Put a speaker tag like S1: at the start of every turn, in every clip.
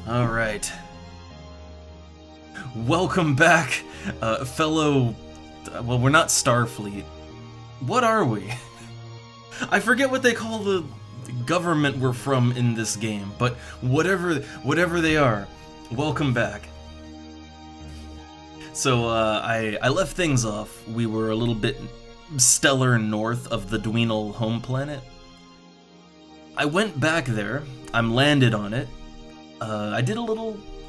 S1: All right. Welcome back, fellow... Well, we're not Starfleet. What are we? I forget what they call the government we're from in this game, but whatever they are, welcome back. So, I left things off. We were a little bit stellar north of the Dweenal home planet. I went back there. I'm landed on it. I did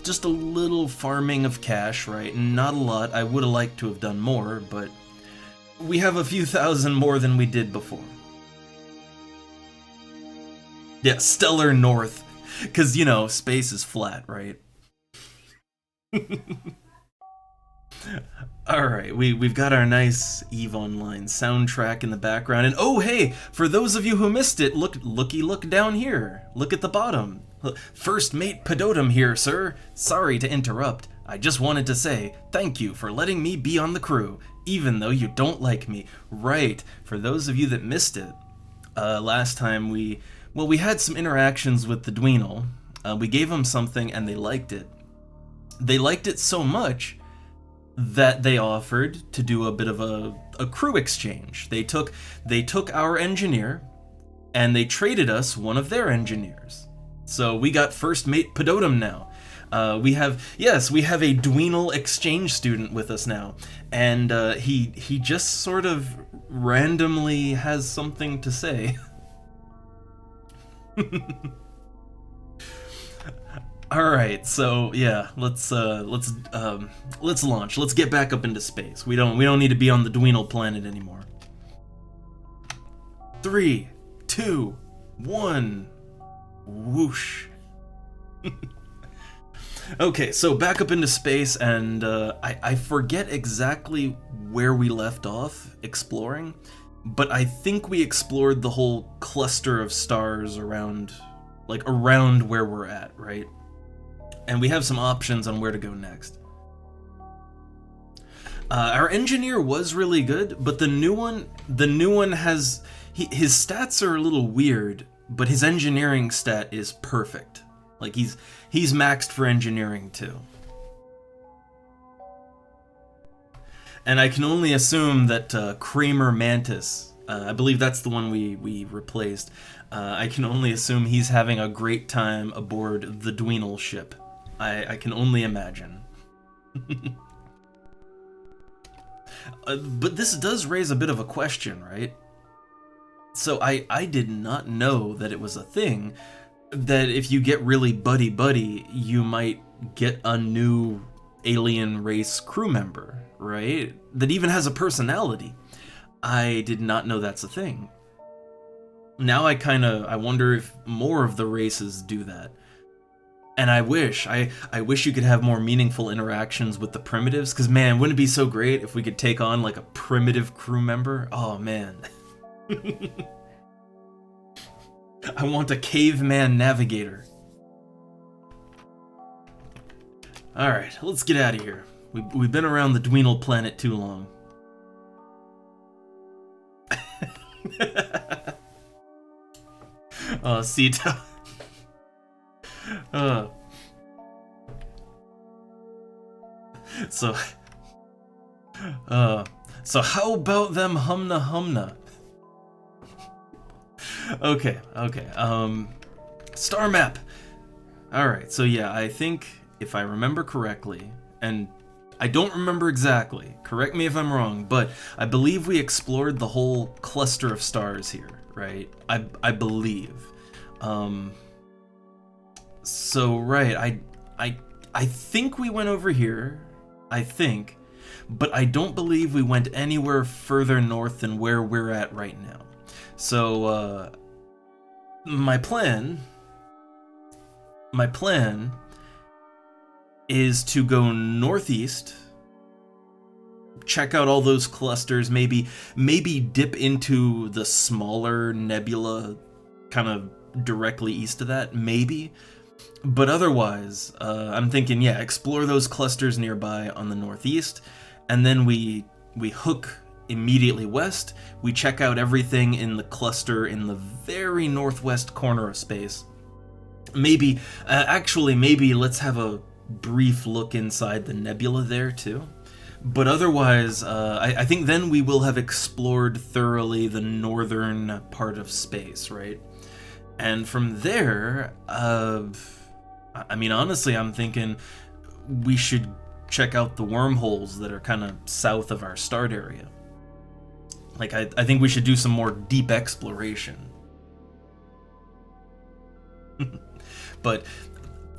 S1: just a little farming of cash, right? Not a lot. I would have liked to have done more, but we have a few thousand more than we did before. Yeah, stellar north. Because, you know, space is flat, right? Alright, we've got our nice EVE Online soundtrack in the background, and oh hey, for those of you who missed it, look down here. Look at the bottom. First Mate Pedotum here, sir. Sorry to interrupt. I just wanted to say thank you for letting me be on the crew, even though you don't like me. Right, for those of you that missed it, last time we had some interactions with the Dweenal. We gave them something and they liked it. They liked it so much that they offered to do a bit of a crew exchange. They took our engineer and they traded us one of their engineers. So we got First Mate Pedotum now. We have a Dweenal exchange student with us now, and he just sort of randomly has something to say. All right, so yeah, let's launch. Let's get back up into space. We don't need to be on the Dweenal planet anymore. 3, 2, 1, whoosh. Okay, so back up into space, and I forget exactly where we left off exploring, but I think we explored the whole cluster of stars around where we're at, right? And we have some options on where to go next. Our engineer was really good, but the new one has his stats are a little weird, but his engineering stat is perfect. Like he's maxed for engineering too. And I can only assume that Kramer Mantis, I believe that's the one we replaced. I can only assume he's having a great time aboard the Dweenal ship. I can only imagine. But this does raise a bit of a question, right? So I did not know that it was a thing, that if you get really buddy-buddy, you might get a new alien race crew member, right? That even has a personality. I did not know that's a thing. Now I wonder if more of the races do that. And I wish you could have more meaningful interactions with the primitives, because man, wouldn't it be so great if we could take on like a primitive crew member? Oh man. I want a caveman navigator. Alright, let's get out of here. We've been around the Dweenal planet too long. Oh, Sito. So how about them humna? Okay, star map. Alright, so yeah, I think, if I remember correctly, and I don't remember exactly, correct me if I'm wrong, but I believe we explored the whole cluster of stars here, right? I believe. So right, I think we went over here, I think, but I don't believe we went anywhere further north than where we're at right now. So, my plan is to go northeast, check out all those clusters, maybe dip into the smaller nebula kind of directly east of that, maybe. But otherwise, I'm thinking, yeah, explore those clusters nearby on the northeast, and then we hook immediately west. We check out everything in the cluster in the very northwest corner of space. Maybe, actually, maybe let's have a brief look inside the nebula there, too. But otherwise, I think then we will have explored thoroughly the northern part of space, right? And from there, I mean, honestly, I'm thinking we should check out the wormholes that are kind of south of our start area. Like, I think we should do some more deep exploration. But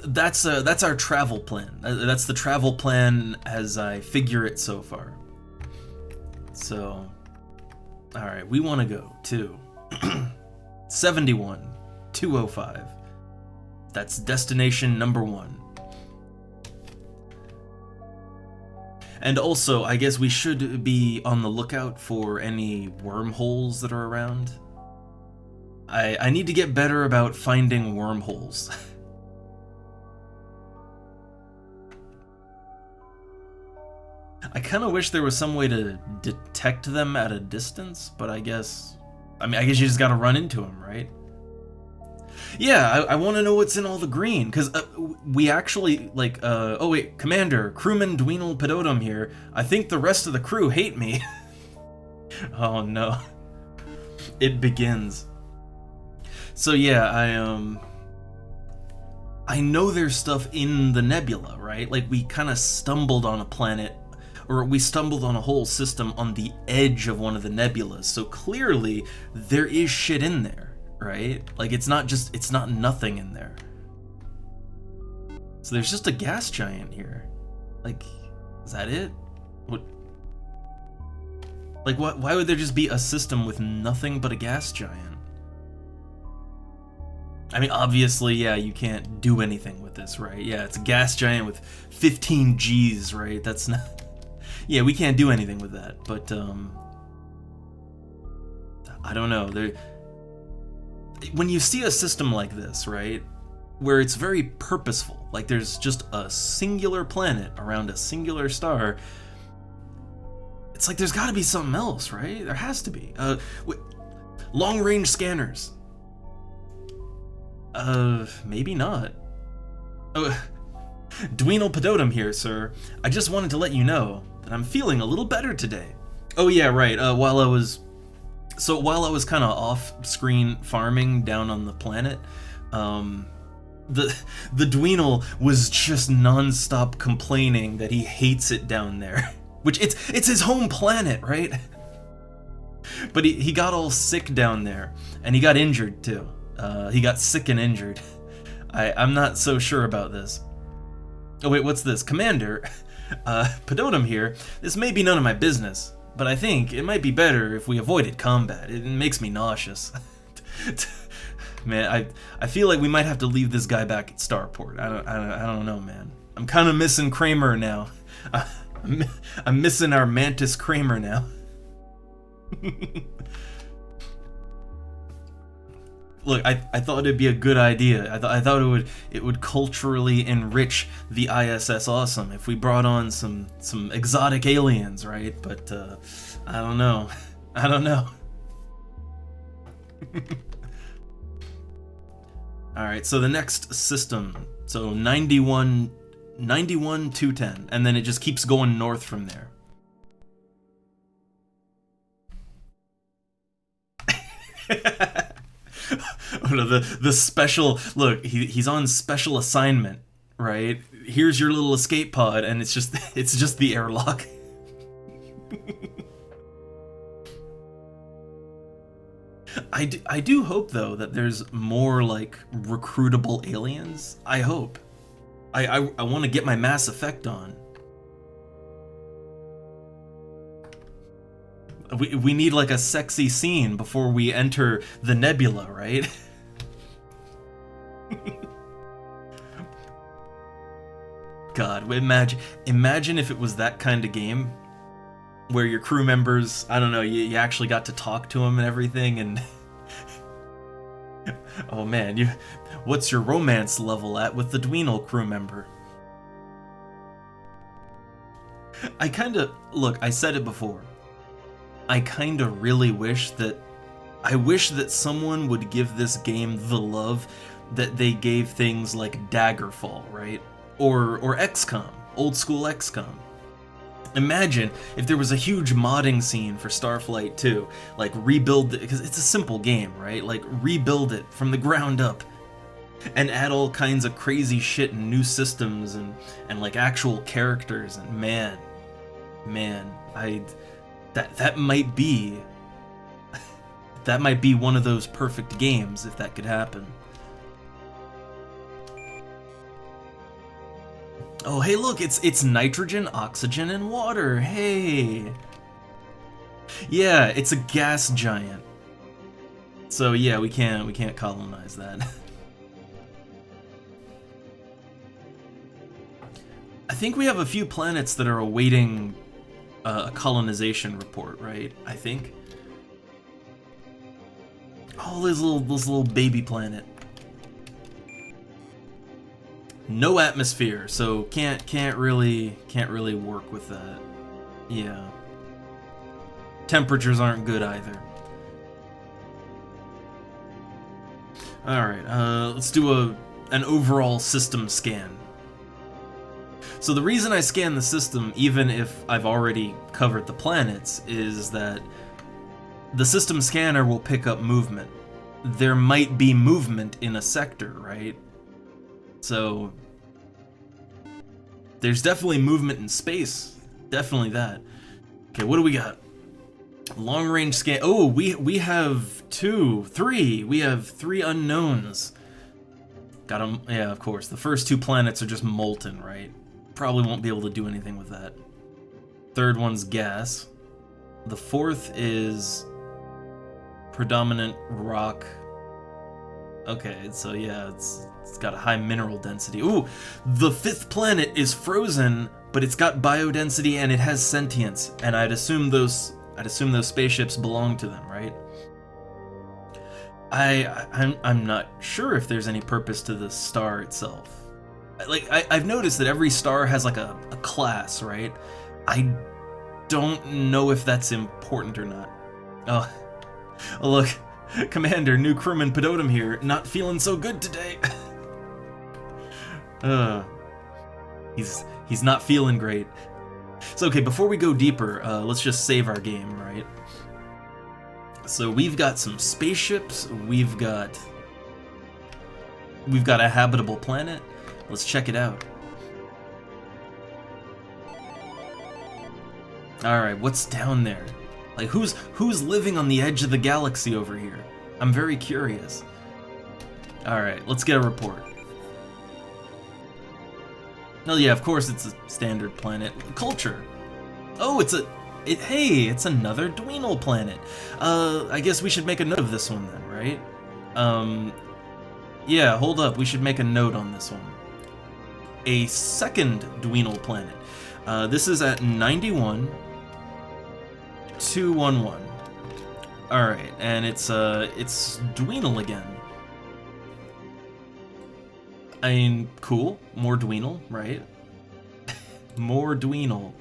S1: that's our travel plan. That's the travel plan as I figure it so far. So, all right, we want to go to 71-205. That's destination number 1. And also, I guess we should be on the lookout for any wormholes that are around. I need to get better about finding wormholes. I kind of wish there was some way to detect them at a distance, but I guess you just gotta run into them, right? Yeah, I want to know what's in all the green, because we actually, like, oh wait, Commander, crewman Dweenal Pedotum here. I think the rest of the crew hate me. Oh no. It begins. So yeah, I know there's stuff in the nebula, right? Like, we kind of stumbled on a planet, or we stumbled on a whole system on the edge of one of the nebulas, so clearly there is shit in there, right? Like, it's not nothing in there. So there's just a gas giant here. Like, is that it? What? Like, why would there just be a system with nothing but a gas giant? I mean, obviously, yeah, you can't do anything with this, right? Yeah, it's a gas giant with 15 Gs, right? That's not... Yeah, we can't do anything with that, but, I don't know. When you see a system like this, right, where it's very purposeful, like there's just a singular planet around a singular star, it's like there's gotta be something else, right? There has to be. Long-range scanners. Maybe not. Dweenal Pedotum here, sir. I just wanted to let you know that I'm feeling a little better today. Oh yeah, right, while I was kind of off-screen farming down on the planet, the Dweenal was just non-stop complaining that he hates it down there. Which, it's his home planet, right? But he got all sick down there, and he got injured too. He got sick and injured. I'm not so sure about this. Oh wait, what's this? Commander, Pedotum here. This may be none of my business, but I think it might be better if we avoided combat. It makes me nauseous. Man, I feel like we might have to leave this guy back at Starport. I don't know, man. I'm kind of missing Kramer now. I'm missing our Mantis Kramer now. Look, I thought it'd be a good idea. I thought it would culturally enrich the ISS Awesome if we brought on some exotic aliens, right? But I don't know. I don't know. All right, so the next system, so 91-210, and then it just keeps going north from there. Oh no, the special, look, he's on special assignment, right? Here's your little escape pod, and it's just the airlock. I do hope though that there's more like recruitable aliens. I hope. I want to get my Mass Effect on. We need like a sexy scene before we enter the nebula, right? God, imagine if it was that kind of game where your crew members, I don't know, you actually got to talk to them and everything, and oh man, what's your romance level at with the Dweenal crew member? Look, I said it before. I kinda really wish that someone would give this game the love that they gave things like Daggerfall, right? Or XCOM, old school XCOM. Imagine if there was a huge modding scene for Starflight 2, like rebuild it, because it's a simple game, right? Like rebuild it from the ground up and add all kinds of crazy shit and new systems and like actual characters, and man, that might be one of those perfect games if that could happen. Oh, hey, look, it's nitrogen, oxygen, and water. Hey. Yeah, it's a gas giant. So yeah, we can't colonize that. I think we have a few planets that are awaiting a colonization report, right? I think. Oh, this little baby planet. No atmosphere, so can't really work with that. Yeah. Temperatures aren't good either. All right, let's do an overall system scan. So the reason I scan the system, even if I've already covered the planets, is that the system scanner will pick up movement. There might be movement in a sector, right? So there's definitely movement in space. Definitely that. Okay, what do we got? Long range scan. Oh, we have three. We have 3 unknowns. Got them. Yeah, of course. The first 2 planets are just molten, right? Probably won't be able to do anything with that. Third one's gas. The 4th is predominant rock. Okay, so yeah, it's got a high mineral density. Ooh, the 5th planet is frozen, but it's got biodensity and it has sentience. And I'd assume those spaceships belong to them, right? I'm not sure if there's any purpose to the star itself. Like, I've noticed that every star has like a class, right? I don't know if that's important or not. Oh, look, Commander, new crewman Pedotum here, not feeling so good today. He's not feeling great. So okay, before we go deeper, let's just save our game, right? So we've got some spaceships, we've got a habitable planet. Let's check it out. Alright, what's down there? Like, who's living on the edge of the galaxy over here? I'm very curious. Alright, let's get a report. Oh yeah, of course it's a standard planet. Culture! Oh, hey, it's another Dweenal planet. I guess we should make a note of this one then, right? Yeah, hold up, we should make a note on this one. A second Dweenal planet. This is at 91-211. Alright, and it's Dweenal again. I mean, cool. More Dweenal, right? More Dweenal.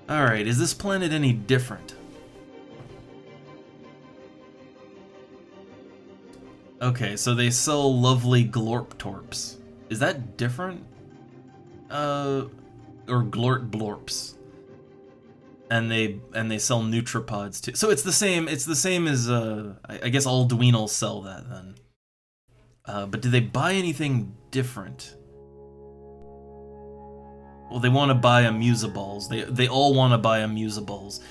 S1: Alright, is this planet any different? Okay, so they sell lovely glorp-torps. Is that different? Or glort blorps. And they sell Nutripods too. So it's the same as I guess all Dweenals sell that then. But do they buy anything different? Well, they want to buy Amusaballs. They all want to buy Amusaballs.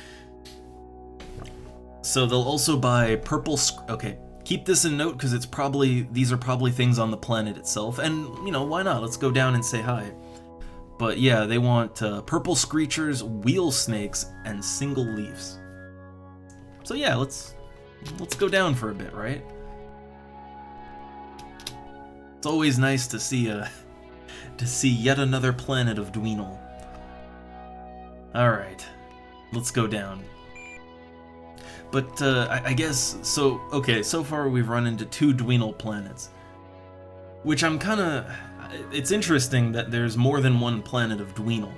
S1: So they'll also buy purple. Okay, keep this in note because these are probably things on the planet itself. And you know, why not? Let's go down and say hi. But yeah, they want purple screechers, wheel snakes, and single leaves. So yeah, let's go down for a bit, right? It's always nice to see yet another planet of Dweenal. All right, let's go down. But I guess so. Okay, so far we've run into 2 Dweenal planets, which I'm kind of. It's interesting that there's more than one planet of Dweenal.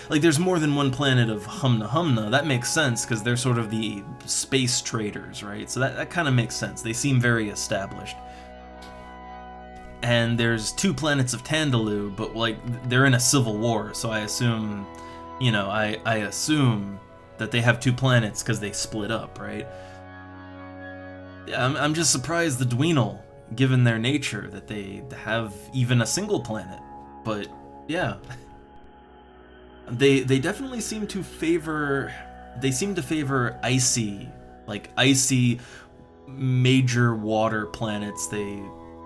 S1: Like, there's more than one planet of Humna Humna. That makes sense, because they're sort of the space traders, right? So that kind of makes sense. They seem very established. and there's 2 planets of Tandaloo, but like they're in a civil war, so I assume, you know, I assume that they have 2 planets because they split up, right? I'm just surprised the Dweenal, given their nature, that they have even a single planet. But yeah, they definitely seem to favor. They seem to favor icy, like icy major water planets.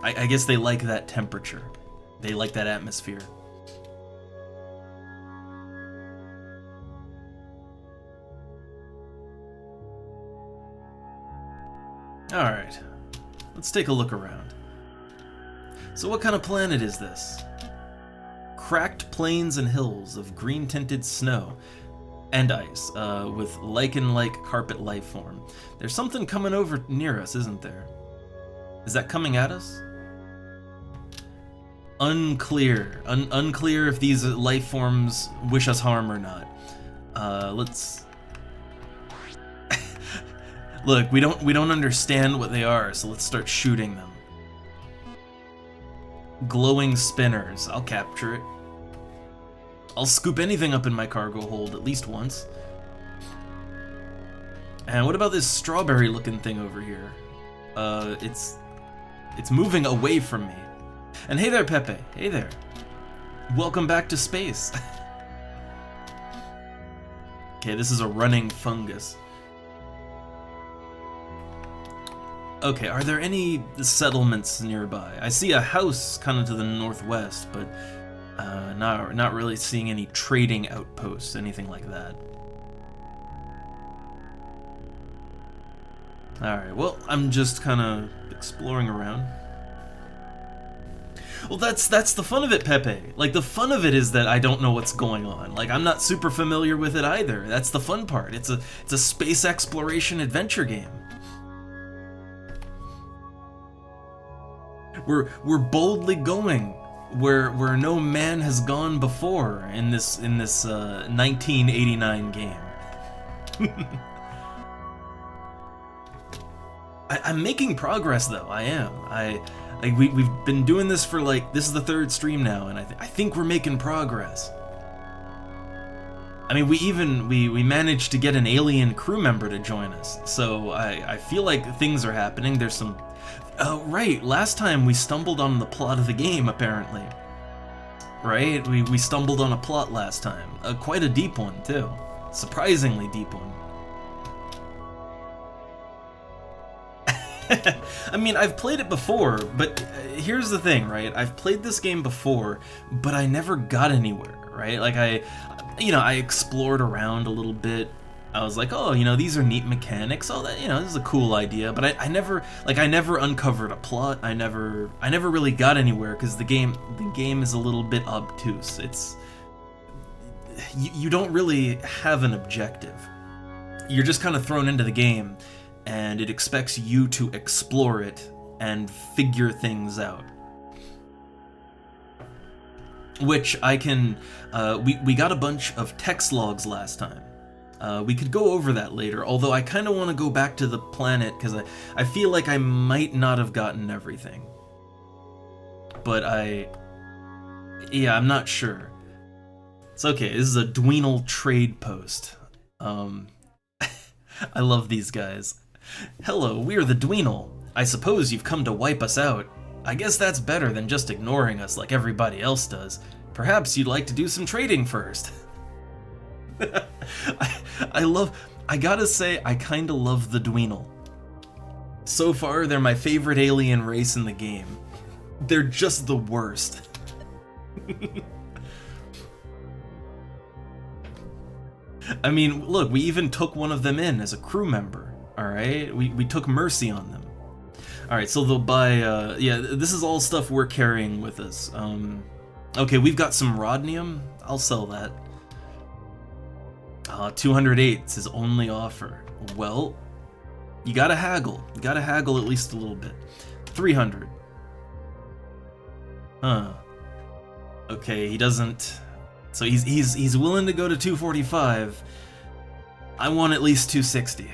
S1: I guess they like that temperature. They like that atmosphere. Alright, let's take a look around. So what kind of planet is this? Cracked plains and hills of green-tinted snow and ice, with lichen-like carpet life form. There's something coming over near us, isn't there? Is that coming at us? Unclear. Unclear if these life forms wish us harm or not. Let's... Look, we don't understand what they are, so let's start shooting them. Glowing spinners. I'll capture it. I'll scoop anything up in my cargo hold at least once. And what about this strawberry-looking thing over here? It's moving away from me. And hey there, Pepe. Hey there. Welcome back to space. Okay, this is a running fungus. Okay, are there any settlements nearby? I see a house kind of to the northwest, but not really seeing any trading outposts, anything like that. Alright, well, I'm just kind of exploring around. Well, that's the fun of it, Pepe. Like, the fun of it is that I don't know what's going on. Like, I'm not super familiar with it either. That's the fun part. It's a space exploration adventure game. We're boldly going where no man has gone before in this 1989 game. I'm making progress though. I am. We've been doing this for this is the 3rd stream now, and I think we're making progress. I mean, we managed to get an alien crew member to join us, so I feel like things are happening. There's some. Right, last time we stumbled on the plot of the game, apparently. Right? We stumbled on a plot last time. Quite a deep one, too. Surprisingly deep one. I mean, I've played it before, but here's the thing, right? I've played this game before, but I never got anywhere, right? Like, I explored around a little bit. I was like, oh, these are neat mechanics. Oh, that, this is a cool idea. But I never uncovered a plot. I never really got anywhere because the game is a little bit obtuse. It's you don't really have an objective. You're just kind of thrown into the game, and it expects you to explore it and figure things out. Which I can. We got a bunch of text logs last time. We could go over that later, although I kind of want to go back to the planet because I feel like I might not have gotten everything. But I'm not sure. It's okay, this is a Dweenal trade post. I love these guys. Hello, we're the Dweenal. I suppose you've come to wipe us out. I guess that's better than just ignoring us like everybody else does. Perhaps you'd like to do some trading first. I gotta say, I kinda love the Dweenal. So far, they're my favorite alien race in the game. They're just the worst. I mean, look, we even took one of them in as a crew member, alright? We took mercy on them. Alright, so they'll buy, this is all stuff we're carrying with us. Okay, we've got some Rodnium. I'll sell that. 208 is only offer. Well, you gotta haggle. You gotta haggle at least a little bit. 300. Huh. Okay, he doesn't. So he's willing to go to 245. I want at least 260.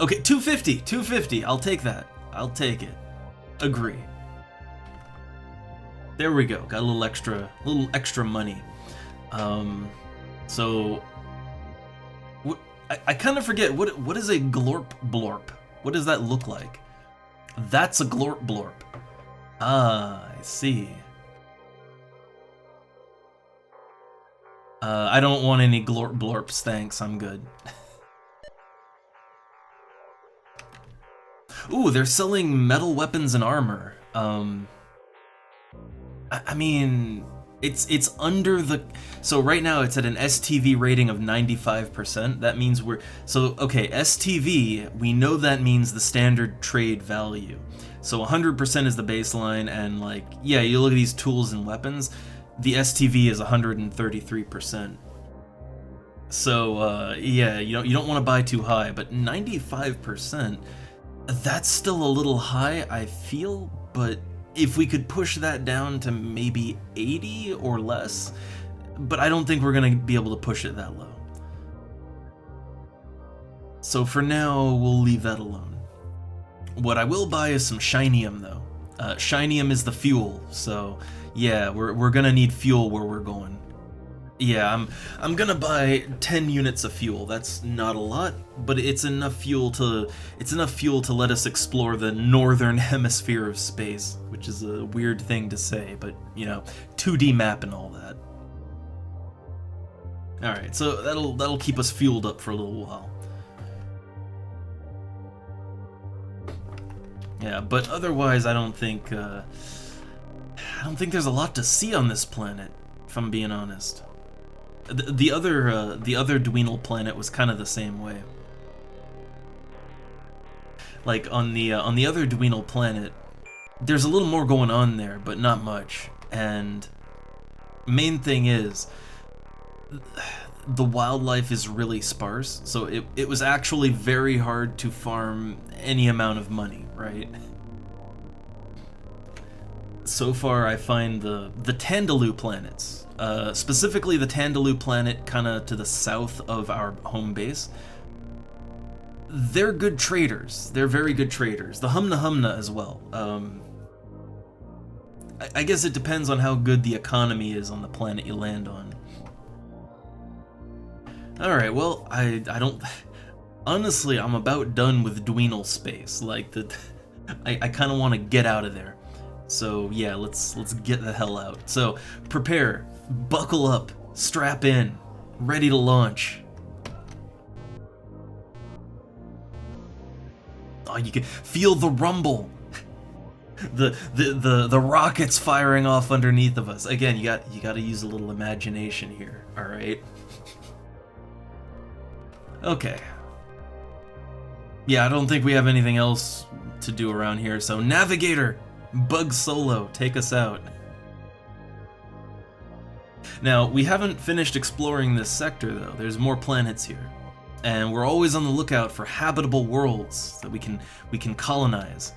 S1: Okay, 250. 250. I'll take that. I'll take it. Agree. There we go. Got a little extra money. So I kind of forget what is a glorp blorp. What does that look like? That's a glorp blorp. Ah, I see. I don't want any glorp blorps, thanks. I'm good. Ooh, they're selling metal weapons and armor. I mean, it's under the... So right now it's at an STV rating of 95%. That means we're... So, okay, STV, we know that means the standard trade value. So 100% is the baseline, and like, yeah, you look at these tools and weapons, the STV is 133%. So, yeah, you don't want to buy too high, but 95%, that's still a little high, I feel, but if we could push that down to maybe 80 or less, but I don't think we're going to be able to push it that low. So for now, we'll leave that alone. What I will buy is some shinium, though. Shinium is the fuel, so yeah, we're going to need fuel where we're going. Yeah, I'm gonna buy 10 units of fuel. That's not a lot, but it's enough fuel to let us explore the northern hemisphere of space, which is a weird thing to say, but you know, 2D map and all that. All right, so that'll keep us fueled up for a little while. Yeah, but otherwise, I don't think there's a lot to see on this planet, if I'm being honest. The other Dweenal planet was kind of the same way. Like on the other Dweenal planet, there's a little more going on there, but not much. And main thing is, the wildlife is really sparse, so it was actually very hard to farm any amount of money, right? So far, I find the Tandaloo planets. Specifically the Tandaloo planet kind of to the south of our home base. They're good traders. They're very good traders. The Humna Humna as well. I guess it depends on how good the economy is on the planet you land on. Alright, well, I don't... Honestly, I'm about done with Dweenal space. Like, I kind of want to get out of there. So, yeah, let's get the hell out. So, prepare. Buckle up, strap in, ready to launch. Oh, you can feel the rumble. The rockets firing off underneath of us. Again, you got to use a little imagination here, all right? Okay. Yeah, I don't think we have anything else to do around here, so Navigator, Bug Solo, take us out. Now, we haven't finished exploring this sector, though. There's more planets here. And we're always on the lookout for habitable worlds that we can colonize.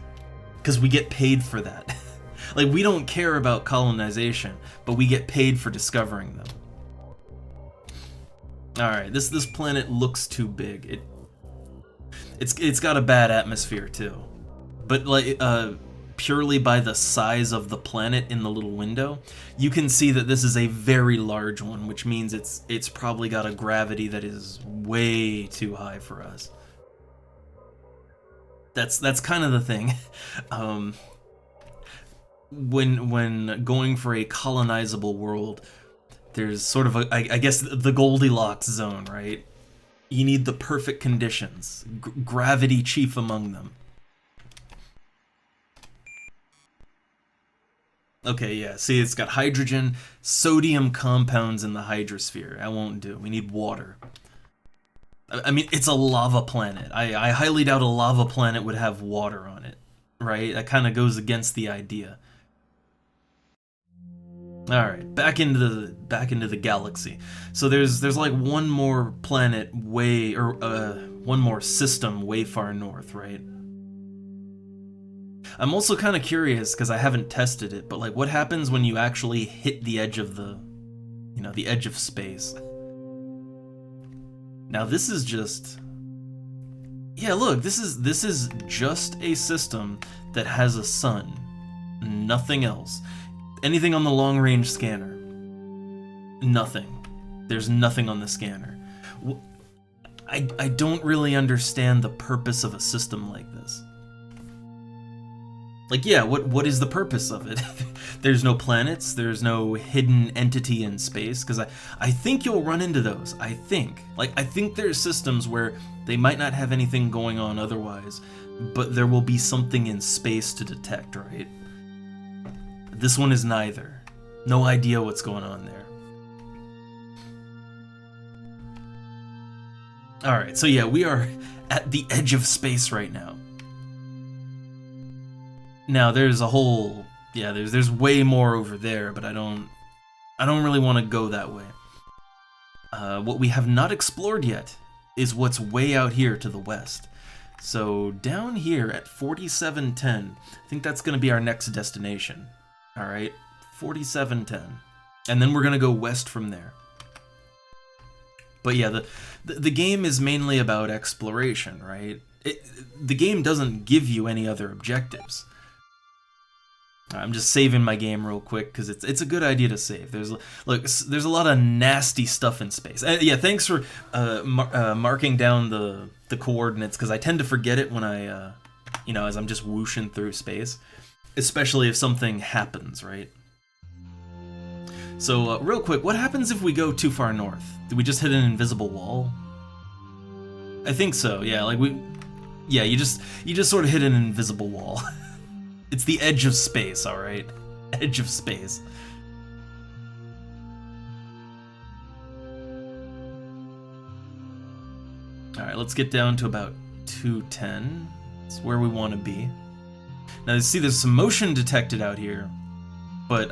S1: Because we get paid for that. Like, we don't care about colonization, but we get paid for discovering them. Alright, this planet looks too big. It's got a bad atmosphere, too. But, like, purely by the size of the planet in the little window, you can see that this is a very large one, which means it's probably got a gravity that is way too high for us. That's kind of the thing. When going for a colonizable world, there's sort of I guess the Goldilocks zone, right? You need the perfect conditions, gravity chief among them. Okay, yeah, see, it's got hydrogen, sodium compounds in the hydrosphere. That won't do. We need water. I mean, it's a lava planet. I highly doubt a lava planet would have water on it, right? That kind of goes against the idea. All right, back into the galaxy. So there's like one more planet one more system way far north, right? I'm also kind of curious, because I haven't tested it, but like what happens when you actually hit the edge of the edge of space? Now this is just... Yeah, look, this is just a system that has a sun. Nothing else. Anything on the long-range scanner. Nothing. There's nothing on the scanner. I don't really understand the purpose of a system like this. Like, yeah, what is the purpose of it? There's no planets, there's no hidden entity in space, because I think you'll run into those. I think. Like, I think there's systems where they might not have anything going on otherwise, but there will be something in space to detect, right? This one is neither. No idea what's going on there. Alright, so yeah, we are at the edge of space right now. Now there's a whole, yeah, there's way more over there, but I don't really want to go that way. What we have not explored yet is what's way out here to the west. So down here at 4710, I think that's going to be our next destination. All right, 4710, and then we're going to go west from there. But yeah, the game is mainly about exploration, right? The game doesn't give you any other objectives. I'm just saving my game real quick because it's a good idea to save. There's a lot of nasty stuff in space. Yeah, thanks for marking down the coordinates, because I tend to forget it when I as I'm just whooshing through space, especially if something happens, right? So real quick, what happens if we go too far north? Do we just hit an invisible wall? I think so. Yeah, you just sort of hit an invisible wall. It's the edge of space, alright? Edge of space. Alright, let's get down to about 210. That's where we want to be. Now, see, there's some motion detected out here, but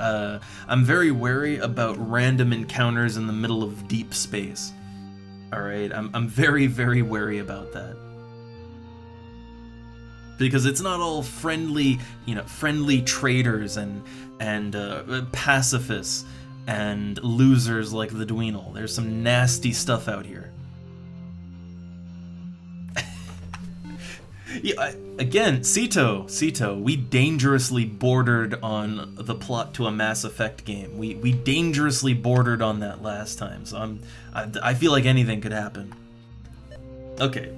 S1: I'm very wary about random encounters in the middle of deep space. Alright, I'm very, very wary about that. Because it's not all friendly, friendly traders and pacifists and losers like the Dweenal. There's some nasty stuff out here. Yeah, again, Cito, we dangerously bordered on the plot to a Mass Effect game. We dangerously bordered on that last time, so I feel like anything could happen. Okay.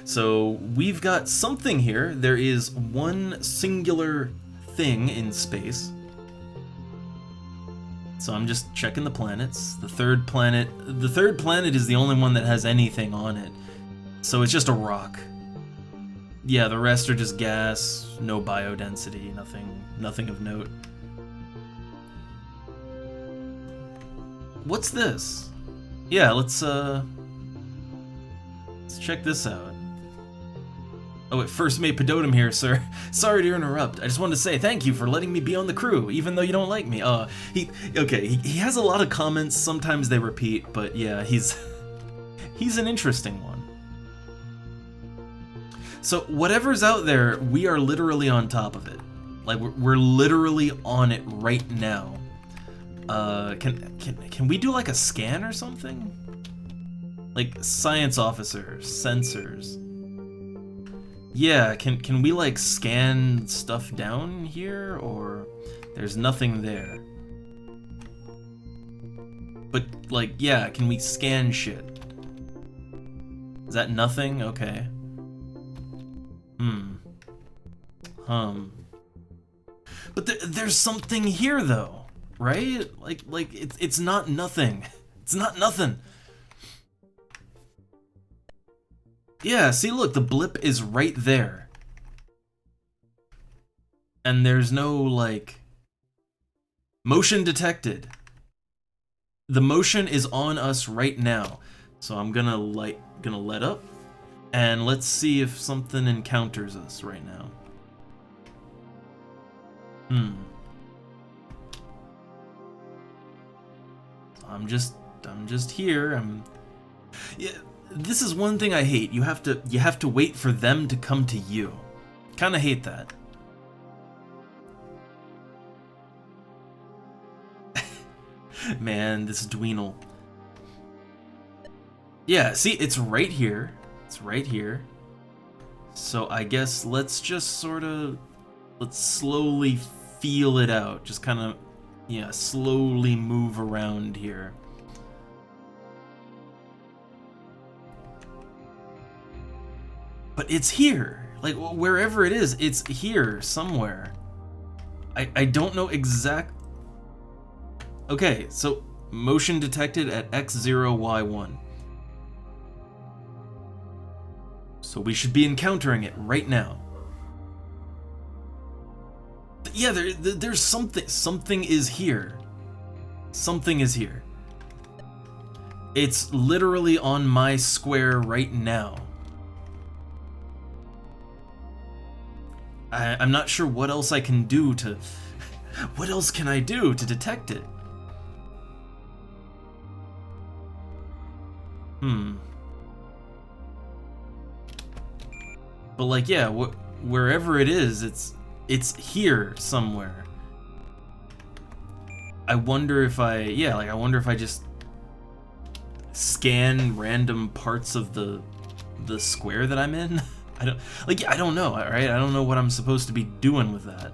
S1: So we've got something here. There is one singular thing in space. So I'm just checking the planets. The third planet is the only one that has anything on it. So it's just a rock. Yeah, the rest are just gas, no biodensity, nothing of note. What's this? Yeah, let's check this out. Oh, it first mate Pedotum here, sir. Sorry to interrupt. I just wanted to say thank you for letting me be on the crew, even though you don't like me. He has a lot of comments. Sometimes they repeat, but yeah, he's an interesting one. So whatever's out there, we are literally on top of it. Like we're literally on it right now. Can we do like a scan or something? Like science officer, sensors. Yeah, can we like scan stuff down here, or there's nothing there? But like, yeah, can we scan shit? Is that nothing? Okay. But there's something here though, right? Like it's not nothing. It's not nothing. Yeah, see, look, the blip is right there. And there's no, like, motion detected. The motion is on us right now. So I'm gonna let up, and let's see if something encounters us right now. I'm just here. Yeah. This is one thing I hate. You have to wait for them to come to you. Kinda hate that. Man, this Dweenal. Yeah, see, it's right here. It's right here. So I guess let's just sort of, let's slowly feel it out. Just kind of, yeah, slowly move around here. But it's here. Like, wherever it is, it's here somewhere. I don't know exact... Okay, so motion detected at X0, Y1. So we should be encountering it right now. Yeah, there's something. Something is here. Something is here. It's literally on my square right now. I'm not sure what else I can do to... What else can I do to detect it? But like, yeah, wherever it is, it's here somewhere. I wonder if I wonder if I just scan random parts of the square that I'm in. I don't know, right? I don't know what I'm supposed to be doing with that.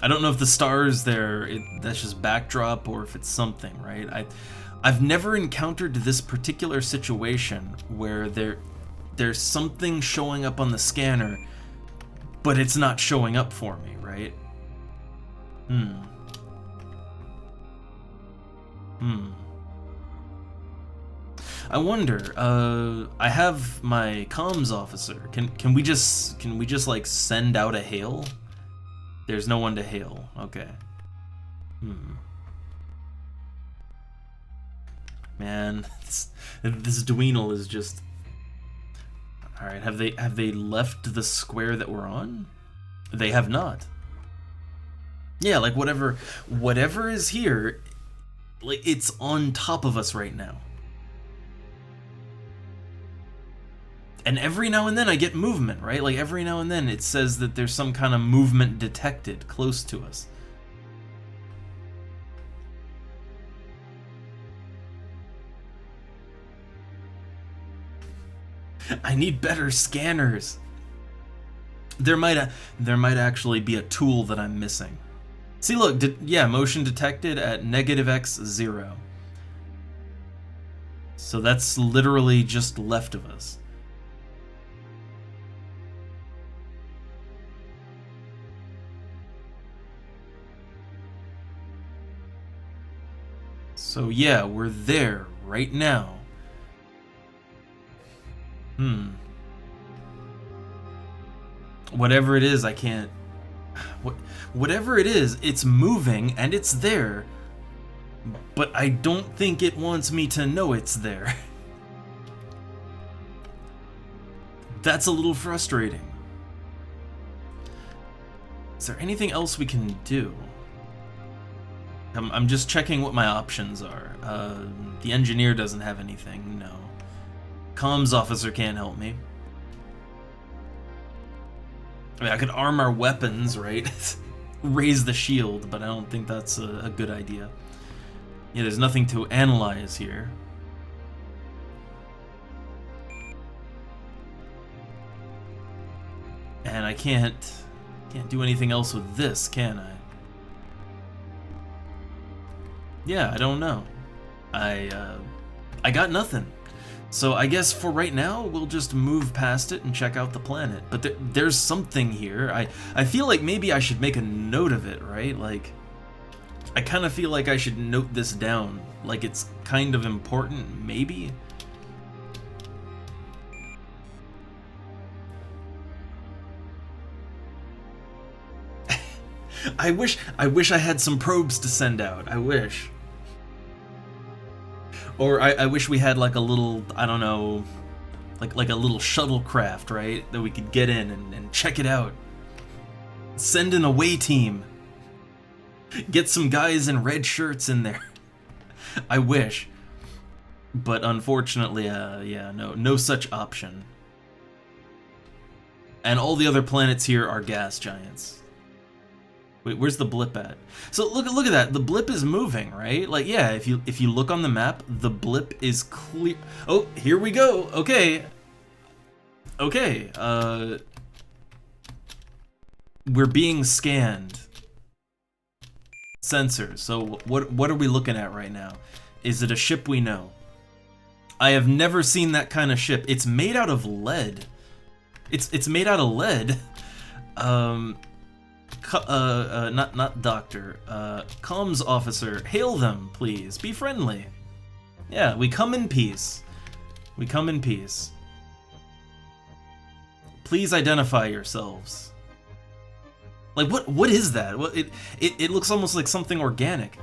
S1: I don't know if the stars there, that's just backdrop, or if it's something, right? I've never encountered this particular situation where there's something showing up on the scanner, but it's not showing up for me, right? I wonder, I have my comms officer. Can we just like send out a hail? There's no one to hail. Okay. Man, this Dweenal is just... Alright, have they left the square that we're on? They have not. Yeah, like whatever is here, like it's on top of us right now. And every now and then I get movement, right? Like every now and then it says that there's some kind of movement detected close to us. I need better scanners. There might actually be a tool that I'm missing. See, look, yeah, motion detected at -X0. So that's literally just left of us. So yeah, we're there right now. Whatever it is, I can't... Whatever it is, it's moving and it's there, but I don't think it wants me to know it's there. That's a little frustrating. Is there anything else we can do? I'm just checking what my options are. The engineer doesn't have anything, no. Comms officer can't help me. I mean, I could arm our weapons, right? Raise the shield, but I don't think that's a good idea. Yeah, there's nothing to analyze here. And I can't do anything else with this, can I? Yeah, I don't know. I got nothing. So I guess for right now, we'll just move past it and check out the planet. But there's something here. I feel like maybe I should make a note of it, right? Like, I kind of feel like I should note this down. Like it's kind of important, maybe? I wish I had some probes to send out. I wish. Or I wish we had like a little, I don't know, like a little shuttlecraft, right? That we could get in and check it out. Send an away team. Get some guys in red shirts in there. I wish. But unfortunately, yeah, no such option. And all the other planets here are gas giants. Wait, where's the blip at? So look at that. The blip is moving, right? Like, yeah, if you look on the map, the blip is clear. Oh, here we go. Okay. Okay. We're being scanned. Sensors. So what are we looking at right now? Is it a ship we know? I have never seen that kind of ship. It's made out of lead. It's made out of lead. Not doctor. Comms officer, hail them, please. Be friendly. Yeah, we come in peace. We come in peace. Please identify yourselves. Like, what is that? What it looks almost like something organic.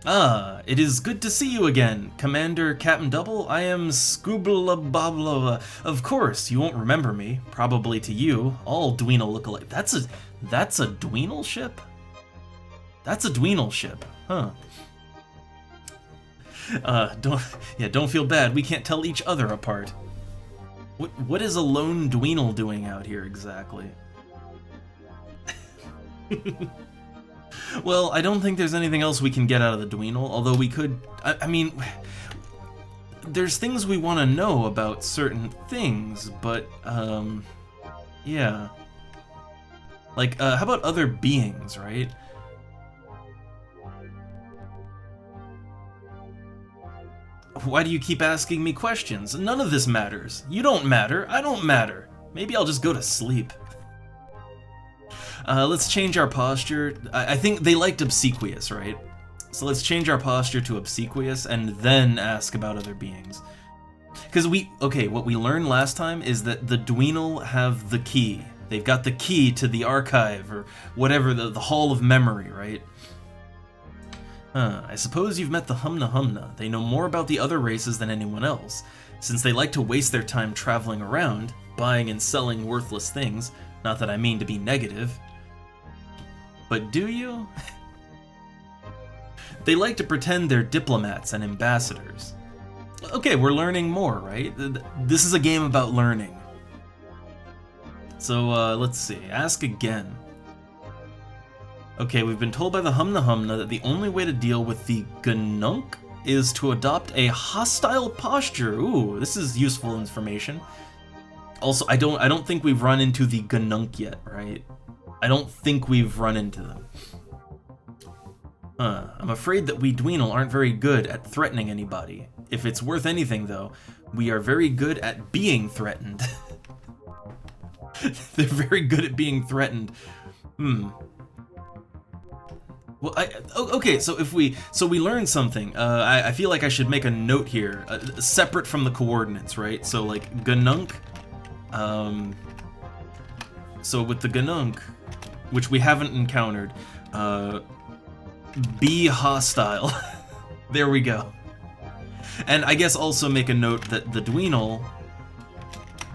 S1: Ah, it is good to see you again, Commander Captain Double. I am Scoobla. Of course, you won't remember me. Probably to you, all Dweenal look alike. That's a Dweenal ship? That's a Dweenal ship, huh? Don't feel bad. We can't tell each other apart. What is a lone Dweenal doing out here exactly? Well, I don't think there's anything else we can get out of the Dweenal, although we could... I mean, there's things we want to know about certain things, but, yeah. Like, how about other beings, right? Why do you keep asking me questions? None of this matters. You don't matter. I don't matter. Maybe I'll just go to sleep. Let's change our posture. I think they liked obsequious, right? So let's change our posture to obsequious and then ask about other beings. Because what we learned last time is that the Dweenal have the key. They've got the key to the archive, or whatever, the Hall of Memory, right? I suppose you've met the Humna Humna. They know more about the other races than anyone else, since they like to waste their time traveling around, buying and selling worthless things. Not that I mean to be negative. But do you? They like to pretend they're diplomats and ambassadors. Okay, we're learning more, right? This is a game about learning. So, let's see. Ask again. Okay, we've been told by the Humna Humna that the only way to deal with the Gnunk is to adopt a hostile posture. Ooh, this is useful information. Also, I don't think we've run into the Gnunk yet, right? I don't think we've run into them. I'm afraid that we Dweenal aren't very good at threatening anybody. If it's worth anything, though, we are very good at being threatened. They're very good at being threatened. Well, okay, so we learned something. I feel like I should make a note here, separate from the coordinates, right? So like Gnunk, so with the Gnunk, which we haven't encountered, be hostile. There we go. And I guess also make a note that the Dweenal,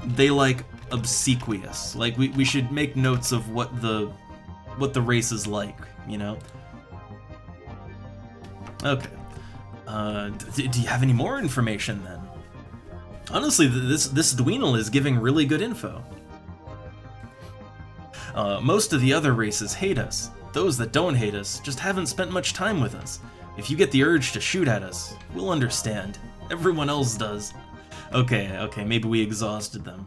S1: they like obsequious. Like we should make notes of what the race is like, you know? Okay. Do you have any more information then? Honestly, this Dweenal is giving really good info. Most of the other races hate us. Those that don't hate us just haven't spent much time with us. If you get the urge to shoot at us, we'll understand. Everyone else does. Okay, maybe we exhausted them.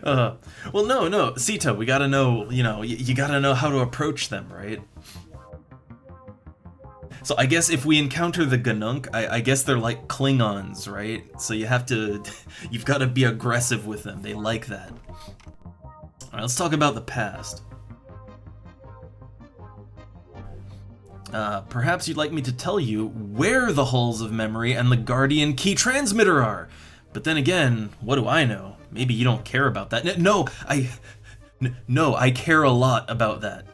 S1: Well, no, Sita, we gotta know, you gotta know how to approach them, right? So I guess if we encounter the Gnunk, I guess they're like Klingons, right? So you've gotta be aggressive with them. They like that. Alright, let's talk about the past. Perhaps you'd like me to tell you where the Halls of Memory and the Guardian Key Transmitter are. But then again, what do I know? Maybe you don't care about that. No, I care a lot about that.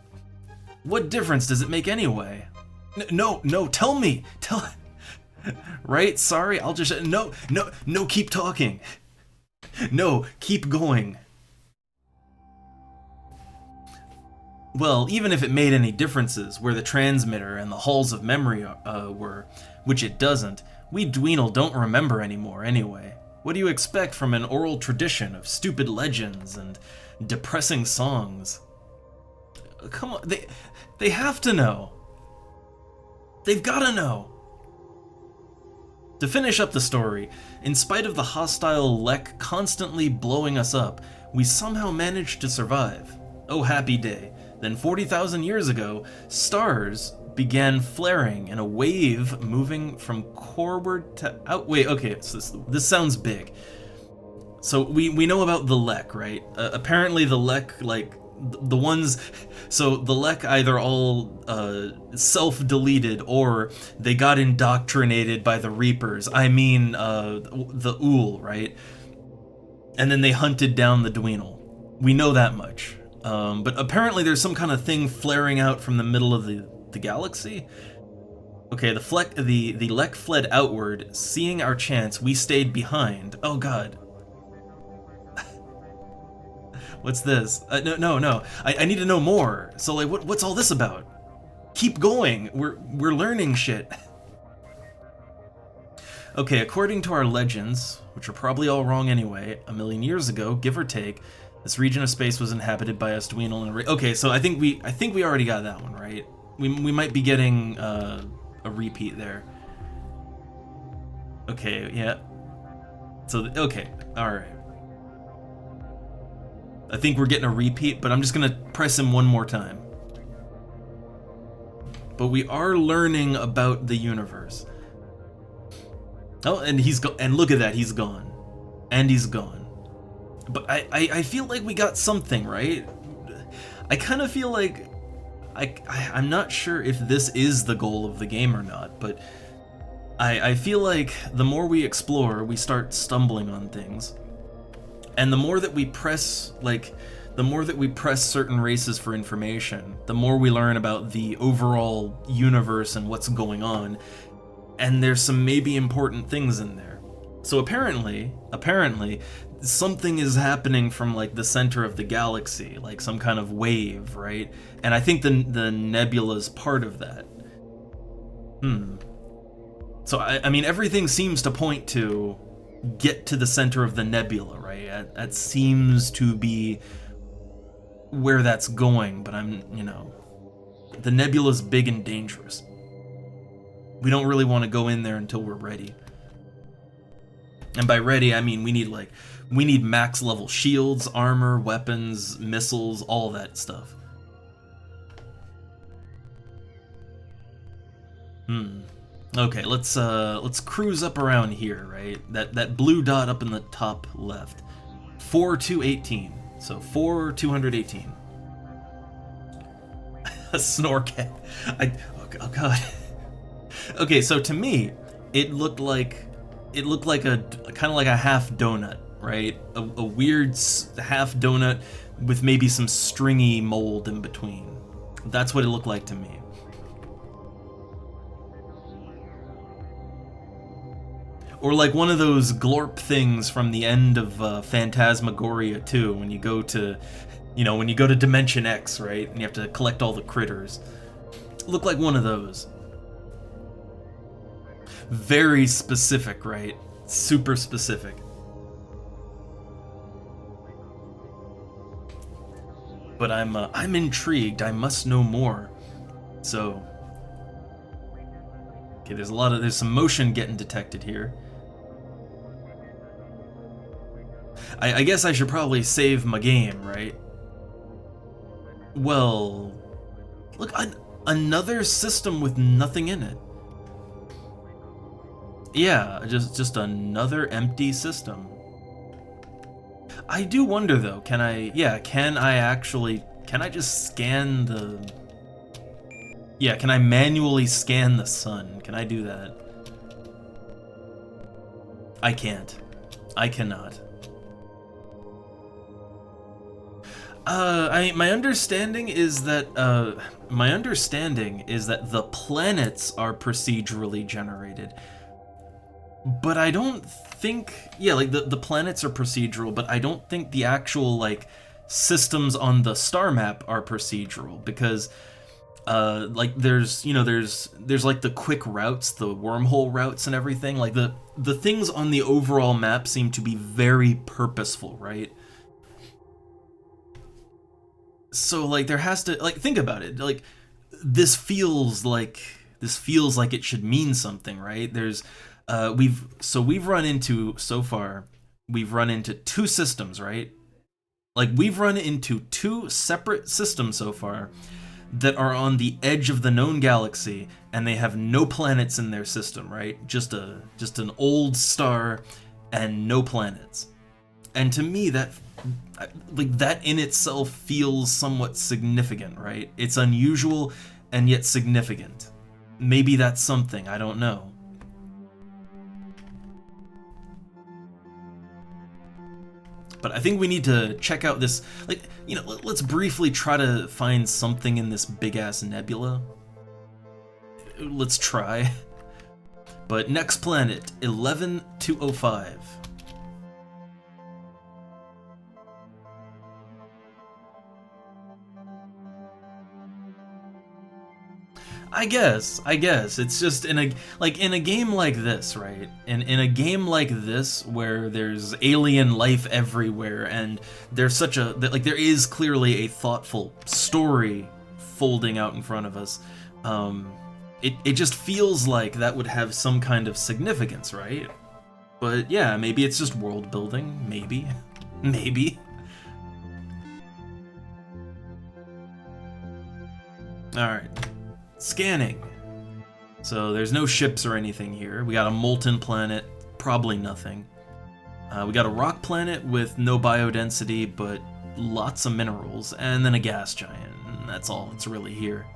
S1: What difference does it make anyway? No, tell me. Right? Sorry, I'll just... No, keep talking. No, keep going. Well, even if it made any differences where the transmitter and the Halls of Memory were, which it doesn't, we Dweenal don't remember anymore anyway. What do you expect from an oral tradition of stupid legends and depressing songs? Come on, they have to know. They've gotta know. To finish up the story, in spite of the hostile Lek constantly blowing us up, we somehow managed to survive. Oh, happy day. Then 40,000 years ago, stars began flaring in a wave moving from coreward to out. Wait, okay, so this sounds big. So we know about the Lek, right? Apparently the Lek, like, the ones... So the Lek either all self-deleted or they got indoctrinated by the Reapers. I mean, the Ool, right? And then they hunted down the Dweenal. We know that much. But apparently there's some kind of thing flaring out from the middle of the galaxy? Okay, the Lek fled outward. Seeing our chance, we stayed behind. Oh god. What's this? No. I need to know more. So like, what's all this about? Keep going. We're learning shit. Okay, according to our legends, which are probably all wrong anyway, 1 million years ago, give or take, this region of space was inhabited by us Dweenal and okay, so I think we already got that one right. We might be getting a repeat there. Okay, yeah. So okay, all right. I think we're getting a repeat, but I'm just gonna press him one more time. But we are learning about the universe. Oh, and and look at that, he's gone. And he's gone. But I feel like we got something, right? I kind of feel like I'm not sure if this is the goal of the game or not, but I feel like the more we explore, we start stumbling on things. And the more that we press, certain races for information, the more we learn about the overall universe and what's going on. And there's some maybe important things in there. So apparently, something is happening from like the center of the galaxy, like some kind of wave, right? And I think the nebula's part of that. So I mean, everything seems to point to get to the center of the nebula, right? That seems to be where that's going, but the nebula's big and dangerous. We don't really want to go in there until we're ready. And by ready, I mean we need max level shields, armor, weapons, missiles, all that stuff. Okay, let's cruise up around here, right? That blue dot up in the top left. 4218. So 4218. A snorket. Oh god. Okay, so to me, it looked like a kind of like a half donut, right? A weird half donut with maybe some stringy mold in between. That's what it looked like to me. Or like one of those glorp things from the end of Phantasmagoria 2, when you go to, when you go to Dimension X, right? And you have to collect all the critters. Look like one of those. Very specific, right? Super specific. But I'm intrigued. I must know more. So, okay, there's some motion getting detected here. I guess I should probably save my game, right? Well, look, another system with nothing in it. Yeah, just another empty system. I do wonder though, can I just scan the... Yeah, can I manually scan the sun? Can I do that? I can't. I cannot. My understanding is that the planets are procedurally generated. But I don't think, like the planets are procedural, but I don't think the actual like systems on the star map are procedural, because like there's like the quick routes, the wormhole routes and everything. Like the things on the overall map seem to be very purposeful, right? So like there has to, like, think about it, like this feels like it should mean something, right? There's we've run into, so far we've run into two systems, right? Like we've run into two separate systems so far that are on the edge of the known galaxy, and they have no planets in their system, right? Just an old star and no planets. And to me, that in itself feels somewhat significant, right? It's unusual and yet significant. Maybe that's something, I don't know. But I think we need to check out this, like, you know, let's briefly try to find something in this big-ass nebula. Let's try. But next planet, 11205. I guess it's just in a game like this, right? In a game like this where there's alien life everywhere, and there's there is clearly a thoughtful story folding out in front of us. It just feels like that would have some kind of significance, right? But yeah, maybe it's just world building, maybe. Maybe. Alright. Scanning. So there's no ships or anything here. We got a molten planet, probably nothing. We got a rock planet with no biodensity, but lots of minerals, and then a gas giant, and that's all that's really here.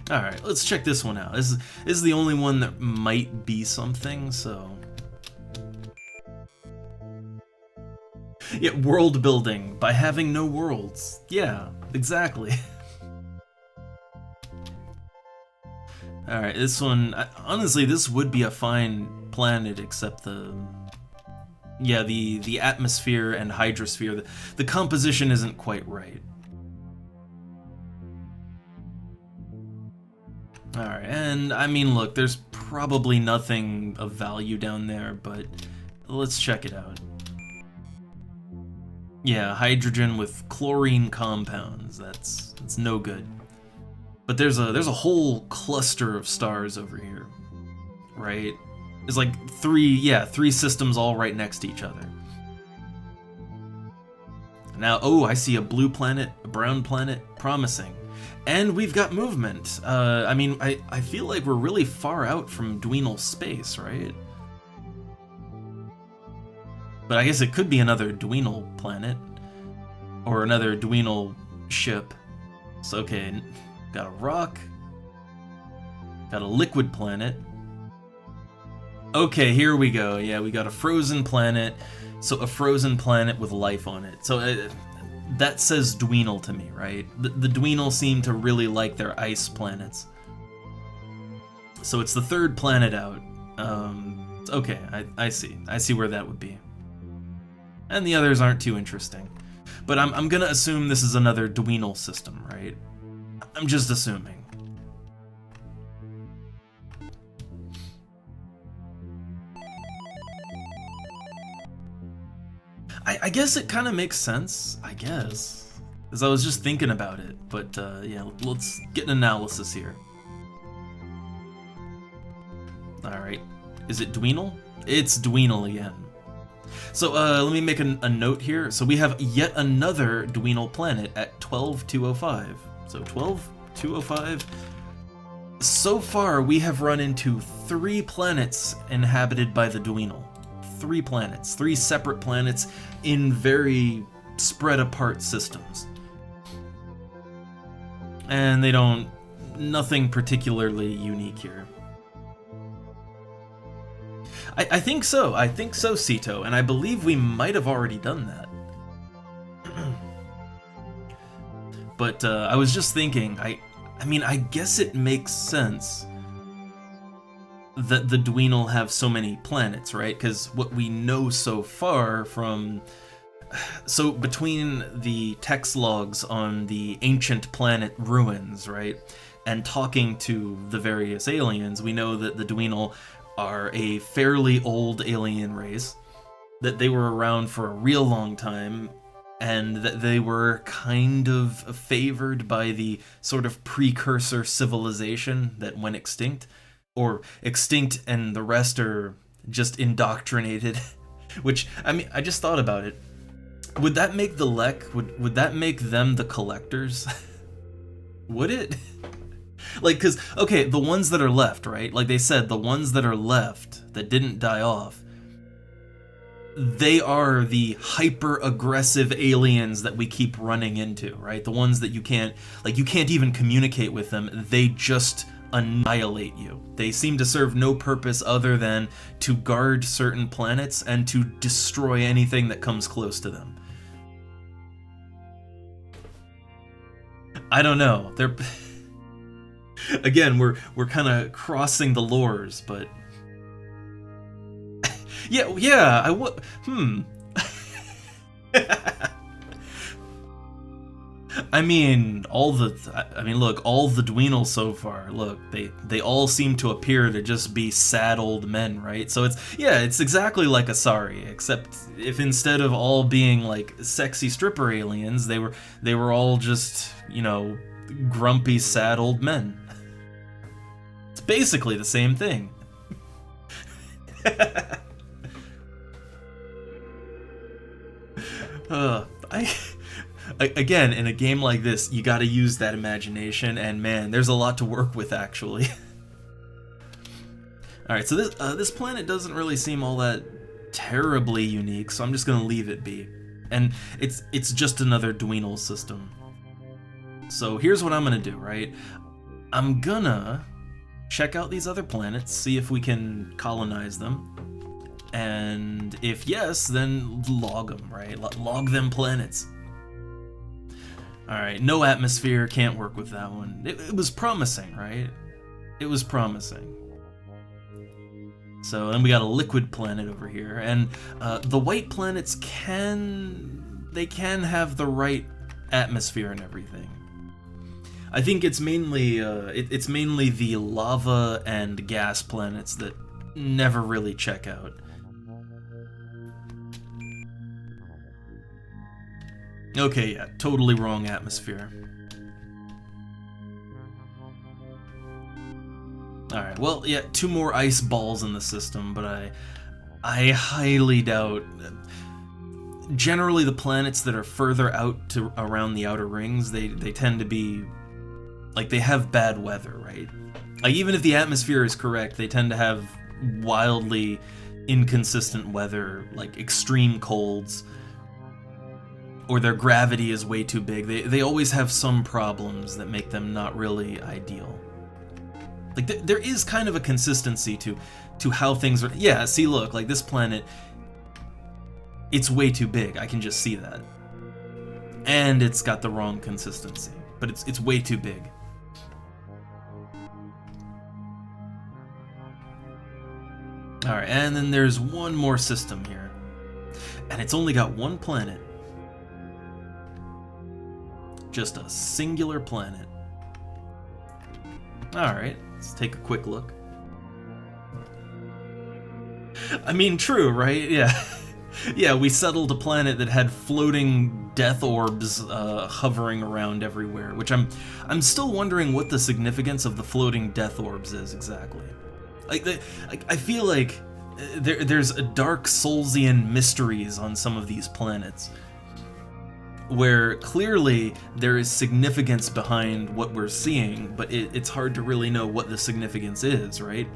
S1: Alright, let's check this one out. This is the only one that might be something, so... Yeah, world building by having no worlds. Yeah, exactly. Alright, this one, honestly, this would be a fine planet, except the atmosphere and hydrosphere, the composition isn't quite right. Alright, and I mean, look, there's probably nothing of value down there, but let's check it out. Yeah, hydrogen with chlorine compounds. That's no good. But there's a whole cluster of stars over here, right? There's like three systems all right next to each other. Now, oh, I see a blue planet, a brown planet, promising. And we've got movement. I mean, I feel like we're really far out from Dweenal space, right? But I guess it could be another Dweenal planet. Or another Dweenal ship. So, okay, got a rock. Got a liquid planet. Okay, here we go. Yeah, we got a frozen planet. So a frozen planet with life on it. So that says Dweenal to me, right? The Dweenal seem to really like their ice planets. So it's the third planet out. Okay, I see. I see where that would be. And the others aren't too interesting. But I'm gonna assume this is another Dweenal system, right? I'm just assuming. I guess it kind of makes sense, I guess. As I was just thinking about it, but yeah, let's get an analysis here. Alright, is it Dweenal? It's Dweenal again. So let me make a note here. So we have yet another Dweenal planet at 12205. So 12205. So far, we have run into 3 planets inhabited by the Dweenal. 3 planets, 3 separate planets in very spread apart systems. And they don't, nothing particularly unique here. I think so, Sito, and I believe we might have already done that. But I was just thinking, I mean, I guess it makes sense that the Dweenal have so many planets, right? Because what we know so far from... So between the text logs on the ancient planet ruins, right? and talking to the various aliens, we know that the Dweenal are a fairly old alien race, that they were around for a real long time, and that they were kind of favored by the sort of precursor civilization that went extinct, or extinct and the rest are just indoctrinated. Which, I mean, I just thought about it. Would that make the Lek, would that make them the collectors? Would it? Like, because, okay, the ones that are left, right? Like they said, the ones that are left, that didn't die off, they are the hyper-aggressive aliens that we keep running into, right? The ones that you can't even communicate with them. They just annihilate you. They seem to serve no purpose other than to guard certain planets and to destroy anything that comes close to them. I don't know. They're... Again, we're kind of crossing the lores, but... yeah, I would... I mean, look, all the Dweenals so far, look, they all seem to appear to just be sad old men, right? So it's exactly like Asari, except if instead of all being like sexy stripper aliens, they were all just, you know, grumpy sad old men. It's basically the same thing. Again, in a game like this, you gotta use that imagination, and man, there's a lot to work with, actually. Alright, so this planet doesn't really seem all that terribly unique, so I'm just gonna leave it be. And it's just another Dweenal system. So here's what I'm gonna do, right? I'm gonna check out these other planets, see if we can colonize them. And if yes, then log them, right? Log them planets. Alright, no atmosphere, can't work with that one. It was promising, right? It was promising. So then we got a liquid planet over here, and the white planets can have the right atmosphere and everything. I think it's mainly the lava and gas planets that never really check out. Okay, yeah, totally wrong atmosphere. Alright, well, yeah, 2 more ice balls in the system, but I highly doubt... Generally, the planets that are further out to around the outer rings, they tend to be... Like, they have bad weather, right? Like, even if the atmosphere is correct, they tend to have wildly inconsistent weather, like extreme colds, or their gravity is way too big. They always have some problems that make them not really ideal. Like, there is kind of a consistency to how things are... Yeah, see, look, like this planet, it's way too big. I can just see that. And it's got the wrong consistency, but it's way too big. Alright, and then there's one more system here. And it's only got one planet. Just a singular planet. Alright, let's take a quick look. I mean, true, right? Yeah. Yeah, we settled a planet that had floating death orbs hovering around everywhere, which I'm still wondering what the significance of the floating death orbs is exactly. Like, I feel like there's a dark Soulsian mysteries on some of these planets, where clearly there is significance behind what we're seeing, but it's hard to really know what the significance is, right?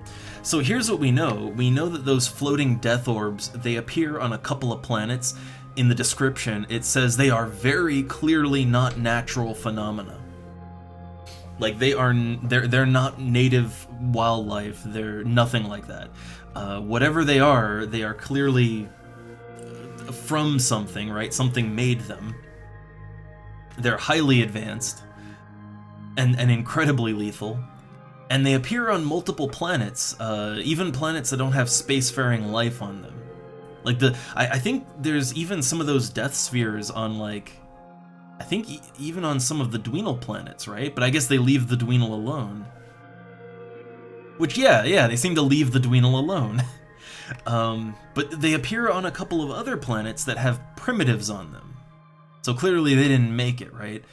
S1: So here's what we know. We know that those floating death orbs, they appear on a couple of planets. In the description, it says they are very clearly not natural phenomena. Like, they're not native wildlife, they're nothing like that. Whatever they are clearly from something, right? Something made them. They're highly advanced and incredibly lethal, and they appear on multiple planets, even planets that don't have spacefaring life on them. Like I think there's even some of those death spheres on, like, I think even on some of the Dweenal planets, right? But I guess they leave the Dweenal alone. Which, yeah, they seem to leave the Dweenal alone. But they appear on a couple of other planets that have primitives on them. So clearly they didn't make it, right?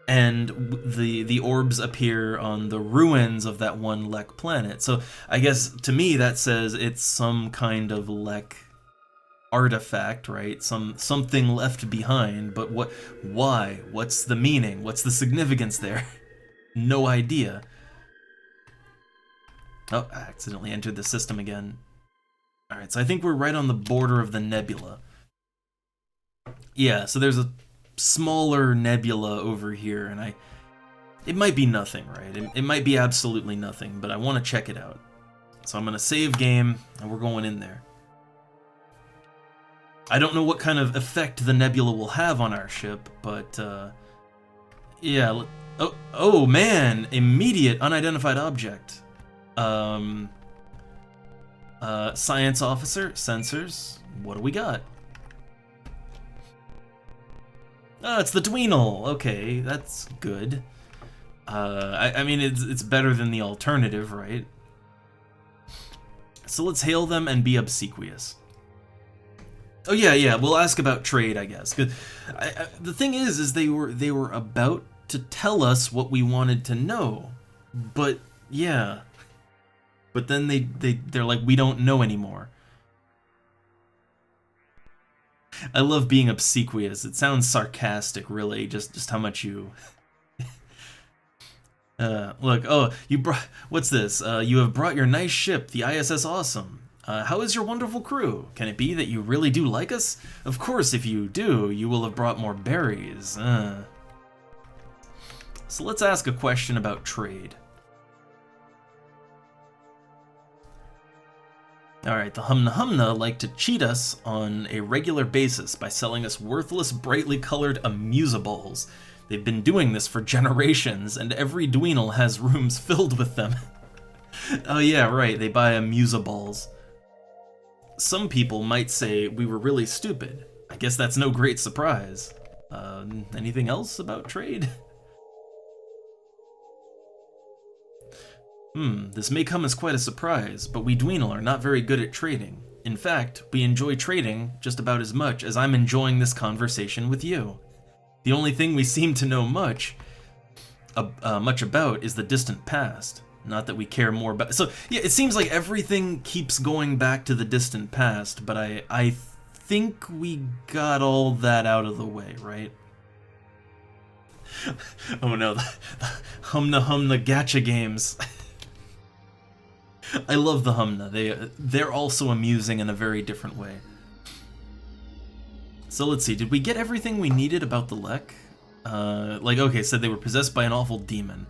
S1: And the orbs appear on the ruins of that one Lek planet. So I guess to me that says it's some kind of Lek artifact, right? Something left behind, but why? What's the meaning? What's the significance there? No idea. Oh, I accidentally entered the system again. Alright, so I think we're right on the border of the nebula. Yeah, so there's a smaller nebula over here, and it might be nothing, right? It might be absolutely nothing, but I want to check it out. So I'm going to save game, and we're going in there. I don't know what kind of effect the nebula will have on our ship, but, yeah. Oh man! Immediate unidentified object. Science officer, sensors, what do we got? Oh, it's the Dweenal. Okay, that's good. I mean, it's better than the alternative, right? So let's hail them and be obsequious. Oh yeah, we'll ask about trade, I guess. 'Cause the thing is they were about to tell us what we wanted to know, but yeah. But then they're like, we don't know anymore. I love being obsequious. It sounds sarcastic, really, just how much you... Look, oh, what's this? You have brought your nice ship, the ISS Awesome. How is your wonderful crew? Can it be that you really do like us? Of course, if you do, you will have brought more berries. So let's ask a question about trade. Alright, the Humna Humna like to cheat us on a regular basis by selling us worthless, brightly colored amusables. They've been doing this for generations, and every Dweenal has rooms filled with them. Oh yeah, right, they buy amusables. Some people might say we were really stupid. I guess that's no great surprise. Anything else about trade? This may come as quite a surprise, but we Dweenal are not very good at trading. In fact, we enjoy trading just about as much as I'm enjoying this conversation with you. The only thing we seem to know much about is the distant past. Not that we care more about... So, yeah, it seems like everything keeps going back to the distant past, but I think we got all that out of the way, right? Oh no, the Humna Humna gacha games. I love the Humna. They're also amusing in a very different way. So let's see, did we get everything we needed about the Lek? Okay, said they were possessed by an awful demon.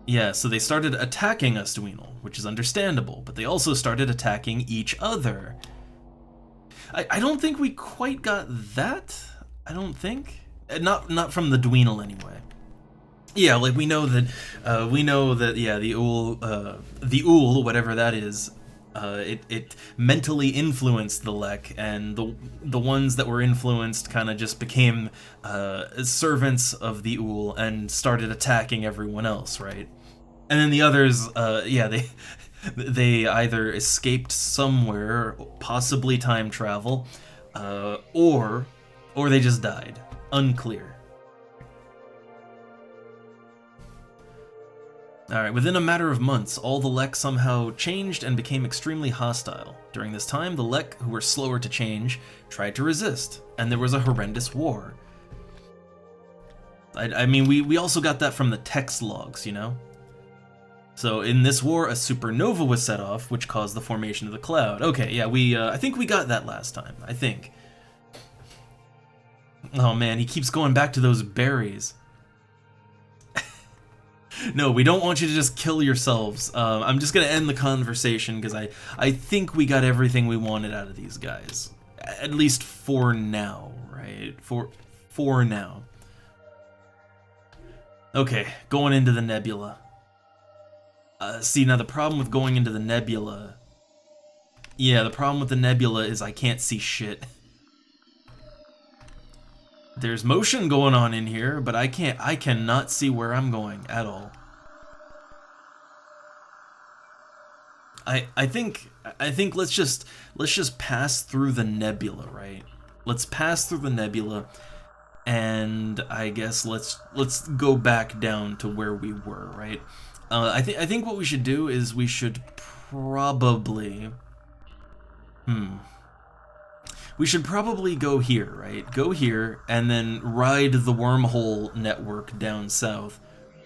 S1: Yeah, so they started attacking us, Dweenal, which is understandable, but they also started attacking each other. I don't think we quite got that, I don't think. Not from the Dweenal, anyway. Yeah, like we know that, yeah, the Ool, whatever that is, it mentally influenced the Lek, and the ones that were influenced kind of just became servants of the Ool and started attacking everyone else, right? And then the others, yeah, they either escaped somewhere, possibly time travel, or they just died. Unclear. Alright, within a matter of months, all the Lek somehow changed and became extremely hostile. During this time, the Lek, who were slower to change, tried to resist, and there was a horrendous war. I mean, we also got that from the text logs, you know? So in this war, a supernova was set off, which caused the formation of the cloud. Okay, yeah, I think we got that last time, I think. Oh man, he keeps going back to those berries. No, we don't want you to just kill yourselves. I'm just gonna end the conversation because I think we got everything we wanted out of these guys. At least for now, right? For now. Okay, going into the nebula. See, now the problem with going into the nebula... Yeah, the problem with the nebula is I can't see shit. There's motion going on in here, but I cannot see where I'm going at all. I think let's just pass through the nebula, right? Let's pass through the nebula, and I guess let's go back down to where we were, right? I think what we should do is we should probably we should probably go here, right? Go here and then ride the wormhole network down south,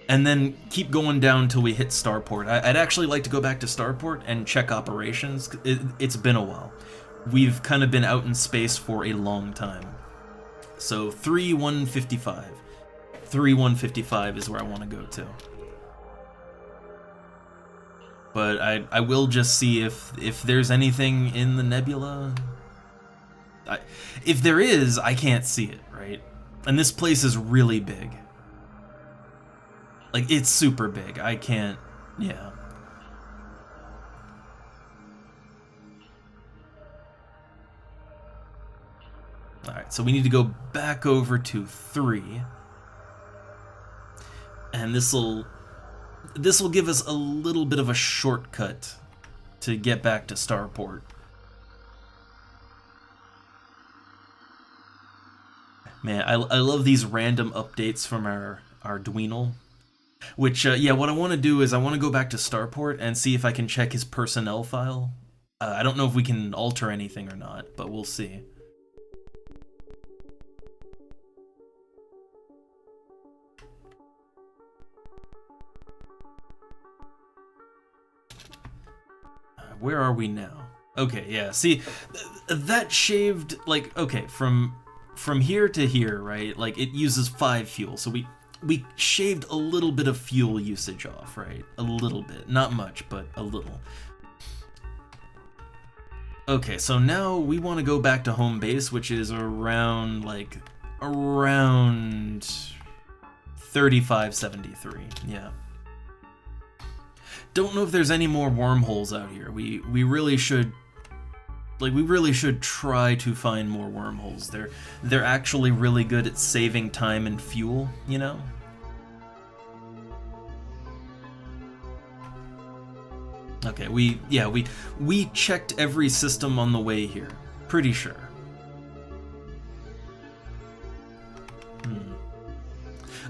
S1: and then keep going down till we hit Starport. I'd actually like to go back to Starport and check operations. It's been a while. We've kind of been out in space for a long time. So 3155. 3155 is where I want to go to. But I will just see if there's anything in the nebula. If there is, I can't see it, right? And this place is really big. Like, it's super big. I can't... yeah. Alright, so we need to go back over to 3. And this'll give us a little bit of a shortcut to get back to Starport. Man, I love these random updates from our Dweenal. Which, yeah, what I want to do is I want to go back to Starport and see if I can check his personnel file. I don't know if we can alter anything or not, but we'll see. Where are we now? Okay, yeah, see, that shaved, like, okay, from here to here, right, like, it uses 5 fuel, so we shaved a little bit of fuel usage off, right? A little bit. Not much, but a little. Okay, so now we want to go back to home base, which is around 3573, yeah. Don't know if there's any more wormholes out here. We really should... like, we really should try to find more wormholes. They're actually really good at saving time and fuel, you know? Okay, we checked every system on the way here. Pretty sure.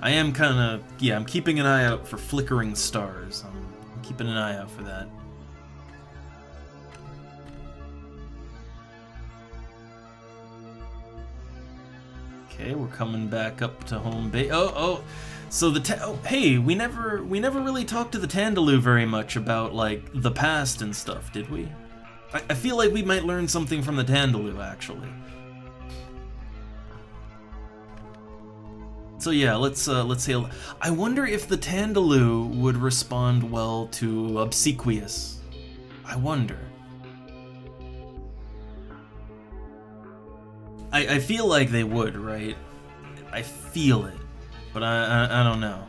S1: I am kind of... yeah, I'm keeping an eye out for flickering stars. I'm keeping an eye out for that. Okay, we're coming back up to home base. Oh, so hey, we never really talked to the Tandaloo very much about, like, the past and stuff, did we? I feel like we might learn something from the Tandaloo, actually. So yeah, let's say... I wonder if the Tandaloo would respond well to Obsequious. I wonder. I feel like they would, right? I feel it, but I don't know.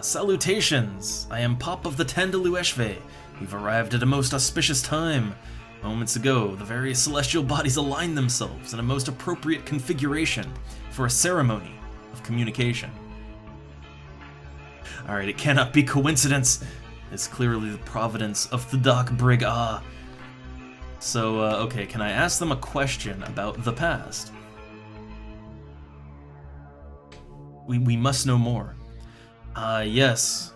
S1: Salutations! I am Pop of the Tandaloo Eshve. You've arrived at a most auspicious time. Moments ago, the various celestial bodies aligned themselves in a most appropriate configuration for a ceremony of communication. Alright, it cannot be coincidence. It's clearly the providence of the Doc Brig Ah. So, okay, can I ask them a question about the past? We must know more. Yes.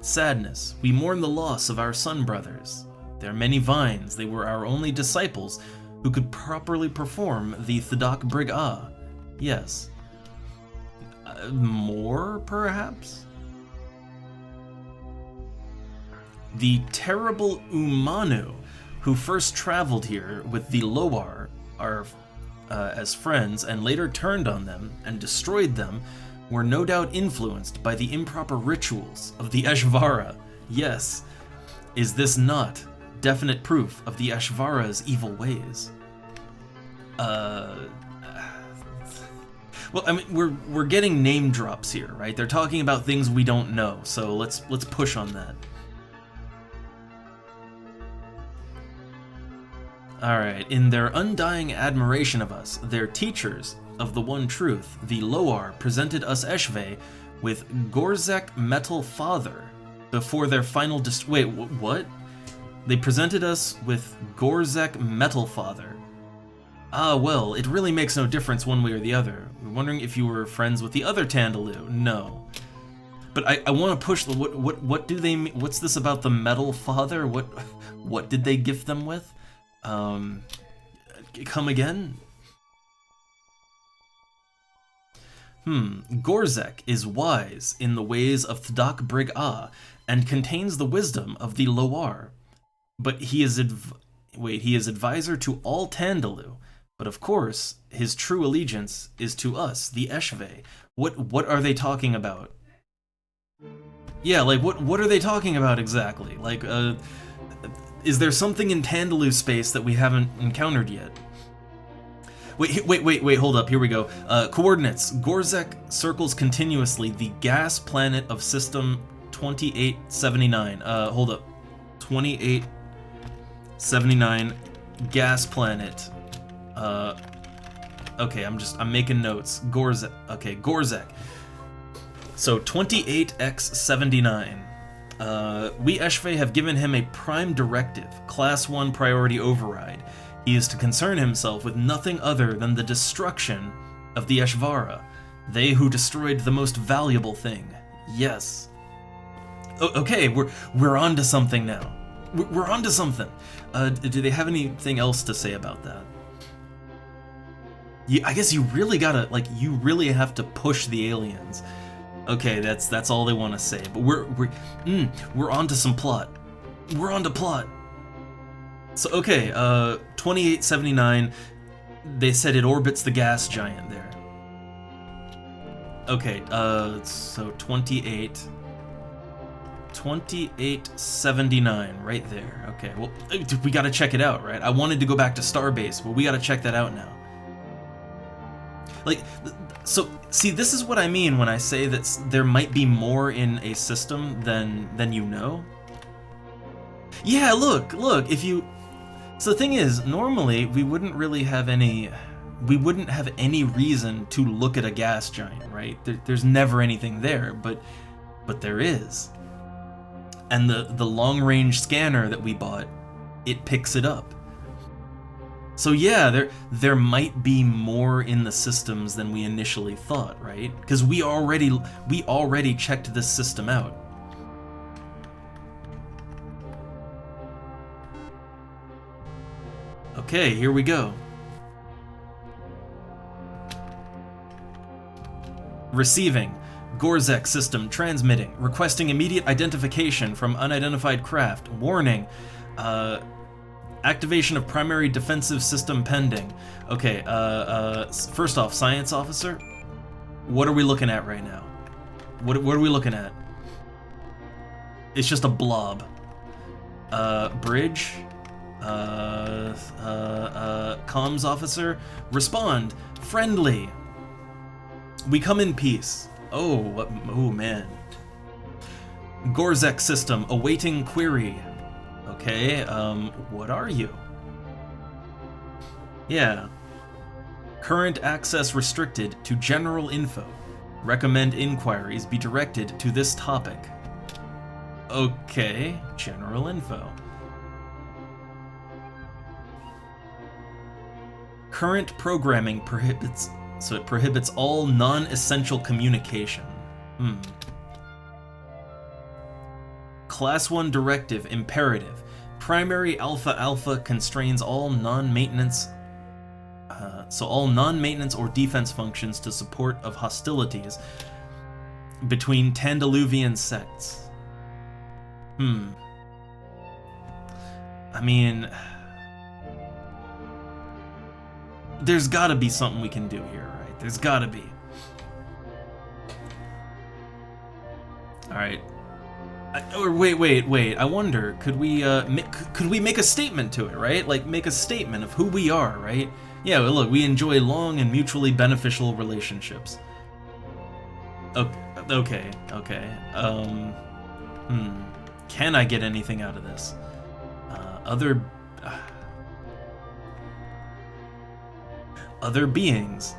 S1: Sadness. We mourn the loss of our sun brothers. Their many vines, they were our only disciples who could properly perform the Thadok Brig Ah. Yes. More, perhaps? The terrible Umanu, who first traveled here with the Loar as friends and later turned on them and destroyed them, were no doubt influenced by the improper rituals of the Eshvara. Yes. Is this not definite proof of the Eshvara's evil ways? Well, I mean, we're getting name drops here, right? They're talking about things we don't know, so let's push on that. Alright, in their undying admiration of us, their teachers of the one truth, the Loar, presented us Eshve with Gorzek Metal Father before their final wait, what? They presented us with Gorzek Metal Father. Ah, well, it really makes no difference one way or the other. We're wondering if you were friends with the other Tandaloo. No. But I want to push the what do they mean? What's this about the Metal Father? What did they gift them with? Come again? Gorzek is wise in the ways of Thdak Brig Ah and contains the wisdom of the Loar. But he is advisor to all Tandaloo. But of course, his true allegiance is to us, the Eshve. What are they talking about? Yeah, like what are they talking about exactly? Like, is there something in Tandaloo space that we haven't encountered yet? Wait, hold up, here we go. Coordinates. Gorzek circles continuously the gas planet of system 2879. Hold up. 2879 gas planet. Okay, I'm making notes. Gorzek. Okay, Gorzek. So 28x79. We Eshve have given him a prime directive, Class 1 priority override. He is to concern himself with nothing other than the destruction of the Eshvara, they who destroyed the most valuable thing. Yes. Okay, we're onto something now. We're onto something. Do they have anything else to say about that? I guess you really gotta, like, you really have to push the aliens. Okay, that's all they want to say. But we're onto some plot. We're onto plot. So okay, 2879. They said it orbits the gas giant there. Okay, so 2879 right there. Okay, well, we gotta check it out, right? I wanted to go back to Starbase, but we gotta check that out now. Like, so, see, this is what I mean when I say that there might be more in a system than you know. Yeah, look, if you... So the thing is, normally, we wouldn't have any reason to look at a gas giant, right? There's never anything there, but there is. And the long-range scanner that we bought, it picks it up. So yeah, there might be more in the systems than we initially thought, right? Because we already checked this system out. Okay, here we go. Receiving. Gorzek system transmitting. Requesting immediate identification from unidentified craft. Warning. Activation of primary defensive system pending. Okay, first off, science officer, what are we looking at right now? What are we looking at? It's just a blob. Bridge. Comms officer, respond. Friendly. We come in peace. Oh man. Gorzek system awaiting query. Okay, what are you? Yeah. Current access restricted to general info. Recommend inquiries be directed to this topic. Okay, general info. Current programming prohibits all non-essential communication. Class 1 directive imperative. Primary Alpha constrains all non-maintenance or defense functions to support of hostilities between Tandaluvian sects. I mean, there's gotta be something we can do here, right? There's gotta be. Alright. Or wait. I wonder, could we make a statement to it, right? Like, make a statement of who we are, right? Yeah, well, look, we enjoy long and mutually beneficial relationships. Okay. Can I get anything out of this? other beings.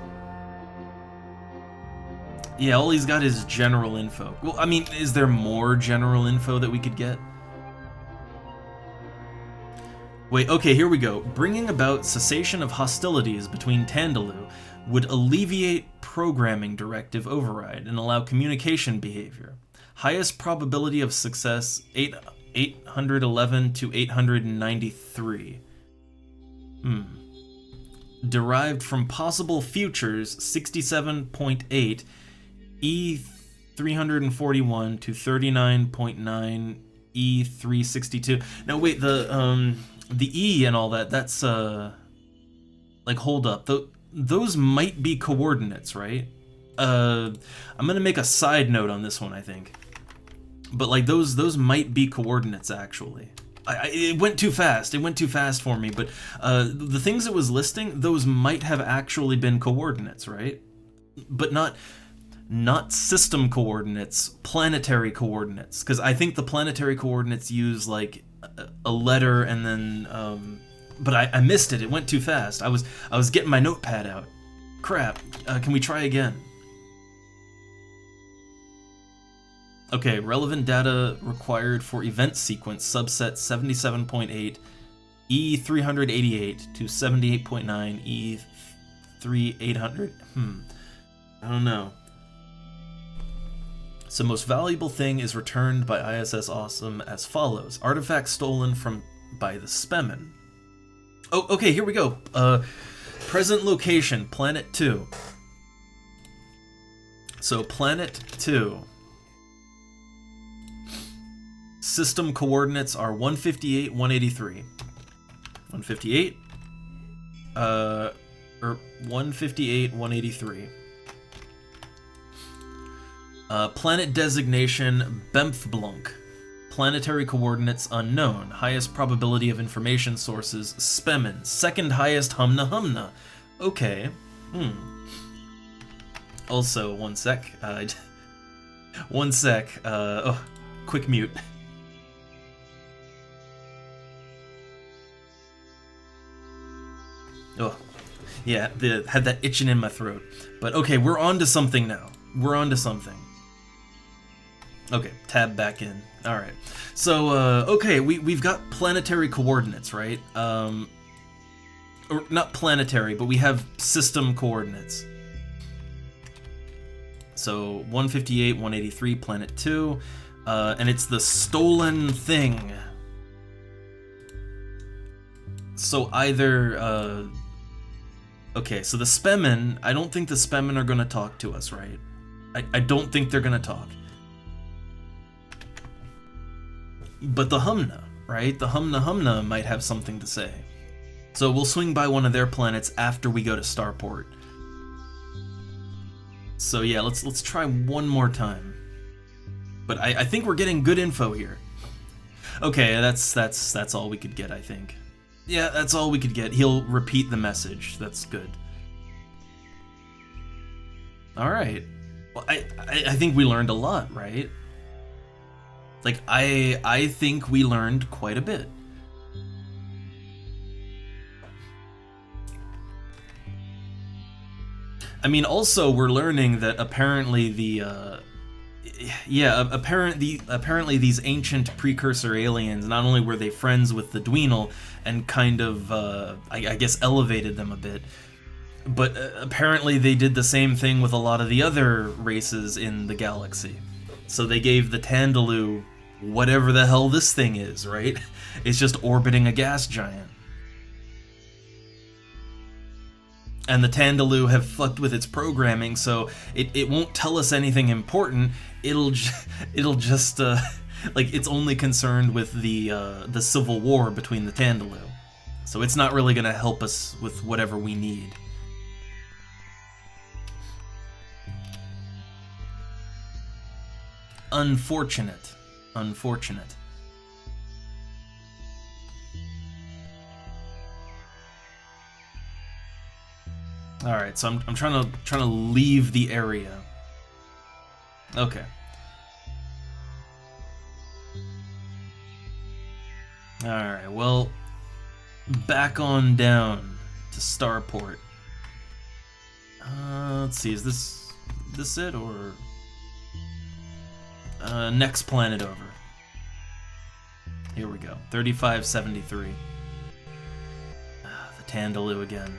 S1: Yeah, all he's got is general info. Well, I mean, is there more general info that we could get? Wait, okay, here we go. Bringing about cessation of hostilities between Tandalu would alleviate programming directive override and allow communication behavior. Highest probability of success, 811 to 893. Derived from possible futures, 67.8, E341 to 39.9, E362. Now wait, the E and all that, that's like, hold up. Those might be coordinates, right? I'm gonna make a side note on this one, I think. But like those might be coordinates actually. It went too fast. It went too fast for me, but the things it was listing, those might have actually been coordinates, right? But not system coordinates, planetary coordinates, because I think the planetary coordinates use like a letter and then but I missed it. It went too fast. I was getting my notepad out. Crap. Can we try again? Okay, relevant data required for event sequence subset 77.8 E388 to 78.9 E3800. I don't know. So most valuable thing is returned by ISS Awesome as follows. Artifact stolen by the Spemen. Oh, okay, here we go. Present location, Planet 2. So Planet 2. System coordinates are 158, 183. 158, or 158, 183. Planet designation, Bemfblunk. Planetary coordinates unknown. Highest probability of information sources, Spemen. Second highest, Humna Humna. Okay. Also, one sec. One sec. Oh, quick mute. Oh, yeah, had that itching in my throat. But okay, we're on to something now. We're on to something. Okay, tab back in. All right. So, okay, we've got planetary coordinates, right? Or not planetary, but we have system coordinates. So 158, 183, Planet 2, and it's the stolen thing. So either, okay, so the Spemen, I don't think the Spemen are gonna talk to us, right? I don't think they're gonna talk. But the Humna, right? The Humna Humna might have something to say. So we'll swing by one of their planets after we go to Starport. So yeah, let's try one more time. But I think we're getting good info here. Okay, that's all we could get, I think. Yeah, that's all we could get. He'll repeat the message. That's good. All right. Well, I think we learned a lot, right? Like, I think we learned quite a bit. I mean, also, we're learning that apparently apparently these ancient precursor aliens, not only were they friends with the Dweenal and kind of, I guess, elevated them a bit, but apparently they did the same thing with a lot of the other races in the galaxy. So they gave the Tandalu whatever the hell this thing is, right? It's just orbiting a gas giant. And the Tandalu have fucked with its programming, so it won't tell us anything important. It'll just like, it's only concerned with the civil war between the Tandalu. So it's not really gonna help us with whatever we need. Unfortunate. Unfortunate. All right, so I'm trying to leave the area. Okay. All right. Well, back on down to Starport. Let's see, is this it, or... next planet over. Here we go, 3573. The Tandaloo again.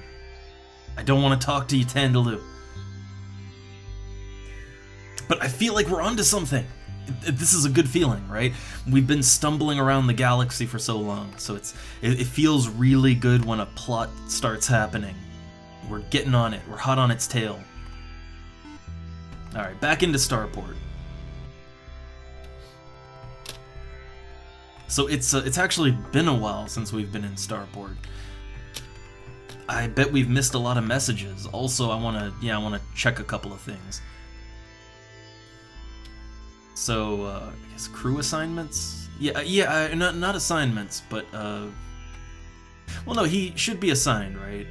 S1: I don't want to talk to you, Tandaloo. But I feel like we're onto something. This is a good feeling, right? We've been stumbling around the galaxy for so long, so it feels really good when a plot starts happening. We're getting on it. We're hot on its tail. Alright, back into Starport. So it's actually been a while since we've been in Starport. I bet we've missed a lot of messages. Also, I wanna check a couple of things. So, I guess crew assignments? Not assignments, but, well, no, he should be assigned, right?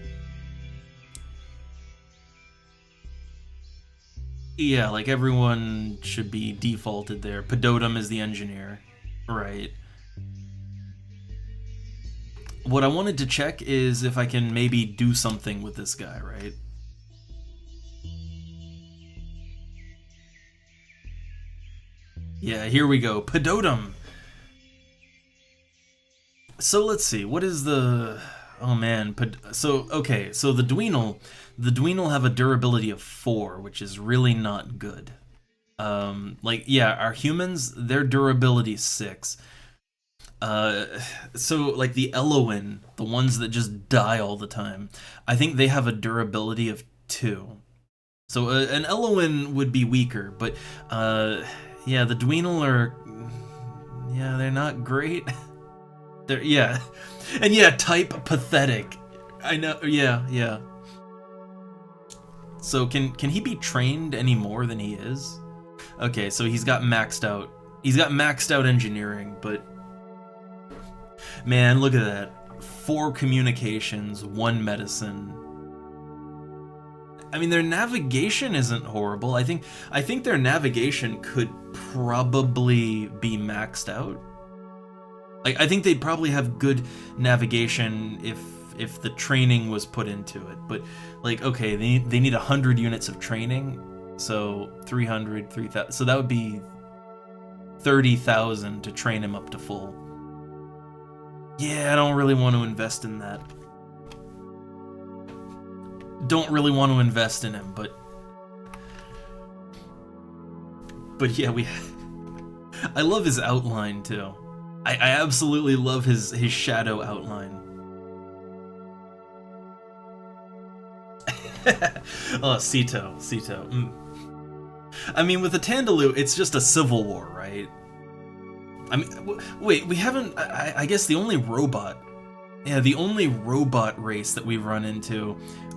S1: Yeah, like, everyone should be defaulted there. Pedotum is the engineer, right? What I wanted to check is if I can maybe do something with this guy, right? Yeah, here we go. Pedotum! So let's see, what is the... Oh man, okay, so the Dweenal have a durability of 4, which is really not good. Like, yeah, our humans, their durability is 6. So, like, the Eloin, the ones that just die all the time, I think they have a durability of 2. So, an Eloin would be weaker, but, yeah, the Dweenal are... Yeah, they're not great. They're, yeah. And yeah, type pathetic. I know, yeah. So, can he be trained any more than he is? Okay, so he's got maxed out engineering, but... Man, look at that. 4 communications, 1 medicine. I mean, their navigation isn't horrible. I think their navigation could probably be maxed out. Like, I think they'd probably have good navigation if the training was put into it. But, like, okay, they need 100 units of training, so 300, 3,000. So that would be 30,000 to train him up to full. Yeah, I don't really want to invest in that. Don't really want to invest in him, but yeah, I love his outline too. I absolutely love his shadow outline. Oh, Sito. I mean, with the Tandaloo, it's just a civil war, right? I mean, wait, we haven't... I guess the only robot... Yeah, the only robot race that we've run into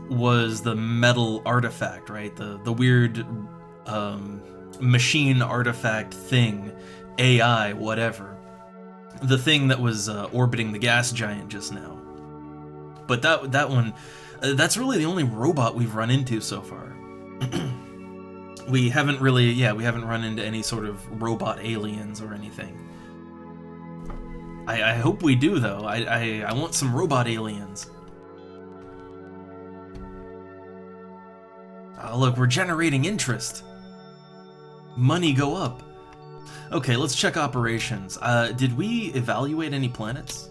S1: was the metal artifact, right? The weird machine artifact thing, AI, whatever. The thing that was orbiting the gas giant just now. But that one... that's really the only robot we've run into so far. We haven't run into any sort of robot aliens or anything. I hope we do, though. I want some robot aliens. Oh, look, we're generating interest. Money go up. Okay, let's check operations. Did we evaluate any planets?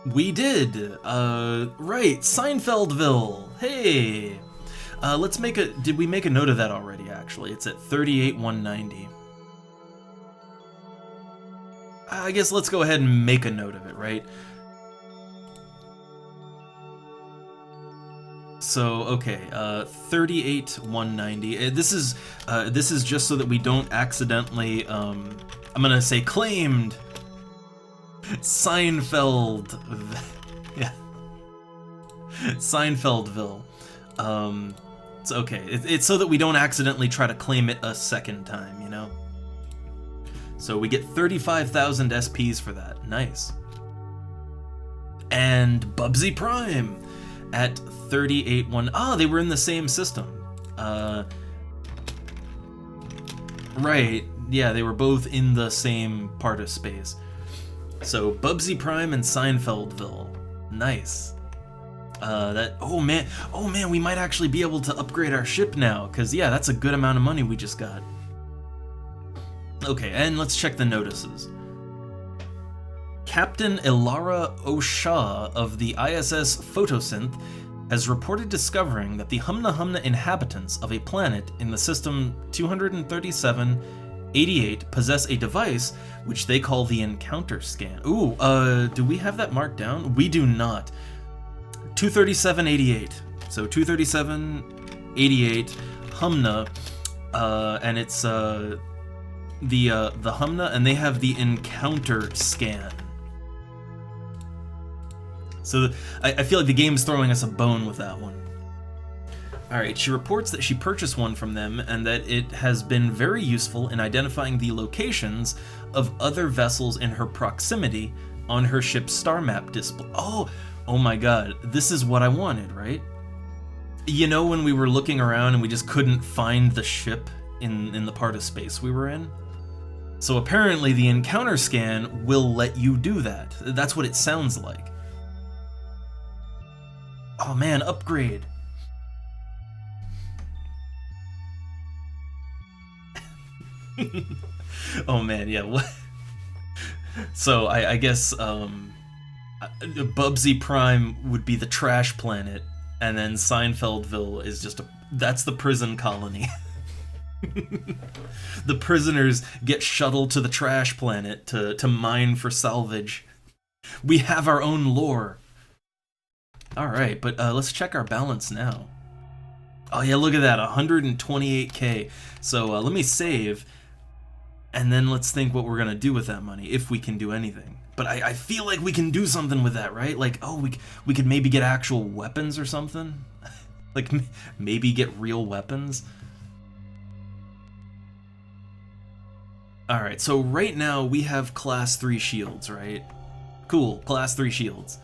S1: We did. Right, Seinfeldville. Hey. Did we make a note of that already, actually? It's at 38,190. I guess let's go ahead and make a note of it, right? So, okay, 38,190. This is just so that we don't accidentally, I'm gonna say claimed Seinfeld. Yeah. Seinfeldville. It's okay. It's so that we don't accidentally try to claim it a second time, you know? So we get 35,000 SPs for that. Nice. And Bubsy Prime at 38,1... Ah, they were in the same system. Right. Yeah, they were both in the same part of space. So Bubsy Prime and Seinfeldville. Nice. oh man, we might actually be able to upgrade our ship now, because yeah, that's a good amount of money we just got. Okay, and let's check the notices. Captain Ilara O'Shah of the ISS Photosynth has reported discovering that the Humna Humna inhabitants of a planet in the system 23788 possess a device which they call the Encounter Scan. Ooh, do we have that marked down? We do not. 23788. So 23788 Humna, and it's the Humna, and they have the Encounter Scan. So I feel like the game's throwing us a bone with that one. Alright, she reports that she purchased one from them and that it has been very useful in identifying the locations of other vessels in her proximity on her ship's star map display. Oh my god, this is what I wanted, right? You know, when we were looking around and we just couldn't find the ship in the part of space we were in? So apparently the Encounter Scan will let you do that. That's what it sounds like. Oh man, upgrade. Oh man, yeah. What? So I guess Bubsy Prime would be the trash planet, and then Seinfeldville is just that's the prison colony. The prisoners get shuttled to the trash planet to mine for salvage. We have our own lore. Alright, but let's check our balance now. Oh yeah, look at that, 128k. So let me save, and then let's think what we're gonna do with that money, if we can do anything. But I feel like we can do something with that, right? Like, oh, we could maybe get actual weapons or something? Like, maybe get real weapons? Alright, so right now we have class 3 shields, right? Cool, class 3 shields.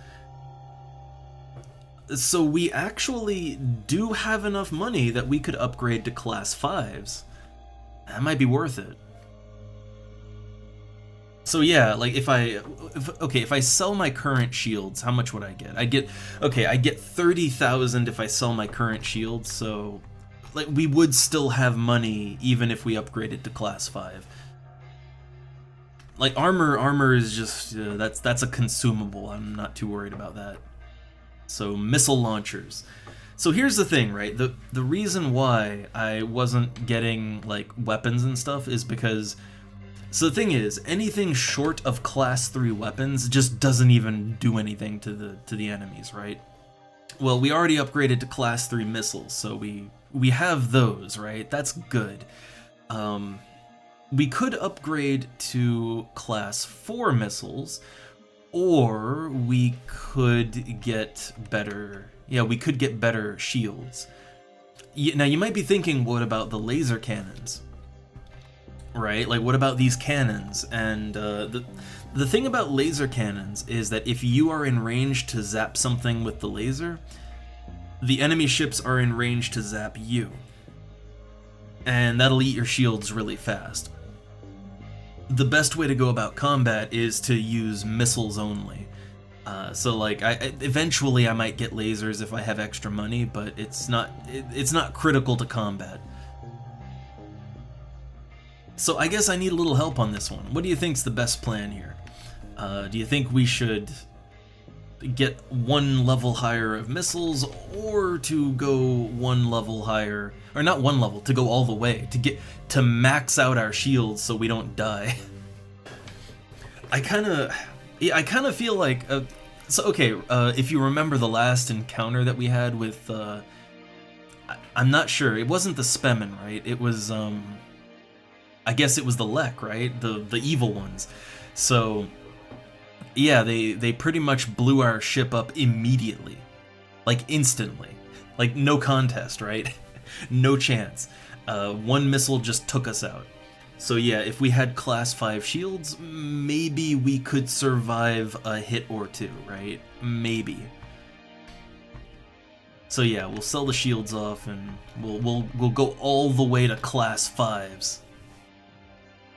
S1: So we actually do have enough money that we could upgrade to class 5s. That might be worth it. So yeah, like if I sell my current shields, how much would I get? I get 30,000 if I sell my current shields, so like we would still have money even if we upgraded to class 5. Like armor is just that's a consumable. I'm not too worried about that. So missile launchers. So here's the thing, right? The reason why I wasn't getting like weapons and stuff is because, so the thing is, anything short of class 3 weapons just doesn't even do anything to the enemies, right? Well, we already upgraded to class 3 missiles, so we have those, right? That's good. We could upgrade to class 4 missiles, or we could get better, we could get better shields. Now you might be thinking, what about the laser cannons? Right? Like, what about these cannons? And the thing about laser cannons is that if you are in range to zap something with the laser, the enemy ships are in range to zap you. And that'll eat your shields really fast. The best way to go about combat is to use missiles only. So like, eventually I might get lasers if I have extra money, but it's not critical to combat. So I guess I need a little help on this one. What do you think's the best plan here? Do you think we should get 1 level higher of missiles, or to go 1 level higher, or not 1 level, to go all the way, to max out our shields so we don't die? I kind of feel like, if you remember the last encounter that we had with, I'm not sure, it wasn't the Spemen, right? It was, I guess it was the Lek, right? The evil ones. So yeah, they pretty much blew our ship up immediately. Like instantly. Like no contest, right? No chance. 1 missile just took us out. So yeah, if we had class 5 shields, maybe we could survive a hit or 2, right? Maybe. So yeah, we'll sell the shields off and we'll go all the way to class 5s.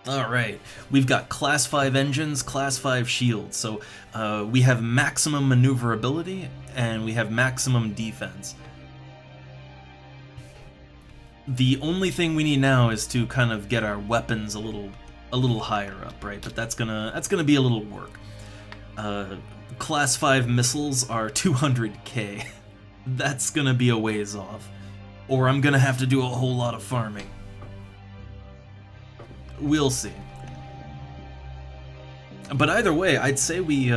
S1: Alright, we've got Class 5 engines, Class 5 shields, so we have maximum maneuverability, and we have maximum defense. The only thing we need now is to kind of get our weapons a little higher up, right? But that's gonna be a little work. Class 5 missiles are 200k. That's gonna be a ways off. Or I'm gonna have to do a whole lot of farming. We'll see. But either way, I'd say we,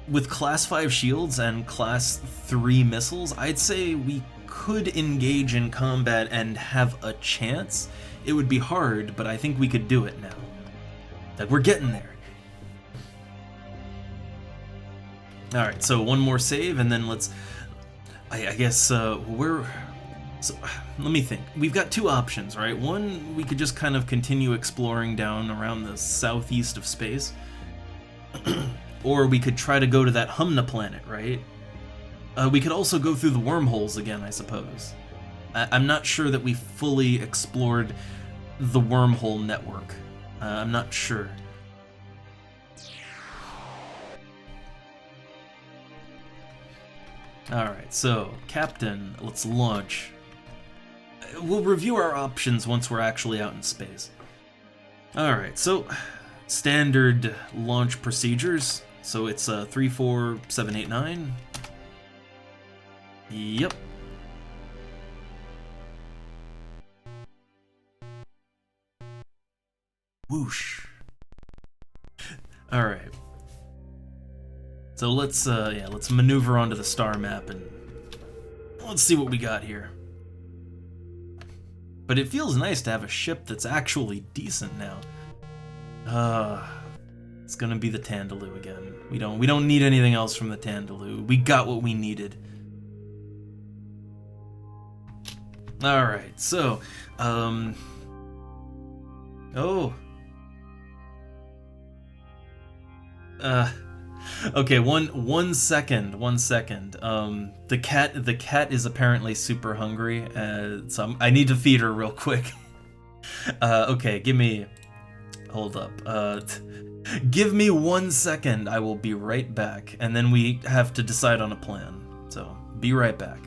S1: with Class 5 shields and Class 3 missiles, I'd say we could engage in combat and have a chance. It would be hard, but I think we could do it now. Like, we're getting there. Alright, so one more save, and then let's... I guess, we're... So, let me think. We've got two options, right? One, we could just kind of continue exploring down around the southeast of space. Or we could try to go to that Humna planet, right? We could also go through the wormholes again, I suppose. I'm not sure that we fully explored the wormhole network. I'm not sure. Alright, so, Captain, let's launch. We'll review our options once we're actually out in space. Alright, so, standard launch procedures. So it's 3, 4, 7, 8, 9. Yep. Whoosh. Alright. So let's maneuver onto the star map and let's see what we got here. But it feels nice to have a ship that's actually decent now. It's gonna be the Tandaloo again. We don't need anything else from the Tandaloo. We got what we needed. Alright, so, okay, one second. The cat is apparently super hungry, so I need to feed her real quick. Okay, hold up. Give me 1 second, I will be right back, and then we have to decide on a plan. So, be right back.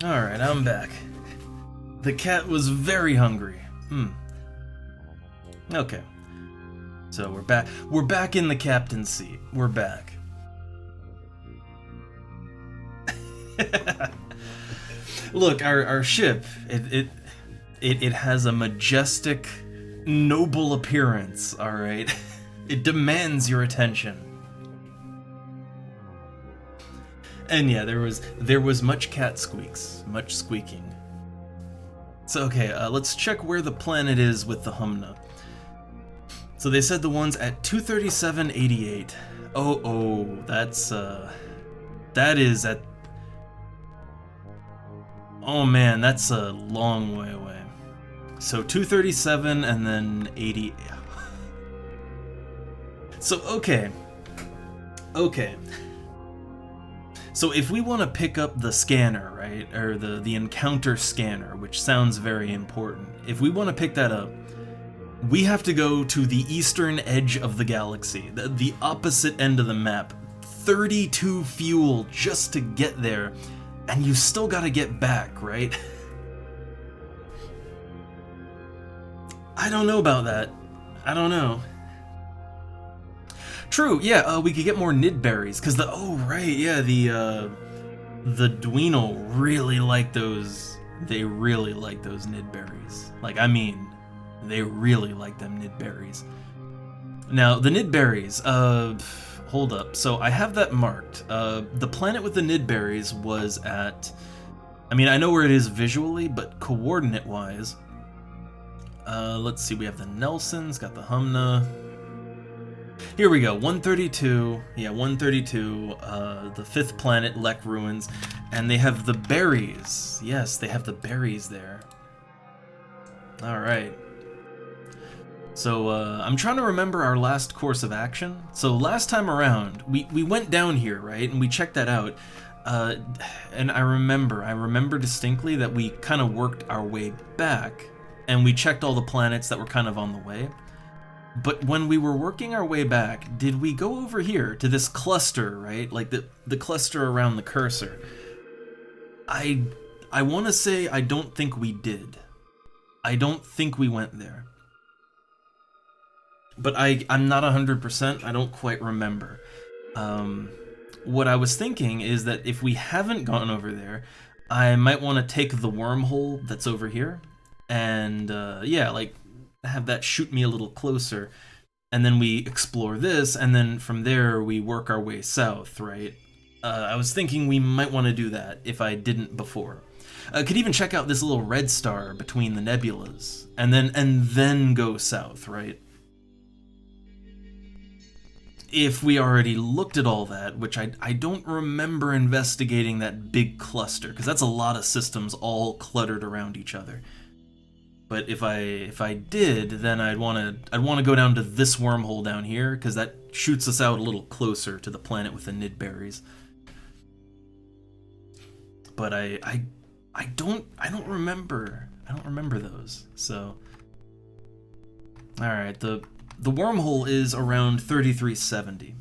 S1: Alright, I'm back. The cat was very hungry. Okay. So we're back. We're back in the captain's seat. We're back. Look, our ship, it has a majestic, noble appearance, alright? It demands your attention. And yeah, there was much cat squeaks, much squeaking. So okay, let's check where the planet is with the Humna. So they said the one's at 237.88. Oh, that is at... Oh man, that's a long way away. So 237 and then 80. So, okay. Okay. So if we want to pick up the scanner, right, or the encounter scanner, which sounds very important, if we want to pick that up, we have to go to the eastern edge of the galaxy, the opposite end of the map. 32 fuel just to get there, and you still gotta get back, right? I don't know about that. I don't know. True, yeah, we could get more nid berries, because oh right, yeah, the Dweeno really like those, they really like those nid berries. Like, I mean, they really like them nid berries. Now, the nid berries, hold up, so I have that marked. The planet with the nid berries was at, I mean, I know where it is visually, but coordinate-wise, let's see, we have the Nelsons, got the Humna. Here we go, 132, yeah, 132, the 5th planet, Lek Ruins, and they have the berries. Yes, they have the berries there. Alright. So, I'm trying to remember our last course of action. So, last time around, we went down here, right, and we checked that out, and I remember distinctly that we kind of worked our way back, and we checked all the planets that were kind of on the way. But when we were working our way back, did we go over here to this cluster, right? Like the cluster around the cursor? I want to say I don't think we did. I don't think we went there. But I'm not 100%, I don't quite remember. What I was thinking is that if we haven't gone over there, I might want to take the wormhole that's over here, and yeah, like, have that shoot me a little closer, and then we explore this, and then from there we work our way south, right? I was thinking we might want to do that if I didn't before. Could even check out this little red star between the nebulas, and then go south, right? If we already looked at all that, which I don't remember investigating that big cluster, because that's a lot of systems all cluttered around each other. But if I did, then I'd want to go down to this wormhole down here, because that shoots us out a little closer to the planet with the nid berries. But I don't remember those. So, all right, the wormhole is around 3370.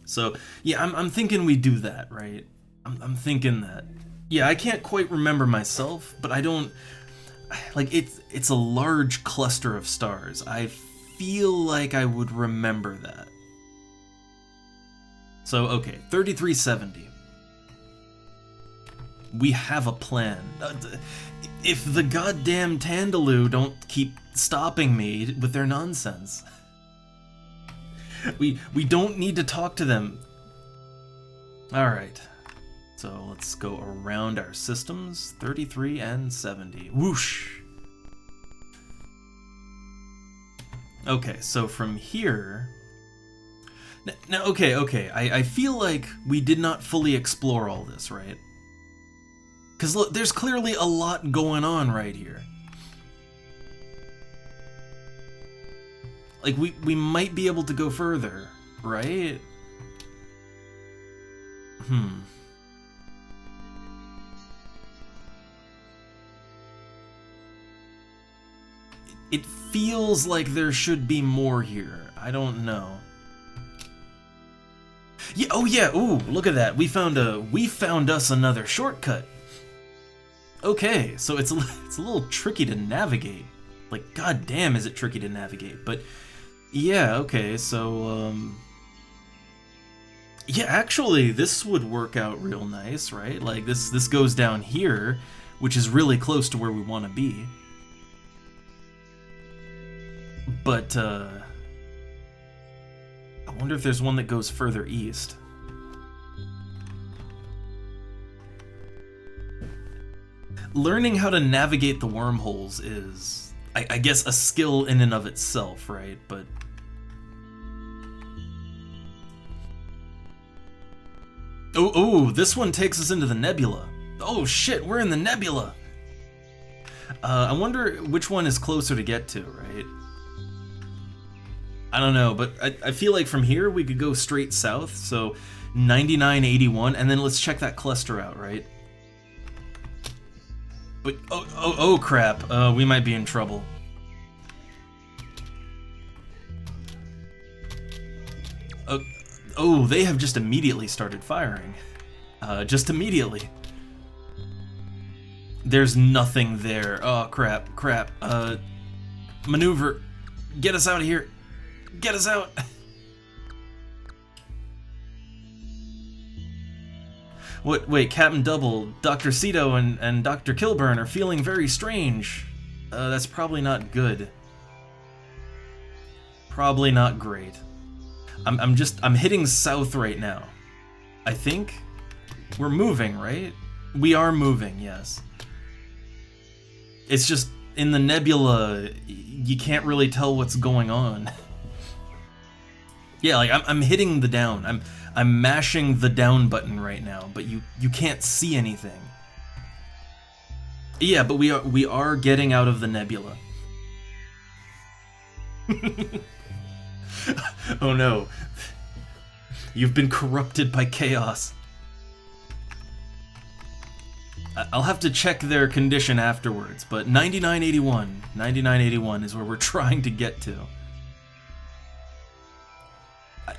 S1: So yeah, I'm thinking we do that, right? I'm thinking that. Yeah, I can't quite remember myself, but I don't. Like, it's a large cluster of stars. I feel like I would remember that. So, okay, 3370. We have a plan. If the goddamn Tandaloo don't keep stopping me with their nonsense. We don't need to talk to them. Alright. So let's go around our systems, 33 and 70. Whoosh! Okay, so from here... Now, okay, I feel like we did not fully explore all this, right? Because look, there's clearly a lot going on right here. Like, we might be able to go further, right? It feels like there should be more here. I don't know. Yeah, oh yeah, ooh, look at that. We found us another shortcut. Okay, so it's a little tricky to navigate. Like, goddamn, is it tricky to navigate. But yeah, okay, so yeah, actually this would work out real nice, right? Like this goes down here, which is really close to where we want to be. But, I wonder if there's one that goes further east. Learning how to navigate the wormholes is, I guess, a skill in and of itself, right? But... Oh, this one takes us into the nebula. Oh shit, we're in the nebula! I wonder which one is closer to get to, right? I don't know, but I feel like from here we could go straight south, so 9981, and then let's check that cluster out, right? But, oh crap, we might be in trouble. Oh, they have just immediately started firing. Just immediately. There's nothing there. Oh, crap. Maneuver. Get us out of here. Get us out. What? Wait, Captain Double, Dr. Cito, and Dr. Kilburn are feeling very strange. That's probably not good. Probably not great. I'm hitting south right now. I think we're moving, right? We are moving, yes. It's just in the nebula, you can't really tell what's going on. Yeah, like I'm hitting the down. I'm mashing the down button right now, but you can't see anything. Yeah, but we are getting out of the nebula. Oh no. You've been corrupted by chaos. I'll have to check their condition afterwards, but 9981 is where we're trying to get to.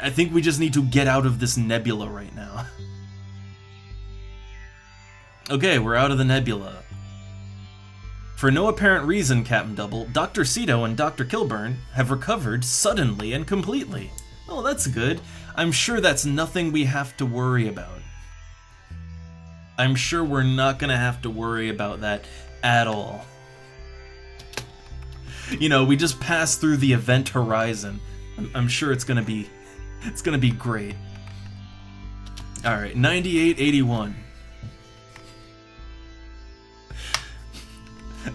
S1: I think we just need to get out of this nebula right now. Okay, we're out of the nebula. For no apparent reason, Captain Double, Dr. Cito and Dr. Kilburn have recovered suddenly and completely. Oh, that's good. I'm sure that's nothing we have to worry about. I'm sure we're not gonna have to worry about that at all. You know, we just passed through the event horizon. I'm sure it's gonna be great. Alright, 9881.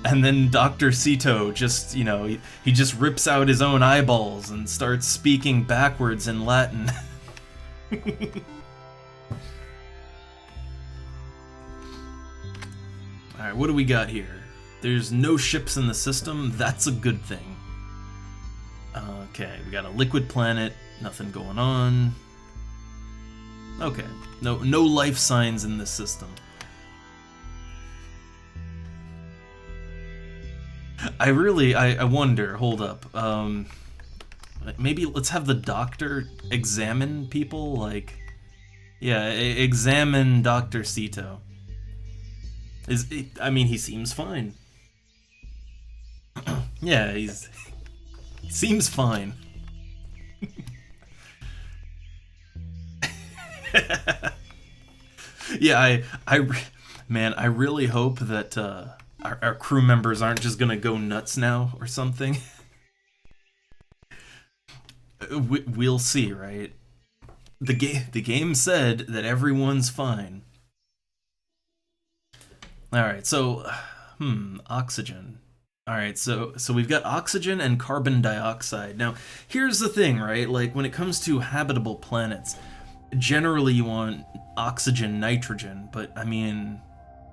S1: And then Dr. Cito just, you know, he just rips out his own eyeballs and starts speaking backwards in Latin. Alright, what do we got here? There's no ships in the system. That's a good thing. Okay, we got a liquid planet. Nothing going on. Okay, no life signs in this system. I wonder, hold up. Maybe let's have the doctor examine people, like... Yeah, examine Dr. Cito. I mean, he seems fine. Yeah, he seems fine. Yeah, man, I really hope that our crew members aren't just gonna go nuts now or something. We'll see, right? The game said that everyone's fine. Alright, so, oxygen. Alright, so we've got oxygen and carbon dioxide. Now, here's the thing, right? Like, when it comes to habitable planets, generally you want oxygen, nitrogen, but, I mean,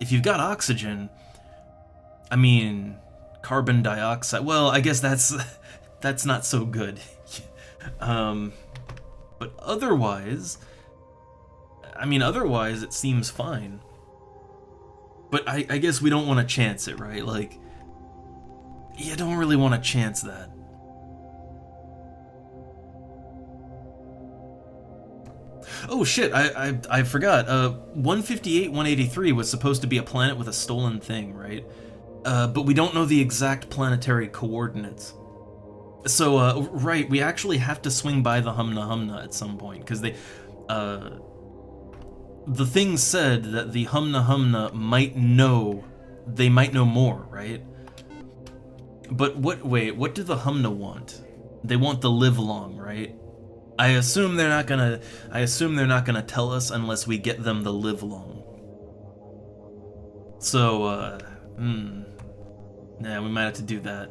S1: if you've got oxygen, I mean, carbon dioxide, well, I guess that's not so good. But otherwise, it seems fine. But I guess we don't want to chance it, right? Like, you don't really want to chance that. Oh shit, I forgot. 158-183 was supposed to be a planet with a stolen thing, right? But we don't know the exact planetary coordinates. So, right, we actually have to swing by the Humna Humna at some point, because the thing said that the Humna Humna might know more, right? But what do the Humna want? They want the live long, right? I assume they're not gonna tell us unless we get them the live long. So, yeah, we might have to do that.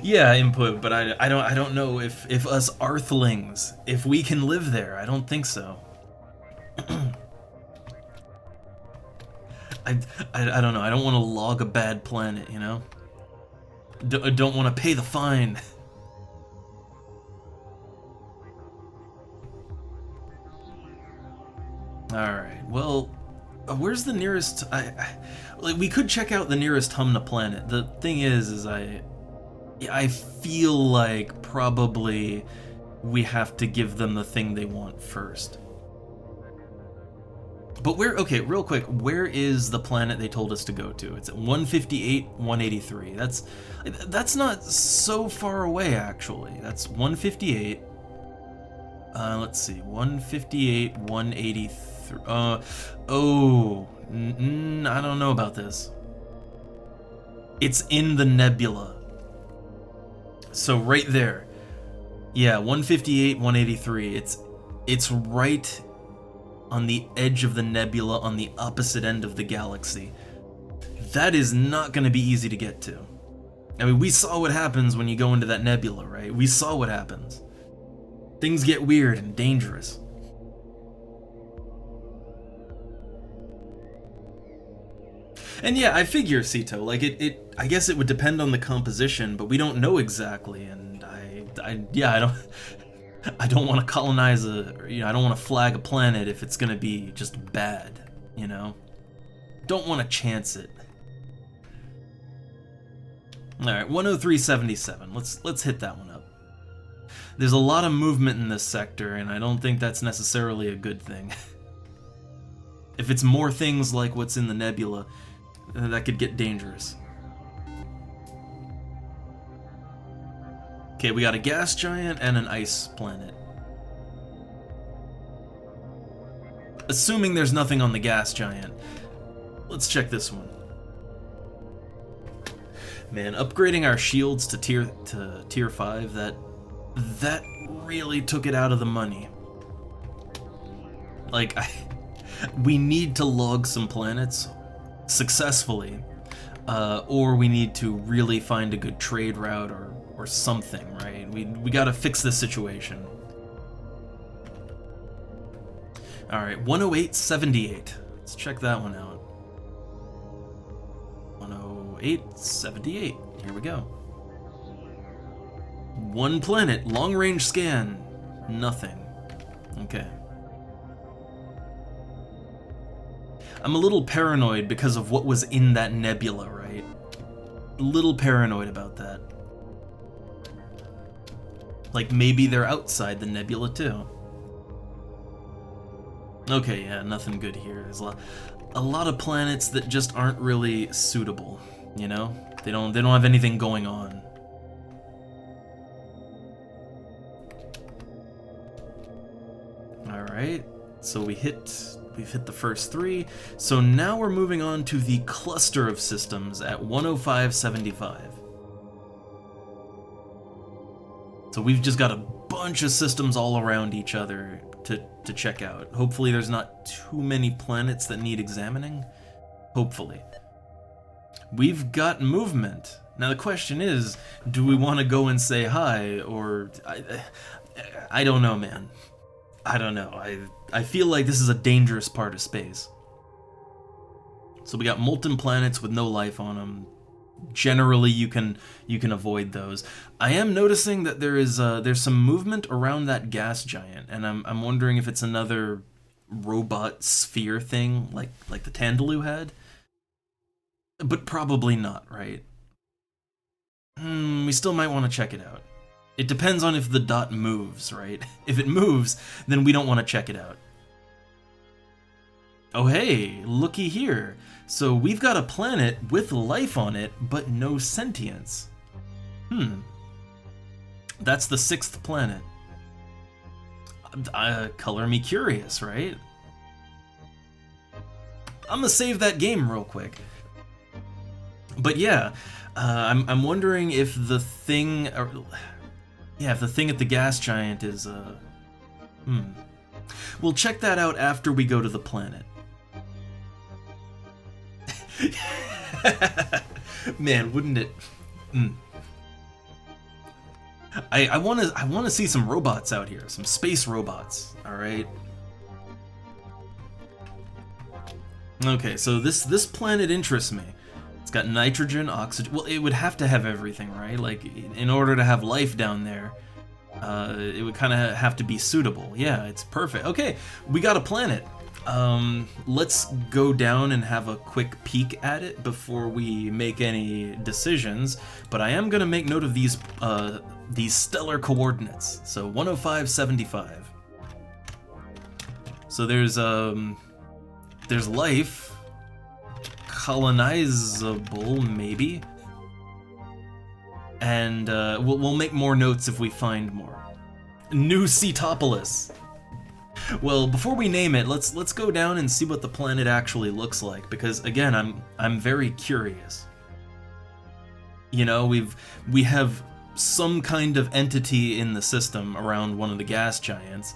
S1: Yeah, input, but I don't know if us Earthlings, if we can live there. I don't think so. I don't know. I don't want to log a bad planet, you know? I don't want to pay the fine. Alright, well, where's the nearest... like, we could check out the nearest Humna planet. The thing is I feel like probably we have to give them the thing they want first. But okay, real quick, where is the planet they told us to go to? It's at 158, 183. That's not so far away, actually. That's 158. Let's see, 158, 183. I don't know about this. It's in the nebula. So right there. Yeah, 158, 183. It's right on the edge of the nebula on the opposite end of the galaxy. That is not going to be easy to get to. I mean, we saw what happens when you go into that nebula, right? We saw what happens. Things get weird and dangerous. And yeah, I figure, Sito, like I guess it would depend on the composition, but we don't know exactly, and I don't want to colonize I don't want to flag a planet if it's gonna be just bad, you know? Don't want to chance it. Alright, 103.77. Let's hit that one up. There's a lot of movement in this sector, and I don't think that's necessarily a good thing. If it's more things like what's in the nebula, that could get dangerous. Okay, we got a gas giant and an ice planet. Assuming there's nothing on the gas giant, let's check this one. Man, upgrading our shields to tier 5, that really took it out of the money. Like, we need to log some planets successfully, or we need to really find a good trade route or something, right? We gotta fix this situation. Alright, 108.78. Let's check that one out. 108.78. Here we go. One planet, long-range scan. Nothing. Okay. I'm a little paranoid because of what was in that nebula, right? A little paranoid about that. Like, maybe they're outside the nebula, too. Okay, yeah, nothing good here. There's a lot of planets that just aren't really suitable, you know? They don't have anything going on. Alright, so we've hit the first 3. So now we're moving on to the cluster of systems at 105.75. So we've just got a bunch of systems all around each other to check out. Hopefully there's not too many planets that need examining. Hopefully. We've got movement. Now the question is, do we want to go and say hi, or... I don't know, man. I don't know. I feel like this is a dangerous part of space. So we got molten planets with no life on them. Generally, you can avoid those. I am noticing that there's some movement around that gas giant, and I'm wondering if it's another robot sphere thing like the Tandaloo had. But probably not, right? We still might want to check it out. It depends on if the dot moves, right? If it moves, then we don't want to check it out. Oh hey, looky here. So we've got a planet with life on it, but no sentience. That's the 6th planet. Color me curious, right? I'm gonna save that game real quick. But yeah, I'm wondering if the thing... Yeah, if the thing at the gas giant is, We'll check that out after we go to the planet. Man, wouldn't it... I want to see some robots out here, some space robots, alright? Okay, so this planet interests me. It's got nitrogen, oxygen. Well, it would have to have everything, right? Like, in order to have life down there, it would kind of have to be suitable. Yeah, it's perfect. Okay, we got a planet. Let's go down and have a quick peek at it before we make any decisions. But I am gonna make note of these stellar coordinates. So 105.75. So there's life. Colonizable, maybe. And we'll make more notes if we find more. New Cetopolis. Well, before we name it, let's go down and see what the planet actually looks like, because again, I'm very curious. You know, we have some kind of entity in the system around one of the gas giants.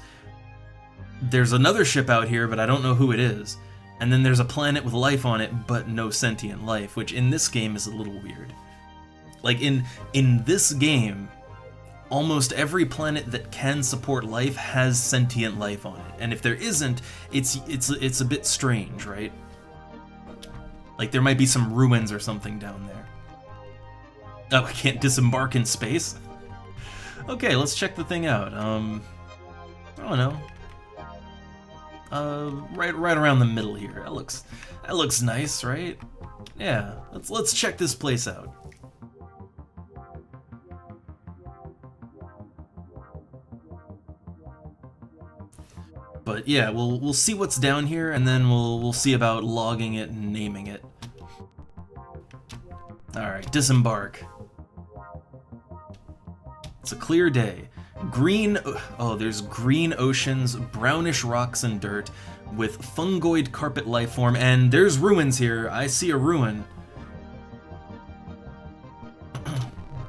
S1: There's another ship out here, but I don't know who it is. And then there's a planet with life on it, but no sentient life, which in this game is a little weird. Like in this game, almost every planet that can support life has sentient life on it, and if there isn't, it's a bit strange, right? Like there might be some ruins or something down there. Oh, I can't disembark in space? Okay, let's check the thing out. I don't know. Right around the middle here. That looks nice, right? Yeah, let's check this place out. But yeah, we'll see what's down here, and then we'll see about logging it and naming it. All right, disembark. It's a clear day. Green. Oh, there's green oceans, brownish rocks and dirt, with fungoid carpet life form, and there's ruins here. I see a ruin.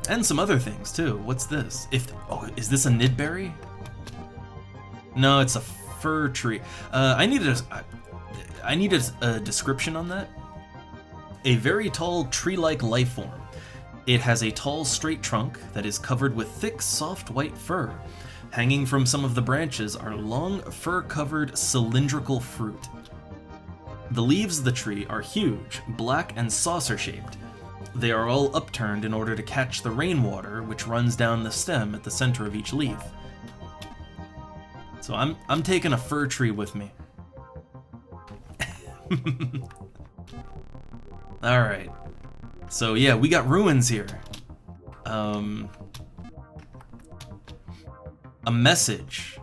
S1: And some other things too. What's this? Is this a nidberry? No, it's a fir tree. I need a description on that. A very tall tree-like life form. It has a tall, straight trunk that is covered with thick, soft white fur. Hanging from some of the branches are long, fur-covered, cylindrical fruit. The leaves of the tree are huge, black and saucer-shaped. They are all upturned in order to catch the rainwater, which runs down the stem at the center of each leaf. So I'm taking a fir tree with me. All right. So yeah, we got ruins here. A message.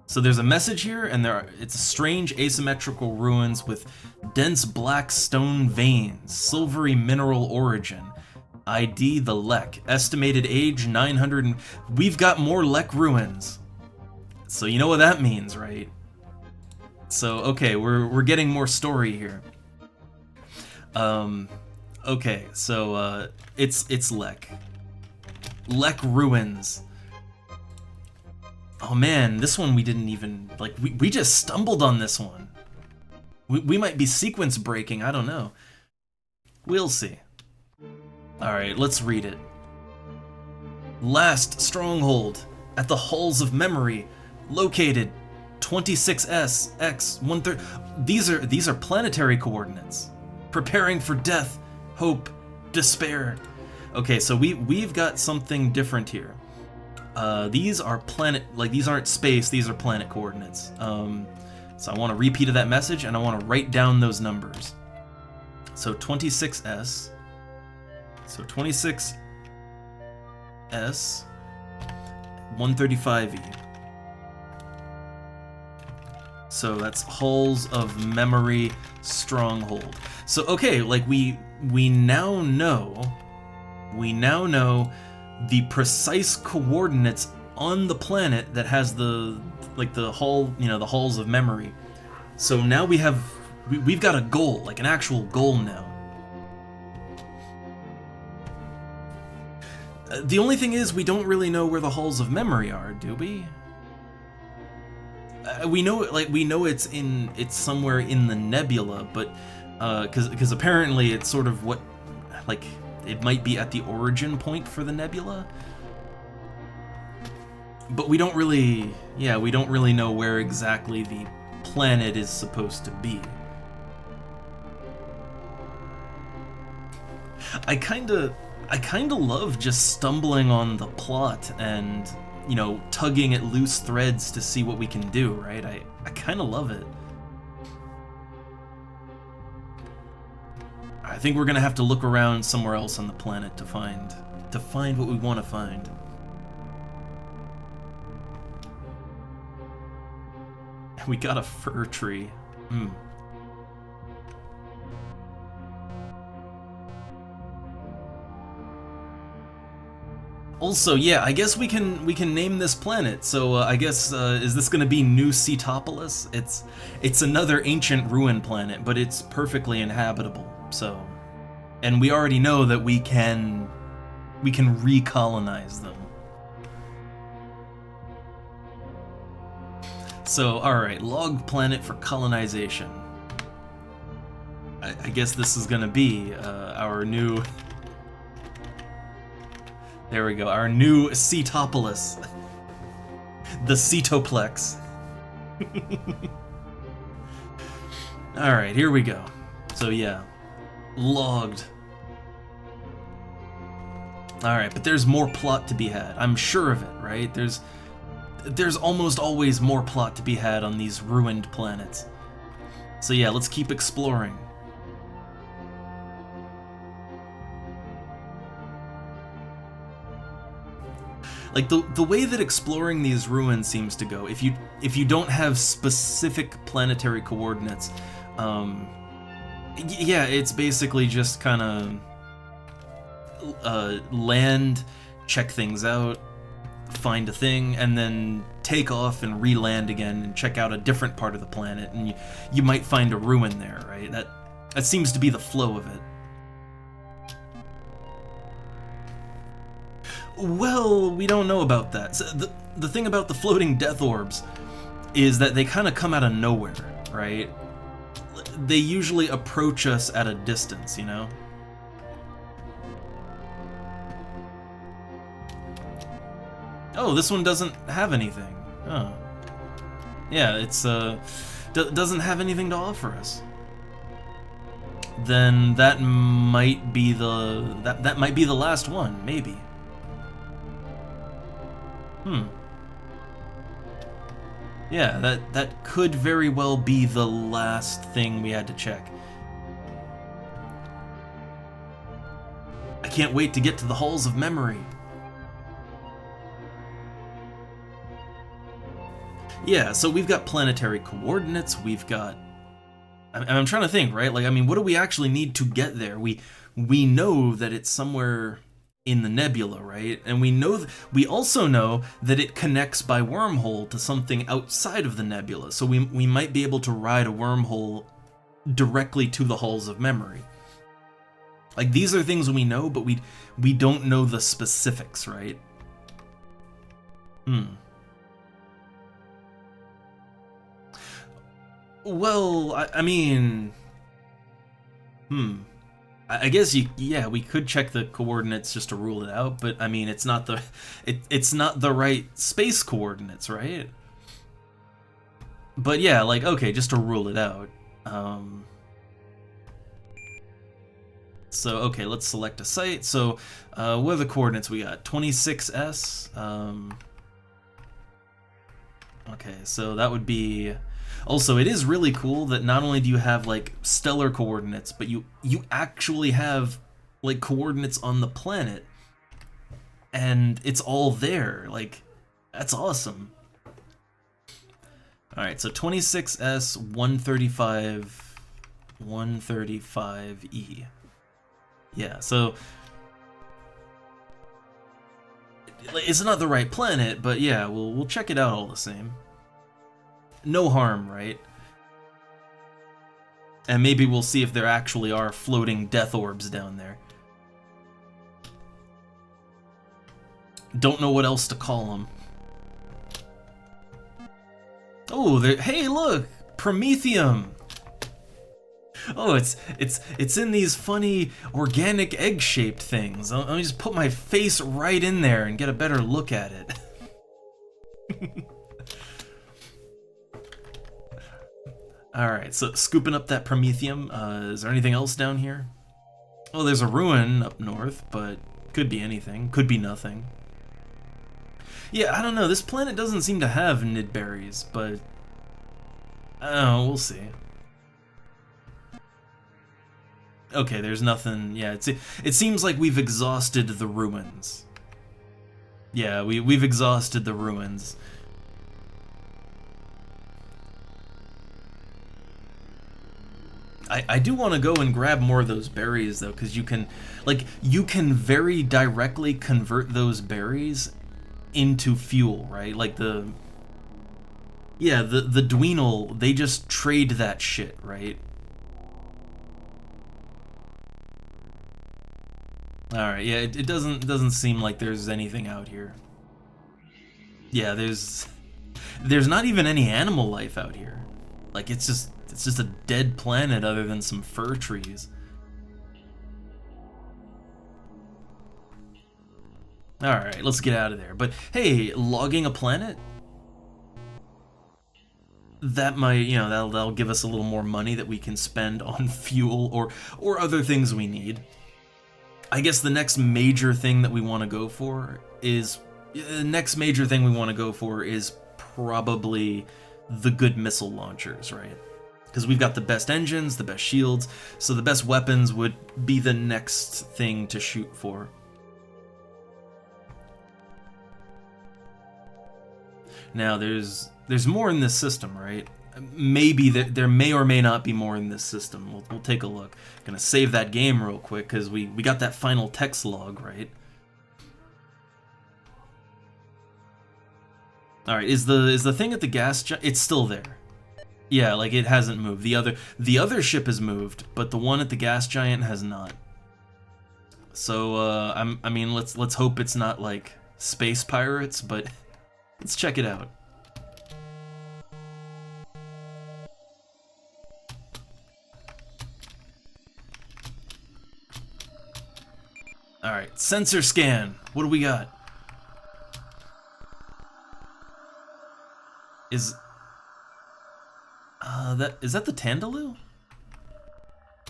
S1: So there's a message here, and it's strange asymmetrical ruins with dense black stone veins, silvery mineral origin. ID the Lek. Estimated age 900. We've got more Lek ruins. So you know what that means, right? So okay, we're getting more story here. Okay, so it's Lek. Lek ruins. Oh man, this one we didn't even like. We just stumbled on this one. We might be sequence breaking. I don't know. We'll see. All right, let's read it. Last stronghold at the halls of memory. Located 26S X 130. These are planetary coordinates. Preparing for death, hope, despair. Okay, so we've got something different here. These are these aren't space, these are planet coordinates. So I want a repeat of that message, and I want to write down those numbers. So 26S. So 26S 135E. So that's Halls of Memory Stronghold. So okay, like we now know the precise coordinates on the planet that has the hall, the Halls of Memory. So now we've got a goal, like an actual goal now. The only thing is we don't really know where the Halls of Memory are, do we? We know it's somewhere in the nebula, but because apparently it's sort of it might be at the origin point for the nebula. But we don't really know where exactly the planet is supposed to be. I kinda love just stumbling on the plot and, you know, tugging at loose threads to see what we can do, right? I kinda love it. I think we're gonna have to look around somewhere else on the planet to find what we want to find. We got a fir tree. Also, yeah, I guess we can name this planet. So I guess is this gonna be New Cetopolis? It's another ancient ruin planet, but it's perfectly inhabitable. So, and we already know that we can recolonize them. So, alright, log planet for colonization. I guess this is gonna be our new... There we go, our new Cetopolis. The Cetoplex. Alright, here we go. So yeah, logged. Alright, but there's more plot to be had. I'm sure of it, right? There's almost always more plot to be had on these ruined planets. So yeah, let's keep exploring. Like the way that exploring these ruins seems to go, if you don't have specific planetary coordinates, yeah, it's basically just kind of land, check things out, find a thing, and then take off and re-land again and check out a different part of the planet, and you might find a ruin there, right? That seems to be the flow of it. Well, we don't know about that. So the thing about the floating death orbs is that they kind of come out of nowhere, right? They usually approach us at a distance, you know? Oh, this one doesn't have anything. Oh. Yeah, it's doesn't have anything to offer us. Then that might be that might be the last one, maybe. Yeah, that could very well be the last thing we had to check. I can't wait to get to the halls of memory. Yeah, so we've got planetary coordinates, we've got... I'm trying to think, right? Like, I mean, what do we actually need to get there? We know that it's somewhere in the nebula, right? And we also know that it connects by wormhole to something outside of the nebula, so we might be able to ride a wormhole directly to the halls of memory. Like, these are things we know, but we don't know the specifics, right? Well, I mean... I guess yeah, we could check the coordinates just to rule it out, but I mean, it's not the right space coordinates, right? But yeah, like, okay, just to rule it out. So, okay, let's select a site. So, what are the coordinates we got? 26S. Okay, so that would be... Also, it is really cool that not only do you have, like, stellar coordinates, but you actually have, like, coordinates on the planet. And it's all there. Like, that's awesome. Alright, so 26S 135E. Yeah, so... It's not the right planet, but yeah, we'll check it out all the same. No harm, right? And maybe we'll see if there actually are floating death orbs down there. Don't know what else to call them. Oh, hey, look! Promethium! Oh, it's in these funny organic egg-shaped things. Let me just put my face right in there and get a better look at it. Alright, so scooping up that Promethium. Is there anything else down here? Well, there's a ruin up north, but could be anything. Could be nothing. Yeah, I don't know. This planet doesn't seem to have nidberries, but I don't know. We'll see. Okay, there's nothing. Yeah, it seems like we've exhausted the ruins. Yeah, we've exhausted the ruins. I do want to go and grab more of those berries though, because you can very directly convert those berries into fuel, right? Like the Dweenal, they just trade that shit, right? Alright, yeah, it doesn't seem like there's anything out here. Yeah, there's not even any animal life out here. Like it's just a dead planet other than some fir trees. Alright, let's get out of there. But hey, logging a planet? That might, that'll give us a little more money that we can spend on fuel or other things we need. I guess the next major thing that we want to go for is probably the good missile launchers, right? Because we've got the best engines, the best shields, so the best weapons would be the next thing to shoot for. Now, there's more in this system, right? Maybe there may or may not be more in this system. We'll take a look. Gonna save that game real quick because we got that final text log, right? All right, is the thing at the gas giant? It's still there. Yeah, like it hasn't moved. The other ship has moved, but the one at the gas giant has not. So I mean, let's hope it's not like space pirates, but let's check it out. Alright, sensor scan. What do we got? Is that the Tandaloo?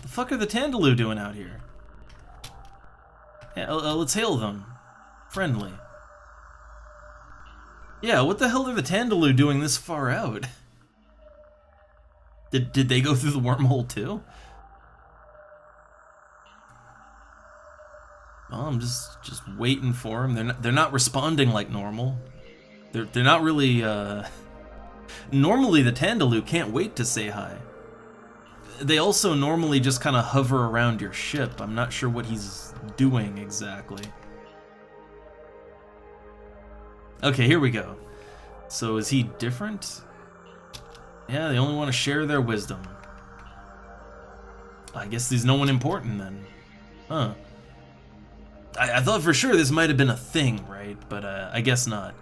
S1: The fuck are the Tandaloo doing out here? Yeah, let's hail them. Friendly. Yeah, what the hell are the Tandaloo doing this far out? Did they go through the wormhole too? Well, I'm just waiting for them. They're not responding like normal. They're not really. Normally the Tandaloo can't wait to say hi. They also normally just kind of hover around your ship. I'm not sure what he's doing exactly. Okay, here we go. So is he different? Yeah, they only want to share their wisdom. I guess there's no one important then. Huh. I thought for sure this might have been a thing, right? But I guess not.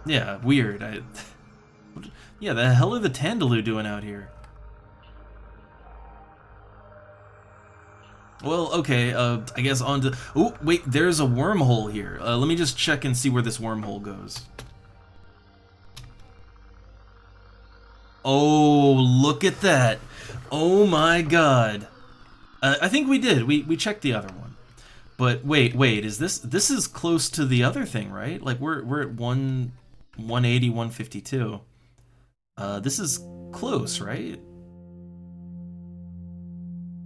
S1: Yeah, weird. Yeah, the hell are the Tandaloo doing out here? Well, okay, I guess on to... Oh, wait, there's a wormhole here. Let me just check and see where this wormhole goes. Oh, look at that. Oh my god. I think we did. We checked the other one. But wait, is this is close to the other thing, right? Like we're at 180, 152. This is close, right?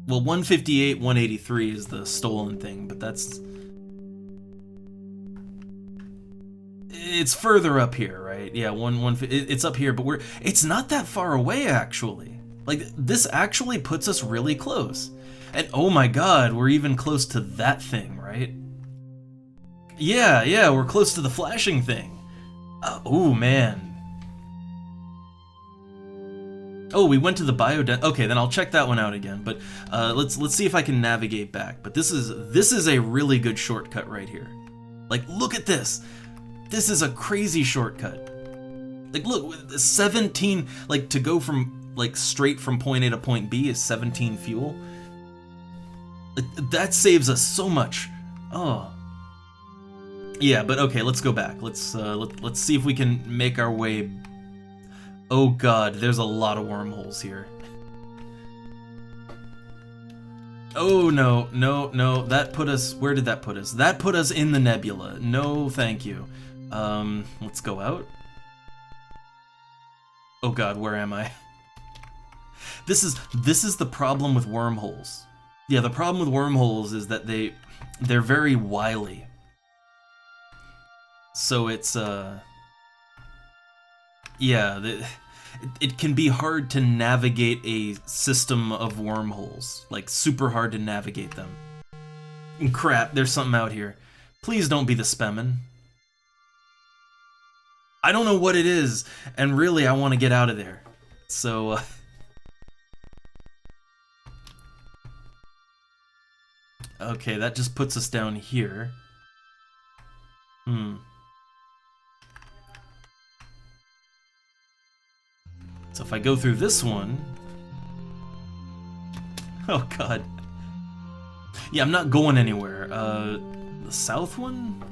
S1: Well, 158, 183 is the stolen thing, but it's further up here, right? Yeah, it's up here, but it's not that far away actually. Like this actually puts us really close. And oh my god, we're even close to that thing, right? Yeah, we're close to the flashing thing. Oh man. Oh, we went to the biodent. Okay, then I'll check that one out again. But let's see if I can navigate back. But this is a really good shortcut right here. Like, look at this. This is a crazy shortcut. Like, look, 17. Like to go from like straight from point A to point B is 17 fuel. That saves us so much. Oh. Yeah, but okay, let's go back. Let's see if we can make our way. Oh god, there's a lot of wormholes here. Oh, no, no, no. That put us... Where did that put us? That put us in the nebula. No, thank you. Let's go out. Oh god, where am I? This is the problem with wormholes. Yeah, the problem with wormholes is that they're very wily. So it's yeah, it can be hard to navigate a system of wormholes, like super hard to navigate them. And crap, there's something out here. Please don't be the Spemen. I don't know what it is, and really I want to get out of there. So okay, that just puts us down here. So if I go through this one... Oh god. Yeah, I'm not going anywhere. The south one?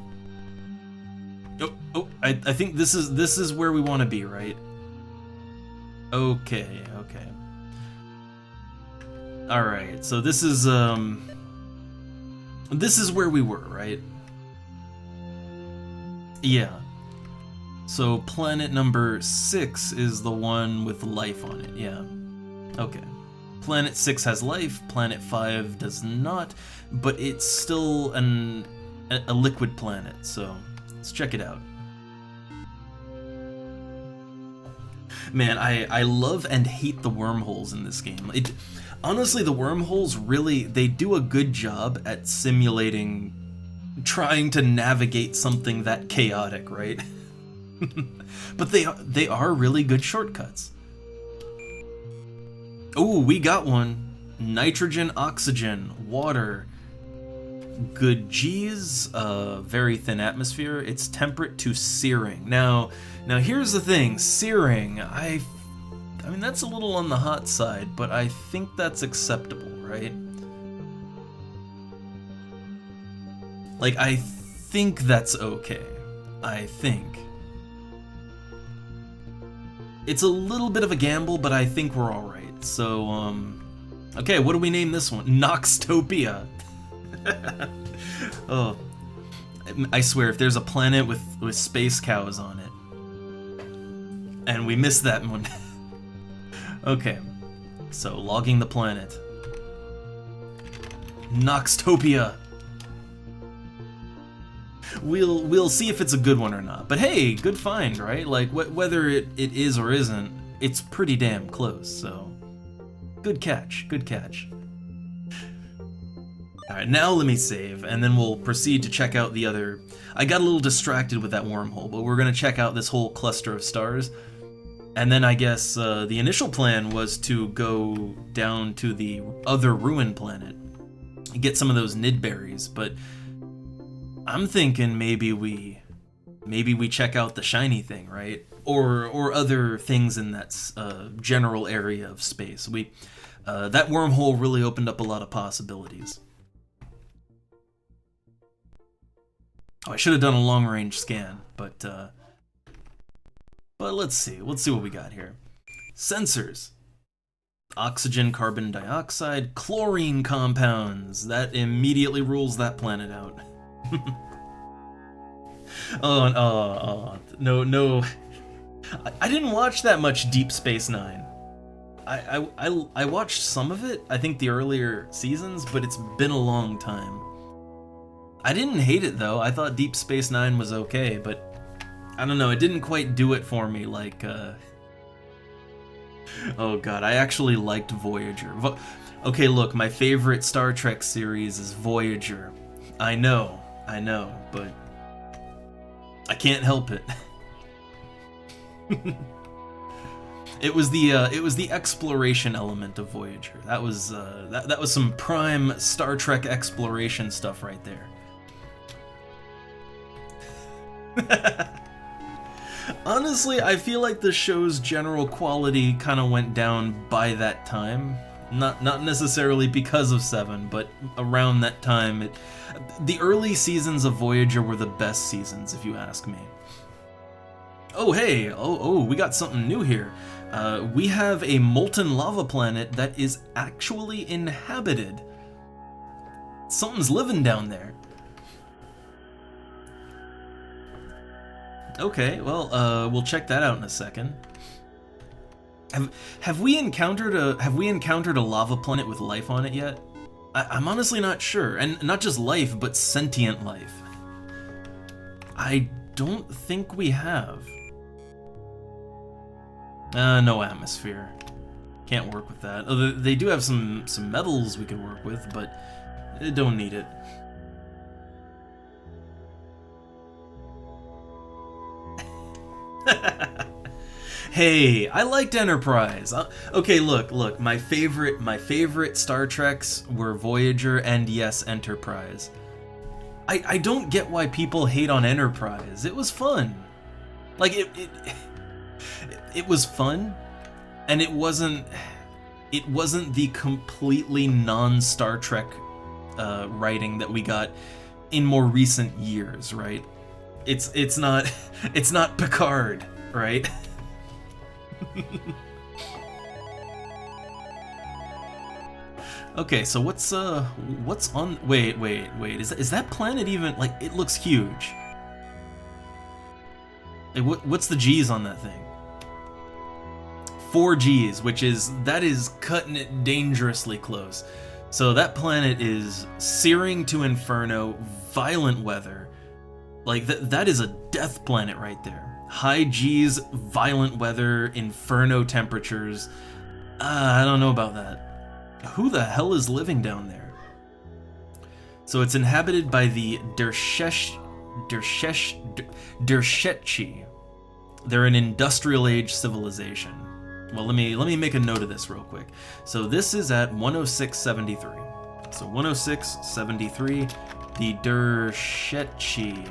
S1: Oh, I think this is where we want to be, right? Okay, okay. Alright, so this is where we were, right? Yeah. So planet number 6 is the one with life on it, yeah. Okay. Planet 6 has life, planet 5 does not, but it's still a liquid planet, so let's check it out. Man, I love and hate the wormholes in this game. Honestly, the wormholes really, they do a good job at simulating trying to navigate something that chaotic, right? But they are really good shortcuts. Oh, we got one. Nitrogen, oxygen, water. Good G's, very thin atmosphere. It's temperate to searing. Now here's the thing, searing, I mean, that's a little on the hot side, but I think that's acceptable, right? Like, I think that's okay. I think. It's a little bit of a gamble, but I think we're alright. So, okay, what do we name this one? Noxtopia. Oh, I swear, if there's a planet with space cows on it, and we missed that one. Okay, so logging the planet. Noxtopia. We'll see if it's a good one or not. But hey, good find, right? Like whether it is or isn't, it's pretty damn close. So good catch, good catch. Alright, now let me save, and then we'll proceed to check out the other... I got a little distracted with that wormhole, but we're going to check out this whole cluster of stars. And then I guess the initial plan was to go down to the other ruin planet and get some of those nid berries, but I'm thinking maybe we check out the shiny thing, right? Or other things in that general area of space. That wormhole really opened up a lot of possibilities. Oh, I should have done a long-range scan, but let's see what we got here. Sensors. Oxygen, carbon dioxide, chlorine compounds. That immediately rules that planet out. No. I didn't watch that much Deep Space Nine. I watched some of it, I think the earlier seasons, but it's been a long time. I didn't hate it though. I thought Deep Space Nine was okay, but I don't know, it didn't quite do it for me like, oh god, I actually liked Voyager. Okay, look, my favorite Star Trek series is Voyager. I know, but I can't help it. It was the exploration element of Voyager. That was that was some prime Star Trek exploration stuff right there. Honestly, I feel like the show's general quality kind of went down by that time. Not necessarily because of 7, but around that time. The early seasons of Voyager were the best seasons, if you ask me. Oh hey, oh, we got something new here. We have a molten lava planet that is actually inhabited. Something's living down there. Okay, well, we'll check that out in a second. Have we encountered a lava planet with life on it yet? I'm honestly not sure, and not just life, but sentient life. I don't think we have. No atmosphere. Can't work with that. They do have some metals we could work with, but don't need it. Hey, I liked Enterprise. Okay, look. My favorite Star Treks were Voyager and yes, Enterprise. I don't get why people hate on Enterprise. It was fun. Like it was fun, and it wasn't the completely non-Star Trek writing that we got in more recent years, right? It's not Picard, right? Okay, so what's on? Wait. Is that planet even like? It looks huge. What's the G's on that thing? 4 G's, that is cutting it dangerously close. So that planet is searing to inferno, violent weather. Like that is a death planet right there. High G's, violent weather, inferno temperatures. I don't know about that. Who the hell is living down there? So it's inhabited by the Dershetchi. They're an industrial age civilization. Well, let me make a note of this real quick. So this is at 106.73. So 106.73, the Dershetchi.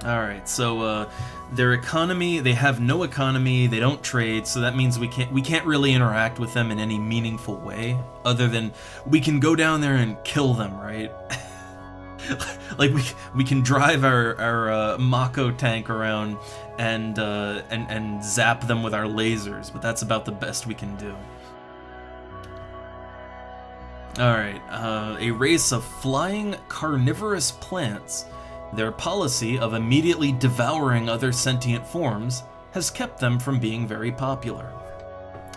S1: Alright, so their economy, they have no economy, they don't trade, so that means we can't really interact with them in any meaningful way, other than we can go down there and kill them, right? Like we can drive our Mako tank around and zap them with our lasers, but that's about the best we can do. Alright, a race of flying carnivorous plants. Their policy of immediately devouring other sentient forms has kept them from being very popular.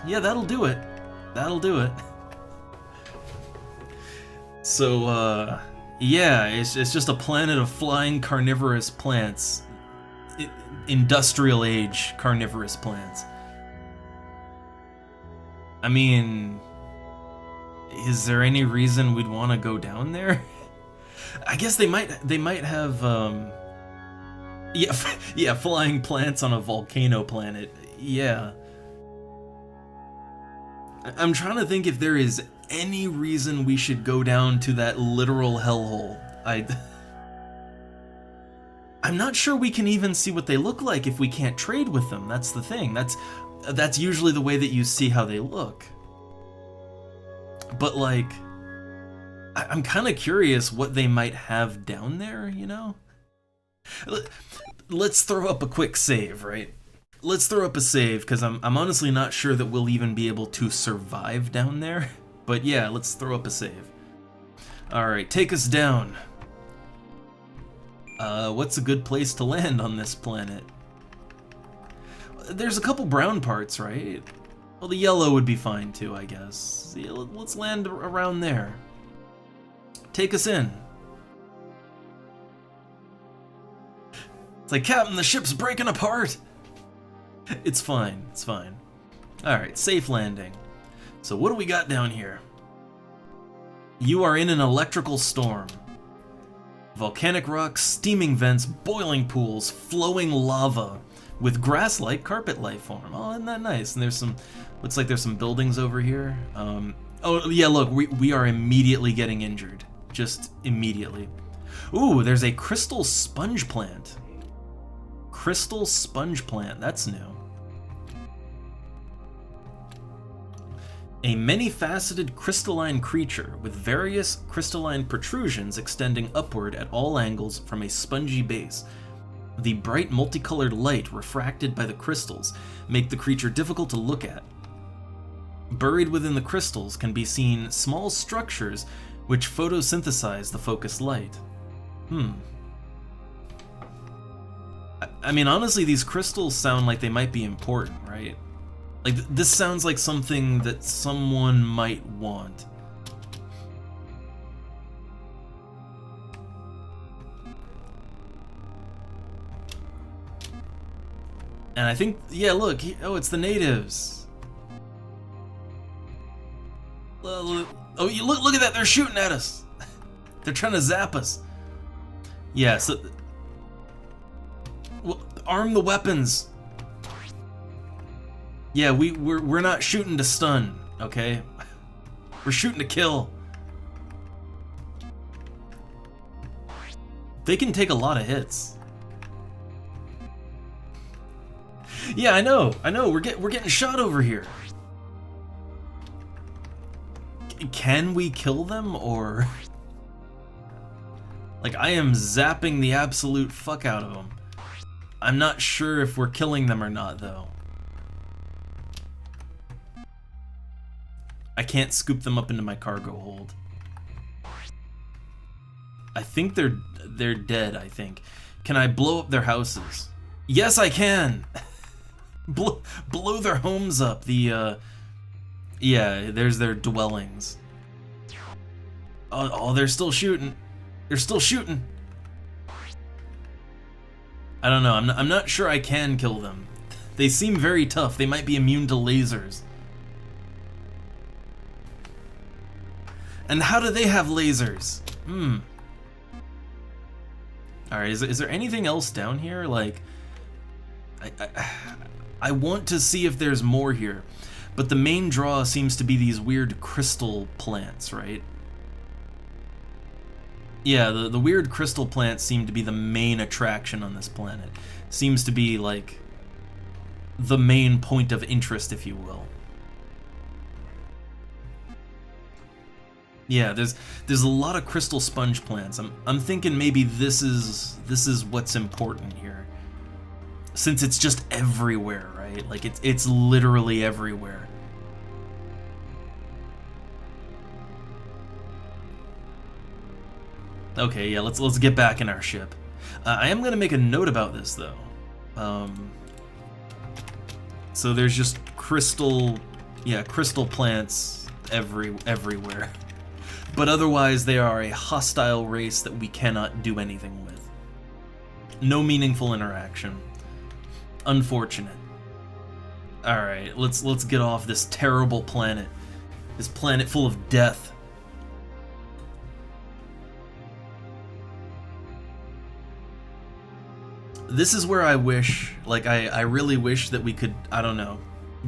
S1: Yeah, that'll do it. That'll do it. So, yeah, it's just a planet of flying carnivorous plants. Industrial age carnivorous plants. I mean, is there any reason we'd want to go down there? I guess they might have yeah, flying plants on a volcano planet. Yeah. I'm trying to think if there is any reason we should go down to that literal hellhole. I'm not sure we can even see what they look like if we can't trade with them. That's the thing. That's usually the way that you see how they look. But like, I'm kind of curious what they might have down there, you know? Let's throw up a quick save, right? Let's throw up a save, because I'm honestly not sure that we'll even be able to survive down there. But yeah, let's throw up a save. Alright, take us down. What's a good place to land on this planet? There's a couple brown parts, right? Well, the yellow would be fine too, I guess. Yeah, let's land around there. Take us in. It's like, Captain, the ship's breaking apart! It's fine, it's fine. Alright, safe landing. So what do we got down here? You are in an electrical storm. Volcanic rocks, steaming vents, boiling pools, flowing lava, with grass-like carpet life form. Oh, isn't that nice? And there's some, looks like there's some buildings over here. Oh yeah, look, we are immediately getting injured. Just immediately. Ooh, there's a crystal sponge plant. Crystal sponge plant, that's new. A many-faceted crystalline creature with various crystalline protrusions extending upward at all angles from a spongy base. The bright multicolored light refracted by the crystals make the creature difficult to look at. Buried within the crystals can be seen small structures which photosynthesize the focused light. I mean, honestly, these crystals sound like they might be important, right? Like, this sounds like something that someone might want. And I think, yeah, look, oh, it's the natives. Oh, you look at that, they're shooting at us. They're trying to zap us. Yeah, so... Well, arm the weapons. Yeah, we're not shooting to stun, okay? We're shooting to kill. They can take a lot of hits. Yeah, I know. We're getting shot over here. Can we kill them, or... Like, I am zapping the absolute fuck out of them. I'm not sure if we're killing them or not, though. I can't scoop them up into my cargo hold. I think they're dead, I think. Can I blow up their houses? Yes, I can! Blow their homes up. Yeah, there's their dwellings. Oh, they're still shooting. They're still shooting. I don't know. I'm not sure I can kill them. They seem very tough. They might be immune to lasers. And how do they have lasers? Alright, is there anything else down here? Like, I want to see if there's more here. But the main draw seems to be these weird crystal plants, right? Yeah, the weird crystal plants seem to be the main attraction on this planet. Seems to be, like, the main point of interest, if you will. Yeah, there's a lot of crystal sponge plants. I'm thinking maybe this is what's important here. Since it's just everywhere, right? Like, it's literally everywhere. Okay, yeah, let's get back in our ship. I am gonna make a note about this, though. So there's just crystal plants everywhere. But otherwise, they are a hostile race that we cannot do anything with. No meaningful interaction. Unfortunate. Alright, let's get off this terrible planet. This planet full of death. This is where I wish, like, I really wish that we could, I don't know,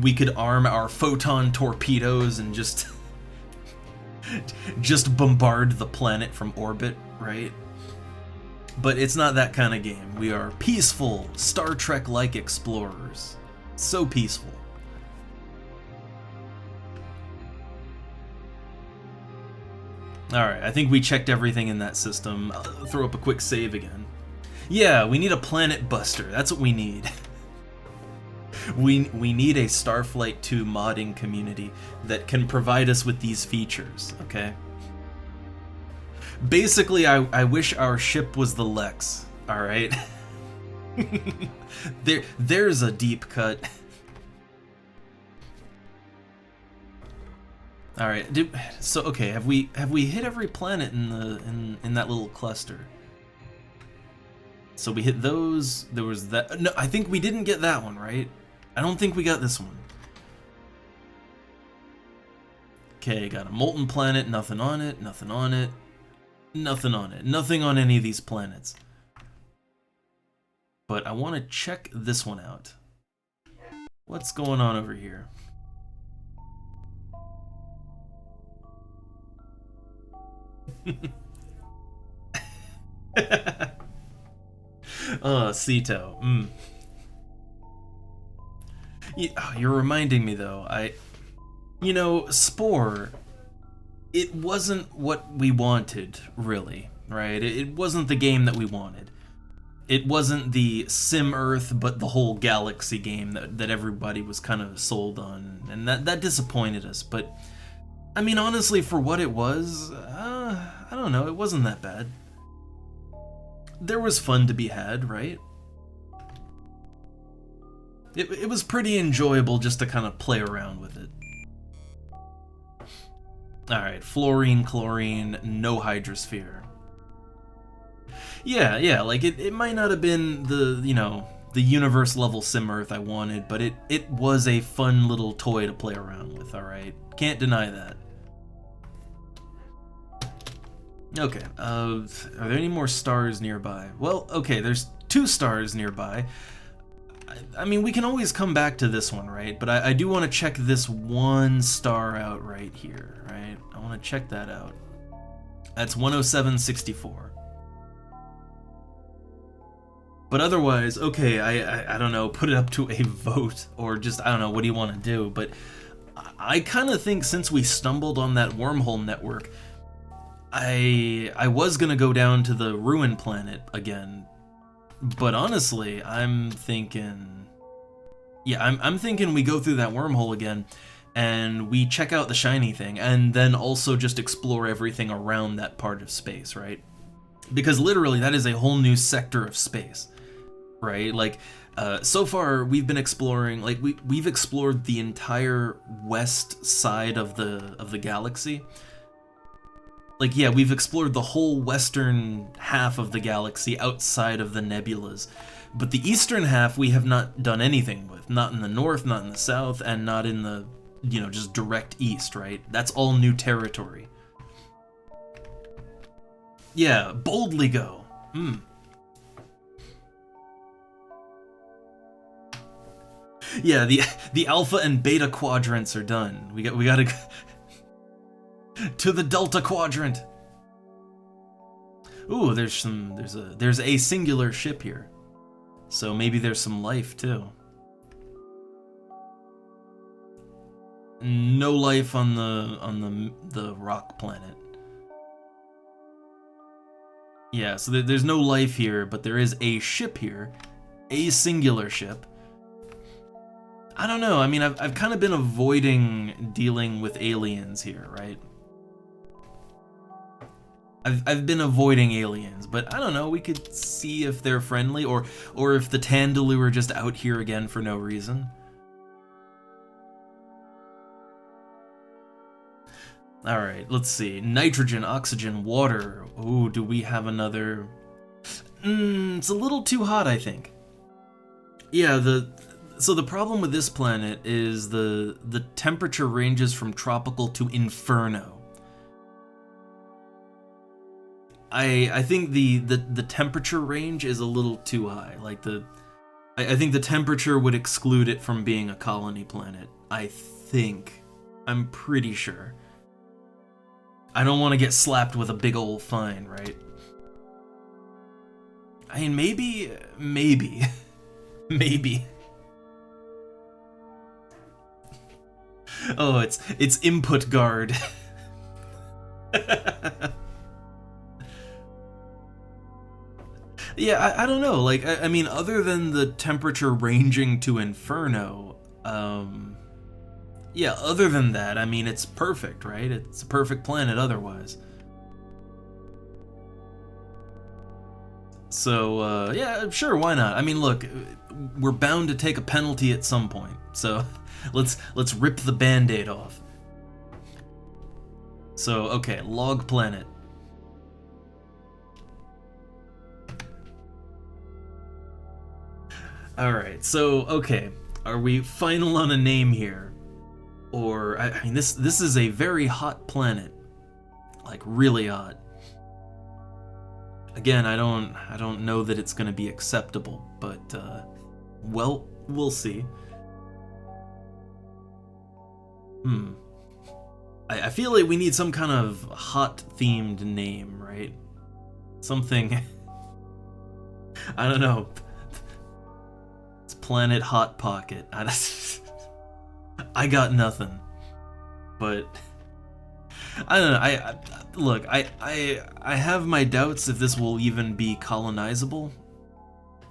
S1: we could arm our photon torpedoes and just bombard the planet from orbit, right? But it's not that kind of game. We are peaceful, Star Trek-like explorers. So peaceful. Alright, I think we checked everything in that system. I'll throw up a quick save again. Yeah, we need a planet buster. That's what we need. We need a Starflight 2 modding community that can provide us with these features, okay? Basically, I wish our ship was the Lex, alright? There's a deep cut. Alright, so okay, have we hit every planet in that little cluster? So we hit those, there was that, no, I think we didn't get that one, right? I don't think we got this one. Okay, got a molten planet, nothing on it, nothing on it, nothing on it, nothing on any of these planets. But I want to check this one out. What's going on over here? Sito. You're reminding me, though. You know, Spore, it wasn't what we wanted, really, right? It wasn't the game that we wanted. it wasn't the Sim Earth, but the whole Galaxy game that everybody was kind of sold on, and that disappointed us. But I mean, honestly, for what it was, I don't know, it wasn't that bad. There was fun to be had, right? It was pretty enjoyable just to kind of play around with it. Alright, fluorine, chlorine, no hydrosphere. Yeah, like it might not have been the, you know, the universe level Sim Earth I wanted, but it was a fun little toy to play around with, alright? Can't deny that. Okay, are there any more stars nearby? Well, okay, there's 2 stars nearby. I mean, we can always come back to this one, right? But I do want to check this one star out right here, right? I want to check that out. That's 10764. But otherwise, okay, I don't know, put it up to a vote, or just, I don't know, what do you want to do? But I kind of think since we stumbled on that wormhole network, I was gonna go down to the ruin planet again, but honestly, I'm thinking, yeah, I'm thinking we go through that wormhole again, and we check out the shiny thing, and then also just explore everything around that part of space, right? Because literally, that is a whole new sector of space, right? Like, so far we've been exploring, like we've explored the entire west side of the galaxy. Like, yeah, we've explored the whole western half of the galaxy outside of the nebulas. But the eastern half we have not done anything with. Not in the north, not in the south, and not in the, you know, just direct east, right? That's all new territory. Yeah, boldly go. Yeah, the alpha and beta quadrants are done. We gotta to the Delta Quadrant. Ooh, there's a singular ship here, so maybe there's some life too. No life on the rock planet. Yeah, so there's no life here, but there is a ship here, a singular ship. I don't know. I mean, I've kind of been avoiding dealing with aliens here, right? I've been avoiding aliens, but I don't know, we could see if they're friendly, or if the Tandaloo are just out here again for no reason. Alright, let's see. Nitrogen, oxygen, water. Ooh, do we have another... it's a little too hot, I think. Yeah, so the problem with this planet is the temperature ranges from tropical to inferno. I think the temperature range is a little too high. Like I think the temperature would exclude it from being a colony planet. I think. I'm pretty sure. I don't want to get slapped with a big old fine, right? I mean, maybe. Maybe. Oh, it's input guard. Yeah, I don't know, like, I mean, other than the temperature ranging to inferno, yeah, other than that, I mean, it's perfect, right? It's a perfect planet otherwise. So, yeah, sure, why not? I mean, look, we're bound to take a penalty at some point, so let's rip the Band-Aid off. So, okay, log planet. Alright, so, okay, are we final on a name here? Or, I mean, this is a very hot planet. Like, really hot. Again, I don't know that it's gonna be acceptable, but, well, we'll see. I feel like we need some kind of hot-themed name, right? Something... I don't know. It's Planet Hot Pocket. I got nothing. But... I don't know, look, I have my doubts if this will even be colonizable.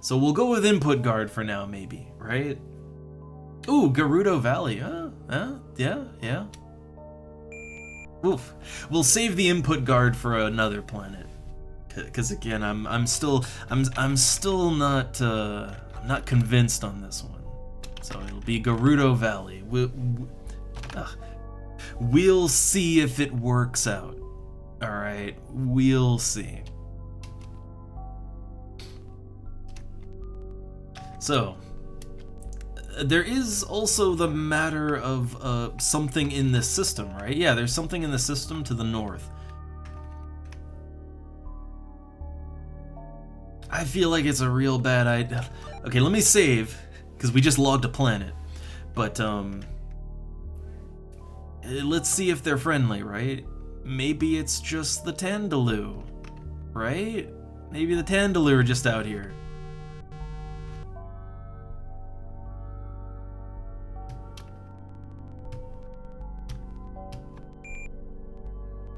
S1: So we'll go with input guard for now, maybe, right? Ooh, Gerudo Valley. Yeah. Oof. We'll save the input guard for another planet, because again, I'm still not I'm not convinced on this one. So it'll be Gerudo Valley. We'll see if it works out. All right, we'll see. So, there is also the matter of something in this system, right? Yeah, there's something in the system to the north. I feel like it's a real bad idea. Okay, let me save, because we just logged a planet. But, let's see if they're friendly, right? Maybe it's just the Tandaloo, right? Maybe the Tandaloo are just out here.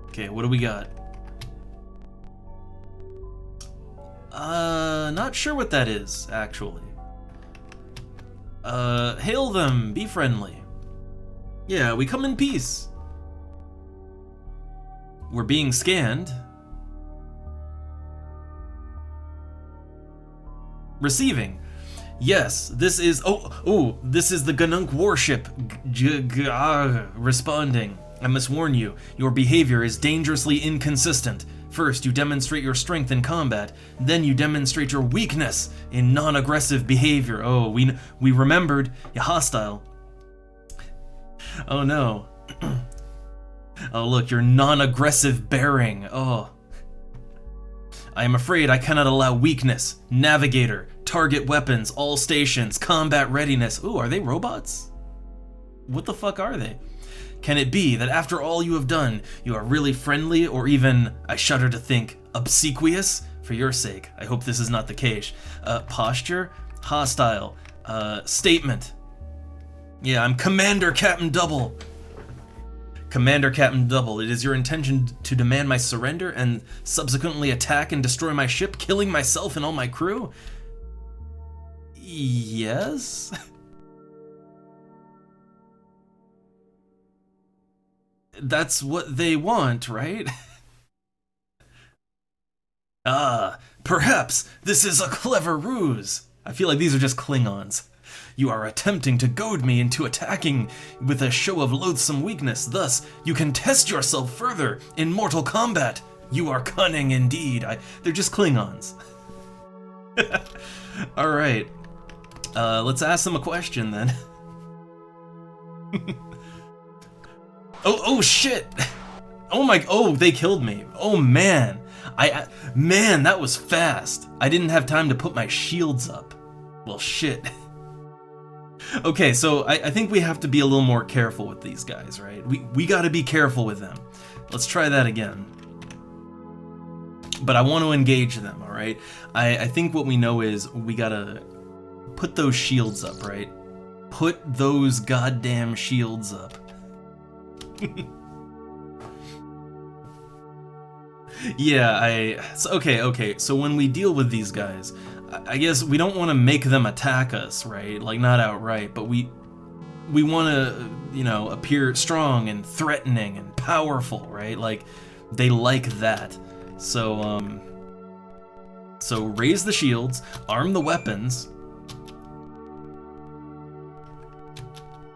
S1: Okay, what do we got? Not sure what that is, actually. Hail them, be friendly. Yeah, we come in peace. We're being scanned. Receiving. Yes, this is, this is the Ganunk warship. Responding. I must warn you, your behavior is dangerously inconsistent. First, you demonstrate your strength in combat, then you demonstrate your weakness in non-aggressive behavior. Oh, we remembered. You're hostile. Oh no. Oh look, your non-aggressive bearing. Oh. I am afraid I cannot allow weakness. Navigator, target weapons, all stations, combat readiness. Ooh, are they robots? What the fuck are they? Can it be that after all you have done, you are really friendly or even, I shudder to think, obsequious? For your sake, I hope this is not the case. Posture? Hostile. Statement. Yeah, I'm Commander Captain Double. Commander Captain Double, it is your intention to demand my surrender and subsequently attack and destroy my ship, killing myself and all my crew? Yes? That's what they want, right? Perhaps this is a clever ruse. I feel like these are just Klingons. You are attempting to goad me into attacking with a show of loathsome weakness. Thus, you can test yourself further in mortal combat. You are cunning indeed. They're just Klingons. All right. Let's ask them a question then. Oh shit! Oh, they killed me. Oh man. Man, that was fast. I didn't have time to put my shields up. Well, shit. Okay, so I think we have to be a little more careful with these guys, right? We gotta be careful with them. Let's try that again. But I want to engage them, alright? I think what we know is we gotta put those shields up, right? Put those goddamn shields up. Yeah, okay, so when we deal with these guys, I guess we don't want to make them attack us, right? Like, not outright, but we want to, you know, appear strong and threatening and powerful, right? Like, they like that. So, so raise the shields, arm the weapons,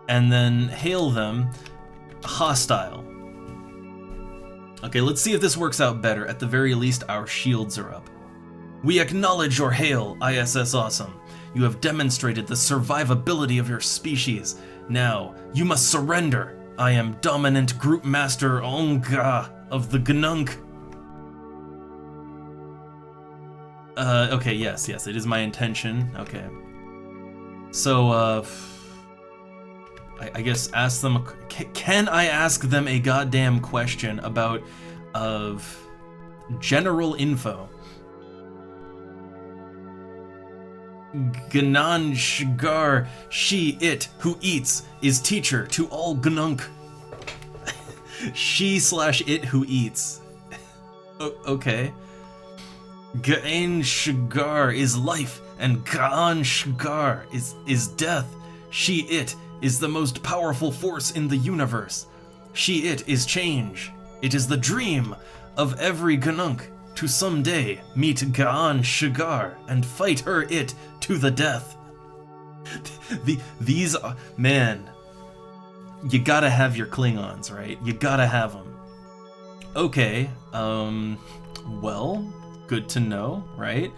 S1: and then hail them hostile. Okay, let's see if this works out better. At the very least, our shields are up. We acknowledge your hail, ISS Awesome. You have demonstrated the survivability of your species. Now, you must surrender. I am Dominant Group Master Onga of the Gnunk. Okay, yes, it is my intention. Okay. So, I guess ask them, can I ask them a goddamn question about, general info? Gnan Shigar, she, it, who eats, is teacher to all Gnunk. She/it who eats. Okay. Gain Shigar is life and Gaan Shgar is death. She, it, is the most powerful force in the universe. She, it, is change. It is the dream of every Ganunk to someday meet Gaan Shgar and fight her, it, to the death. These are, man, you gotta have your Klingons, right? You gotta have them. Okay, well, good to know, right?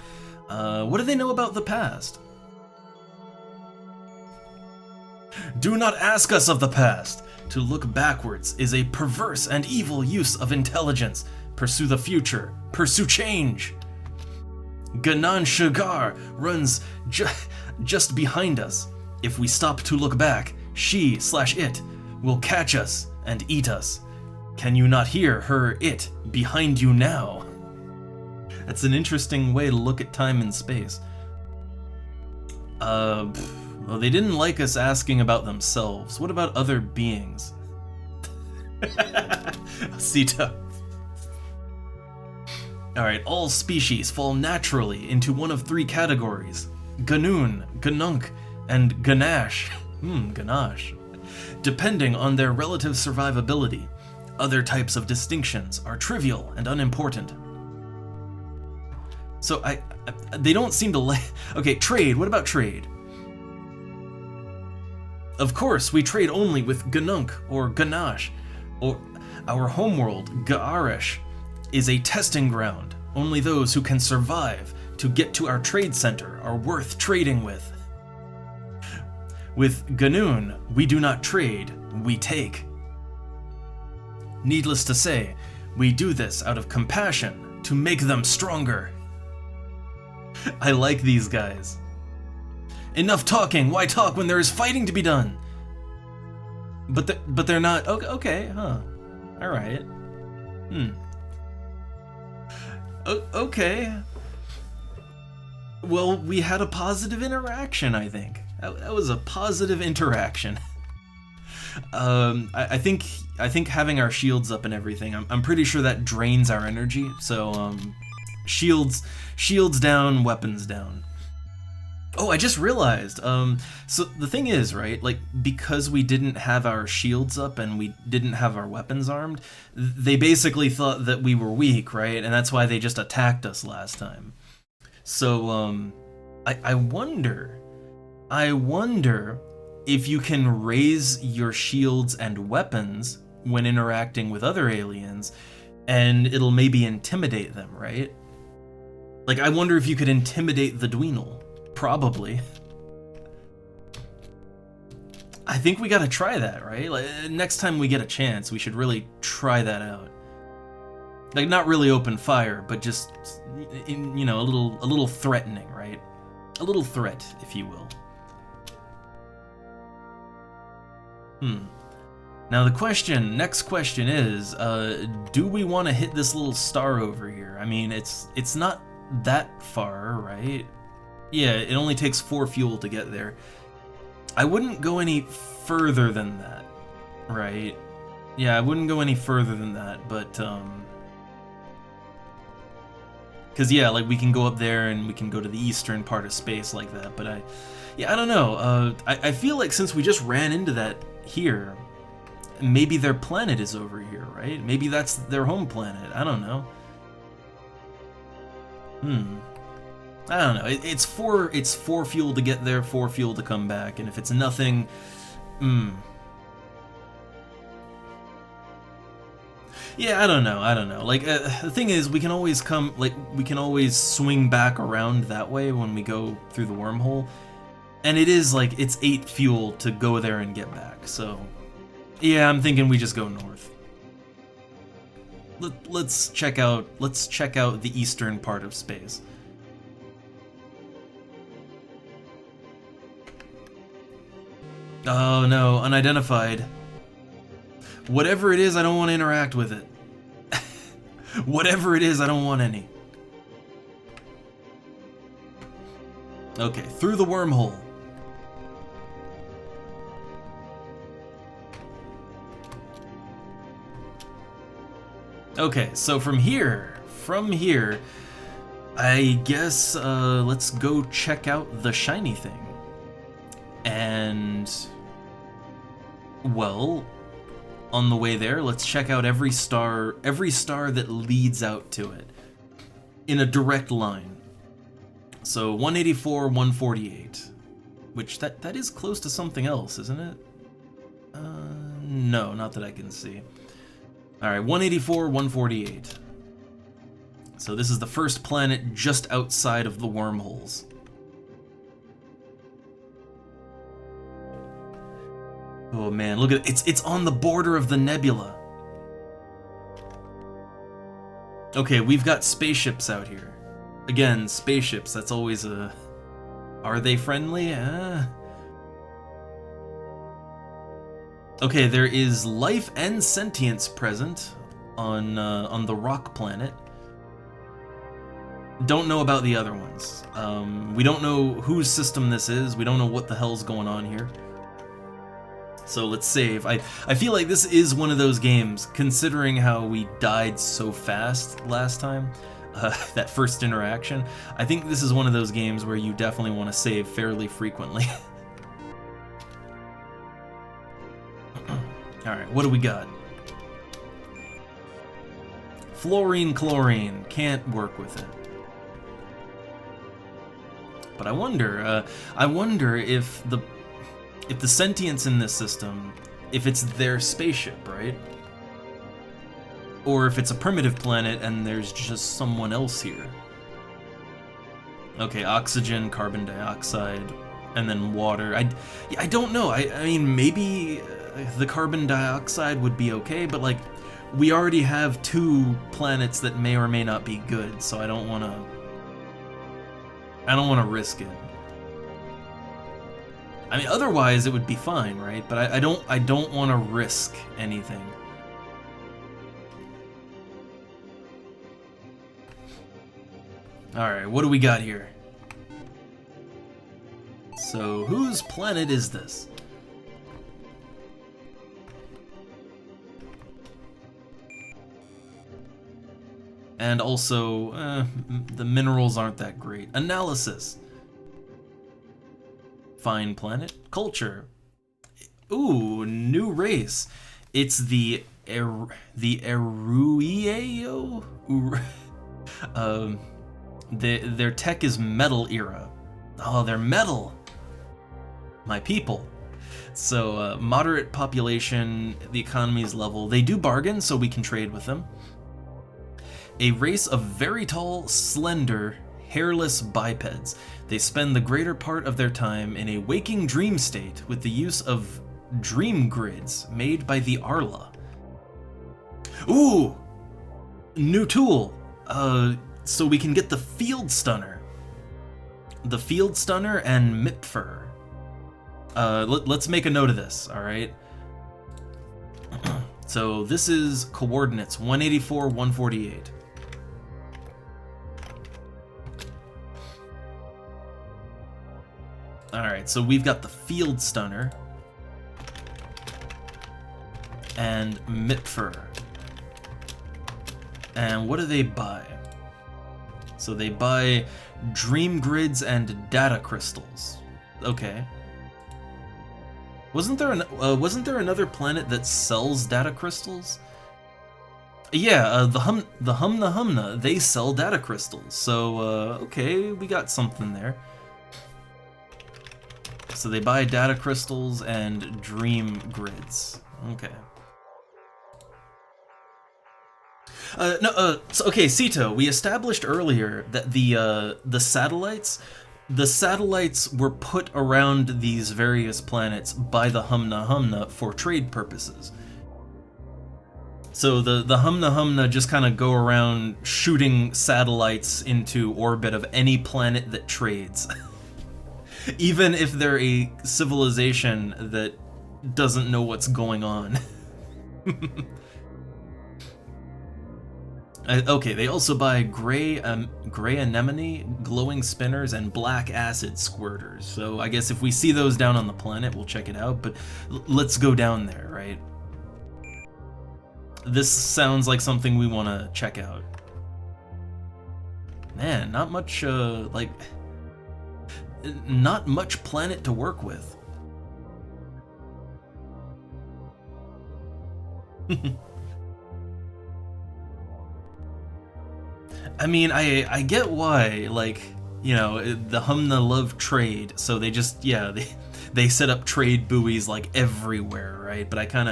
S1: What do they know about the past? Do not ask us of the past. To look backwards is a perverse and evil use of intelligence. Pursue the future. Pursue change. Ganan Shagar runs just behind us. If we stop to look back, she/it will catch us and eat us. Can you not hear her, it, behind you now? That's an interesting way to look at time and space. Well, they didn't like us asking about themselves. What about other beings? Sita. Alright, all species fall naturally into one of three categories. Ganoon, Ganunk, and Ganache. Ganache. Depending on their relative survivability. Other types of distinctions are trivial and unimportant. So they don't seem to like... Okay, trade. What about trade? Of course, we trade only with Ganunk or Ganache. Or our homeworld, Gaaresh, is a testing ground. Only those who can survive to get to our trade center are worth trading with. With Ganoon, we do not trade, we take. Needless to say, we do this out of compassion to make them stronger. I like these guys. Enough talking, why talk when there is fighting to be done? But they're not, okay, huh. Alright. Okay. Well, we had a positive interaction, I think. That was a positive interaction. I think having our shields up and everything, I'm pretty sure that drains our energy. So shields down, weapons down. Oh, I just realized. So the thing is, right? Like, because we didn't have our shields up and we didn't have our weapons armed, they basically thought that we were weak, right? And that's why they just attacked us last time. So I wonder if you can raise your shields and weapons when interacting with other aliens, and it'll maybe intimidate them, right? Like, I wonder if you could intimidate the Dweenal. Probably. I think we gotta try that, right? Like, next time we get a chance, we should really try that out. Like, not really open fire, but just, you know, a little threatening, right? A little threat, if you will. Now next question is, do we want to hit this little star over here? I mean, it's not that far, right? Yeah, it only takes 4 fuel to get there. I wouldn't go any further than that, right? Yeah, I wouldn't go any further than that, but, because, yeah, like, we can go up there and we can go to the eastern part of space like that, but I don't know. I feel like since we just ran into that here, maybe their planet is over here, right? Maybe that's their home planet. I don't know. I don't know. It's 4 fuel to get there, 4 fuel to come back, and if it's nothing, yeah, I don't know. Like, the thing is, we can always swing back around that way when we go through the wormhole, and it is like, it's 8 fuel to go there and get back, so yeah, I'm thinking we just go north. Let's check out the eastern part of space. Oh no, unidentified. Whatever it is, I don't want to interact with it. Whatever it is, I don't want any. Okay, through the wormhole. Okay, so from here, I guess let's go check out the shiny thing. And, well, on the way there, let's check out every star that leads out to it in a direct line. So 184, 148, which that is close to something else, isn't it? No, not that I can see. All right, 184, 148. So this is the first planet just outside of the wormholes. Oh man, look at it. It's on the border of the nebula. Okay, we've got spaceships out here. Again, spaceships, that's always a... Are they friendly? Okay, there is life and sentience present on the rock planet. Don't know about the other ones. We don't know whose system this is. We don't know what the hell's going on here. So let's save. I feel like this is one of those games, considering how we died so fast last time, that first interaction. I think this is one of those games where you definitely want to save fairly frequently. Alright, what do we got? Fluorine, chlorine. Can't work with it. But I wonder if the sentience in this system, if it's their spaceship, right? Or if it's a primitive planet and there's just someone else here. Okay, oxygen, carbon dioxide, and then water. I don't know. I mean, maybe the carbon dioxide would be okay, but like, we already have 2 planets that may or may not be good, so I don't want to risk it. I mean, otherwise it would be fine, right? But I don't want to risk anything. All right, what do we got here? So, whose planet is this? And also, the minerals aren't that great. Analysis. Fine planet. Culture. Ooh, new race. It's the Eruieo? Their tech is metal era. Oh, they're metal. My people. So, moderate population, the economy is level. They do bargain, so we can trade with them. A race of very tall, slender, hairless bipeds. They spend the greater part of their time in a waking dream state with the use of dream grids made by the Arla. Ooh! New tool! So we can get the Field Stunner. The Field Stunner and Mipfer. Let's make a note of this, alright? So this is coordinates 184, 148. Alright, so we've got the Field Stunner and Mipfer. And what do they buy? So they buy dream grids and data crystals. Okay. Wasn't there another planet that sells data crystals? Yeah, the Humna, they sell data crystals. So okay, we got something there. So they buy data crystals and dream grids. Okay. So, okay, Sito, we established earlier that the satellites were put around these various planets by the Humna for trade purposes. So the Humna just kind of go around shooting satellites into orbit of any planet that trades. Even if they're a civilization that doesn't know what's going on. Okay, they also buy gray anemone, glowing spinners, and black acid squirters. So I guess if we see those down on the planet, we'll check it out, but let's go down there, right? This sounds like something we want to check out. Man, not much, like, not much planet to work with. I mean, I get why, like, you know, the Humna love trade, so they just, yeah, they set up trade buoys like everywhere, right? But I kind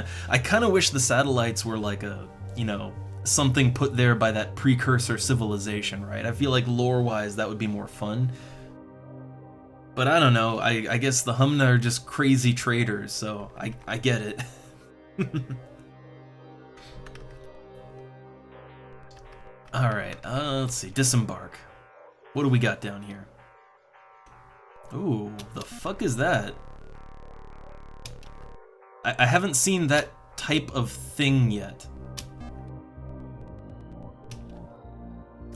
S1: of wish the satellites were like a, you know, something put there by that precursor civilization, right? I feel like lore-wise that would be more fun. But I don't know, I guess the Humna are just crazy traders, so I get it. Alright, let's see, disembark. What do we got down here? Ooh, the fuck is that? I haven't seen that type of thing yet.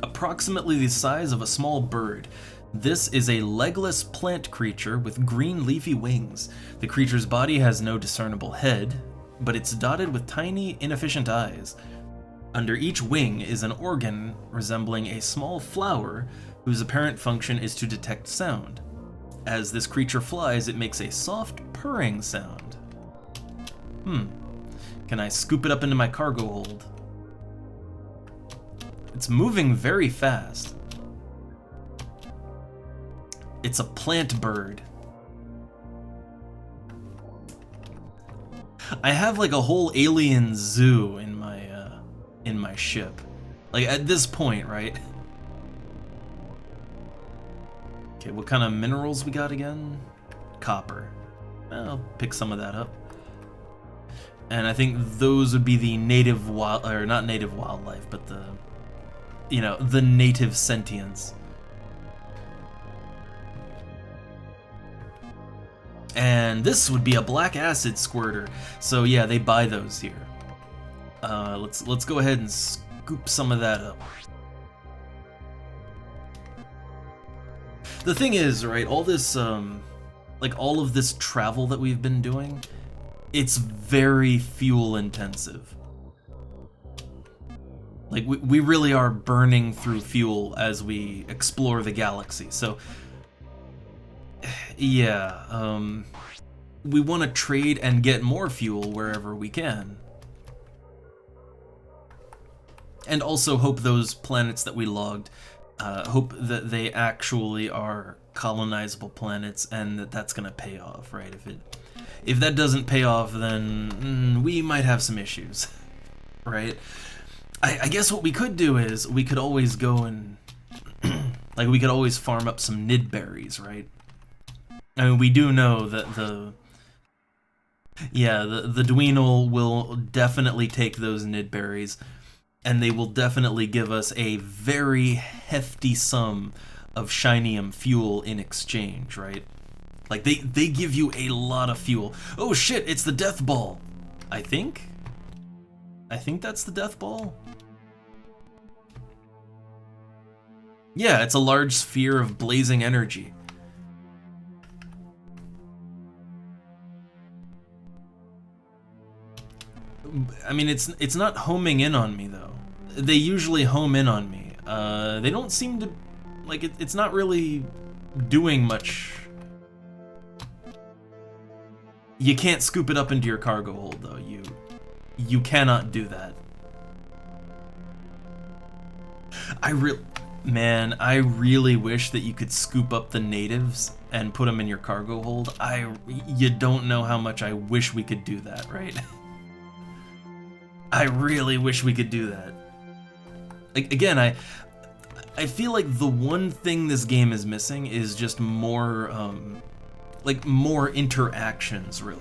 S1: Approximately the size of a small bird. This is a legless plant creature with green leafy wings. The creature's body has no discernible head, but it's dotted with tiny, inefficient eyes. Under each wing is an organ resembling a small flower whose apparent function is to detect sound. As this creature flies, it makes a soft purring sound. Can I scoop it up into my cargo hold? It's moving very fast. It's a plant bird. I have like a whole alien zoo in my ship. Like at this point, right? Okay, what kind of minerals we got again? Copper. I'll pick some of that up. And I think those would be the native wild, or not native wildlife, but the, you know, the native sentience. And this would be a black acid squirter. So yeah, they buy those here. Let's go ahead and scoop some of that up. The thing is, right, all this, like all of this travel that we've been doing, it's very fuel intensive. Like we really are burning through fuel as we explore the galaxy. So yeah, we want to trade and get more fuel wherever we can. And also hope those planets that we logged, hope that they actually are colonizable planets and that that's gonna pay off, right? If that doesn't pay off, then we might have some issues, right? I guess what we could do is we could always go and like we could always farm up some nid berries, right? I mean, we do know that the Dweenal will definitely take those nid berries, and they will definitely give us a very hefty sum of shinium fuel in exchange, right? Like, they give you a lot of fuel. Oh shit, it's the death ball! I think that's the death ball. Yeah, it's a large sphere of blazing energy. I mean, it's not homing in on me, though. They usually home in on me. They don't seem to... Like, it's not really doing much. You can't scoop it up into your cargo hold, though. You cannot do that. Man, I really wish that you could scoop up the natives and put them in your cargo hold. You don't know how much I wish we could do that, right? I really wish we could do that. Like, again, I feel like the one thing this game is missing is just more, like, more interactions, really.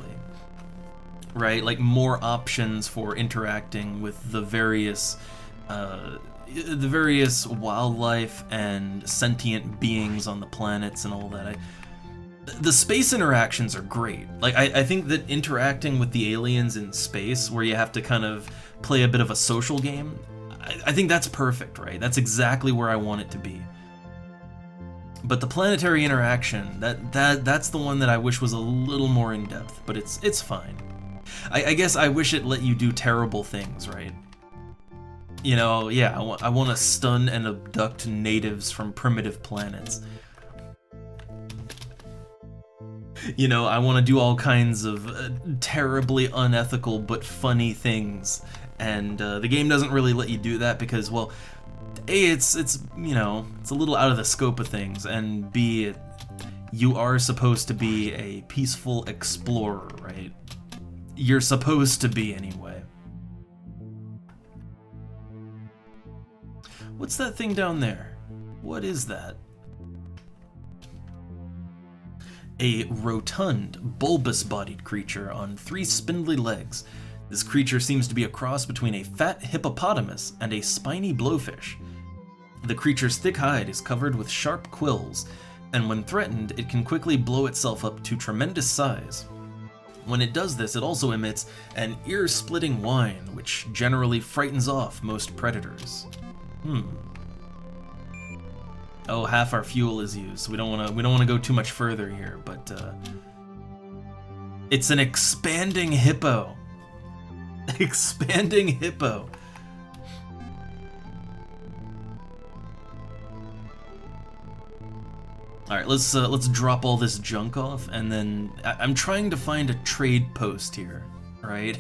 S1: Right? Like, more options for interacting with the various wildlife and sentient beings on the planets and all that. The space interactions are great. Like, I think that interacting with the aliens in space, where you have to kind of play a bit of a social game, I think that's perfect, right? That's exactly where I want it to be. But the planetary interaction, that's the one that I wish was a little more in-depth, but it's fine. I guess I wish it let you do terrible things, right? You know, yeah, I want to stun and abduct natives from primitive planets. You know, I want to do all kinds of terribly unethical but funny things, and the game doesn't really let you do that because, well, A, it's you know, it's a little out of the scope of things, and B, you are supposed to be a peaceful explorer, right? You're supposed to be anyway. What's that thing down there? What is that? A rotund, bulbous-bodied creature on 3 spindly legs. This creature seems to be a cross between a fat hippopotamus and a spiny blowfish. The creature's thick hide is covered with sharp quills, and when threatened, it can quickly blow itself up to tremendous size. When it does this, it also emits an ear-splitting whine, which generally frightens off most predators. Oh, half our fuel is used, so we don't want to go too much further here, but it's an expanding hippo. Expanding hippo. All right, let's drop all this junk off, and then I'm trying to find a trade post here, right?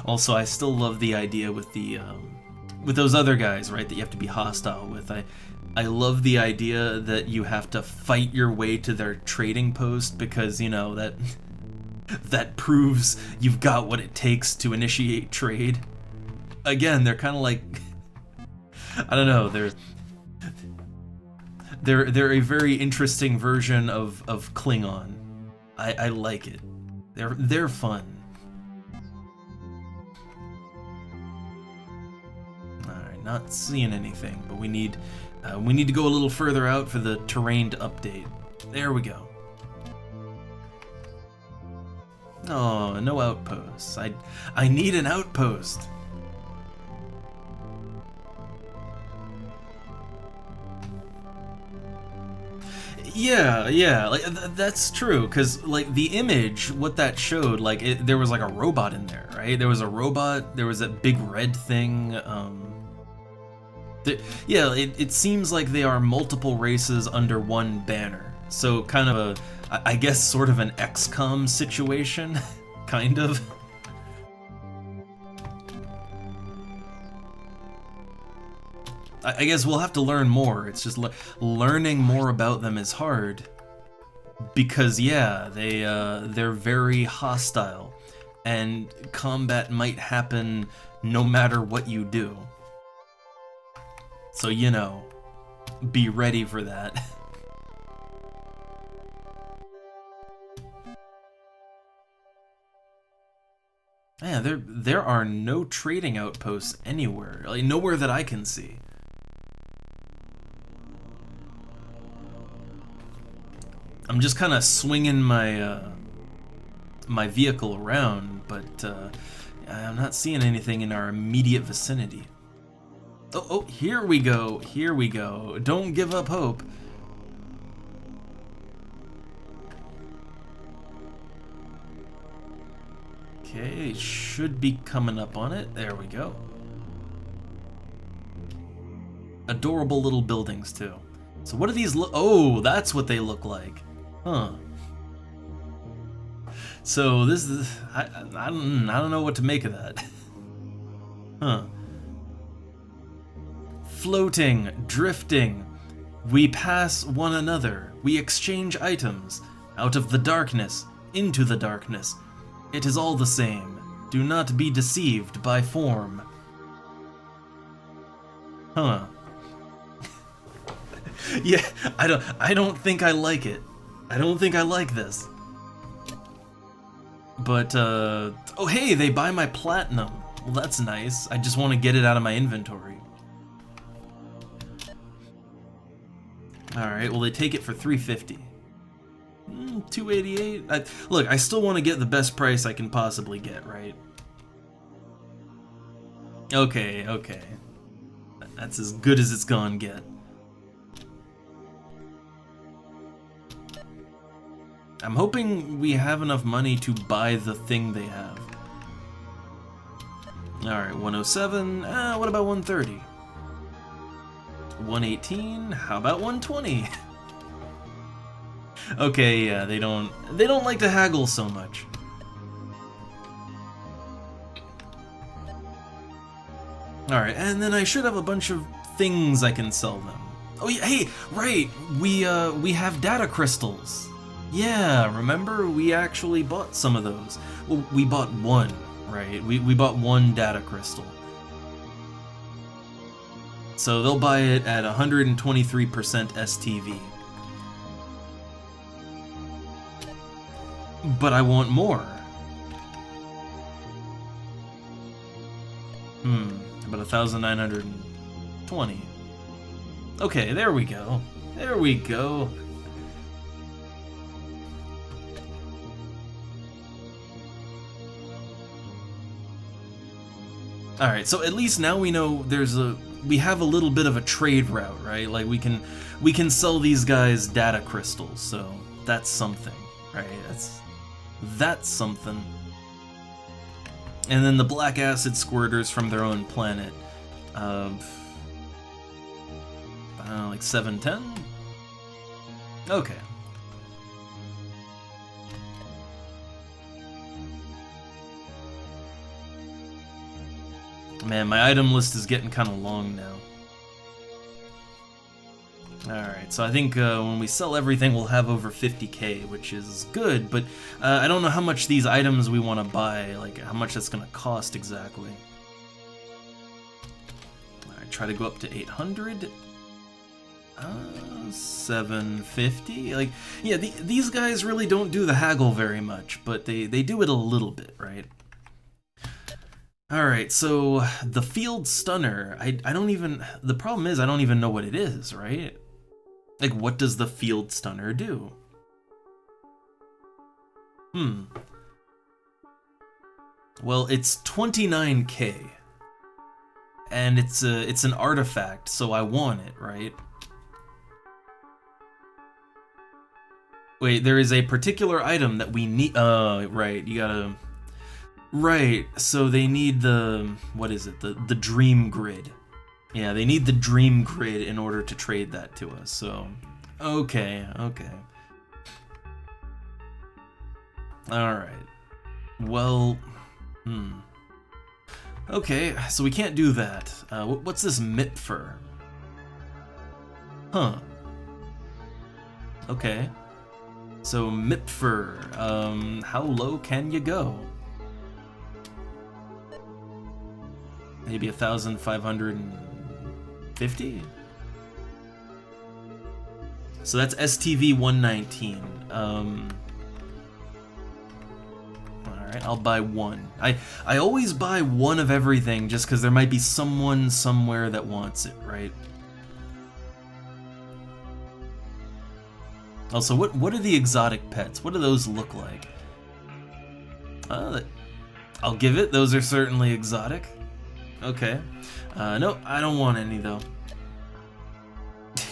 S1: Also, I still love the idea with the with those other guys, right, that you have to be hostile with. I love the idea that you have to fight your way to their trading post because, you know, that proves you've got what it takes to initiate trade. Again, they're kind of like, I don't know, they're a very interesting version of Klingon. I like it. They're fun. Not seeing anything, but we need to go a little further out for the terrain to update. There we go. Oh, no outposts. I need an outpost. Yeah, like that's true, because like the image, what that showed, like there was like a robot in there, right? There was a robot, there was that big red thing, yeah, it seems like they are multiple races under one banner. So kind of I guess sort of an XCOM situation, kind of. I guess we'll have to learn more. It's just learning more about them is hard. Because yeah, they're very hostile. And combat might happen no matter what you do. So, you know, be ready for that. Yeah, there are no trading outposts anywhere. Like, nowhere that I can see. I'm just kind of swinging my my vehicle around, but I'm not seeing anything in our immediate vicinity. Oh, here we go. Here we go. Don't give up hope. Okay, should be coming up on it. There we go. Adorable little buildings, too. So what do these look? Oh, that's what they look like. Huh. So this is... I don't know what to make of that. Huh. Floating, drifting, we pass one another, we exchange items, out of the darkness, into the darkness. It is all the same. Do not be deceived by form. Huh. Yeah, I don't think I like it. I don't think I like this. But, oh hey, they buy my platinum. Well, that's nice. I just want to get it out of my inventory. Alright, well they take it for $350. $288? Look, I still want to get the best price I can possibly get, right? Okay. That's as good as it's gonna get. I'm hoping we have enough money to buy the thing they have. Alright, 107. What about 130? 118? How about 120? Okay, yeah, they don't like to haggle so much. Alright, and then I should have a bunch of things I can sell them. Oh yeah, hey, right, we have data crystals. Yeah, remember? We actually bought some of those. Well, we bought one, right? We bought one data crystal. So they'll buy it at 123% STV. But I want more. About 1,920. Okay, there we go. There we go. Alright, so at least now we know we have a little bit of a trade route, right? Like we can sell these guys data crystals, so that's something, right? That's something. And then the black acid squirters from their own planet. I don't know, like 710? Okay. Man, my item list is getting kind of long now. Alright, so I think when we sell everything, we'll have over 50k, which is good, but I don't know how much these items we want to buy, like how much that's going to cost exactly. Alright, try to go up to 800. 750? Like, yeah, these guys really don't do the haggle very much, but they do it a little bit, right? Alright, so the field stunner, I don't even, the problem is I don't even know what it is, right? Like, what does the field stunner do? Well, it's 29k. And it's an artifact, so I want it, right? Wait, there is a particular item that we need, right, you gotta... Right, so they need the, what is it, the dream grid. Yeah, they need the dream grid in order to trade that to us, so... Okay. Alright. Well... Okay, so we can't do that. What's this Mipfer? Huh. Okay. So, Mipfer, how low can you go? Maybe 1,550? So that's STV 119. Alright, I'll buy one. I always buy one of everything just because there might be someone somewhere that wants it, right? Also, what are the exotic pets? What do those look like? I'll give it. Those are certainly exotic. Okay. No, I don't want any, though.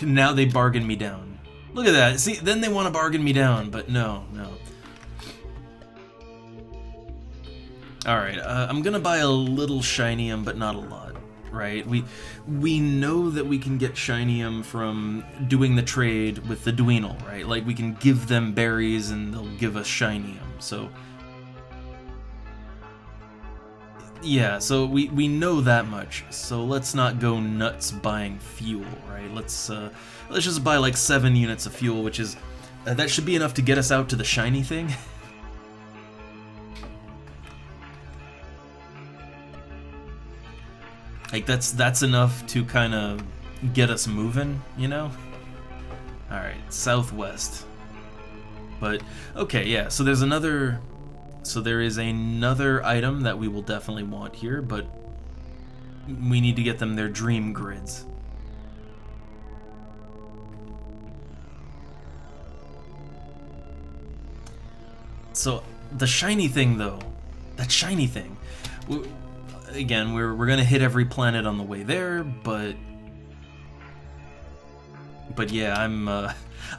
S1: Now they bargain me down. Look at that. See, then they want to bargain me down, but no. Alright, I'm gonna buy a little shinium, but not a lot, right? We know that we can get shinium from doing the trade with the Dweenal, right? Like, we can give them berries and they'll give us shinium, so... Yeah, so we know that much, so let's not go nuts buying fuel, right? Let's just buy like 7 units of fuel, which is... that should be enough to get us out to the shiny thing. Like, that's enough to kind of get us moving, you know? Alright, southwest. But, okay, yeah, so there's another... So there is another item that we will definitely want here, but we need to get them their dream grids. So, the shiny thing, though, that shiny thing, again, we're gonna hit every planet on the way there, but yeah, I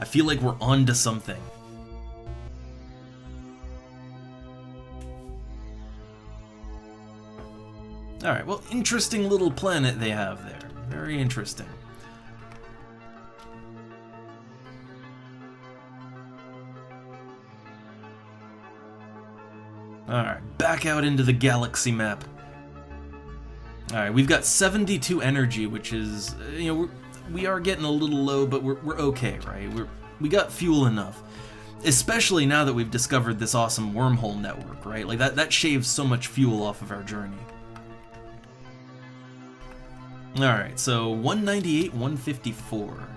S1: feel like we're on to something. Alright, well, interesting little planet they have there. Very interesting. Alright, back out into the galaxy map. Alright, we've got 72 energy, which is, you know, we are getting a little low, but we're okay, right? We got fuel enough. Especially now that we've discovered this awesome wormhole network, right? Like, that shaves so much fuel off of our journey. Alright, so 198, 154.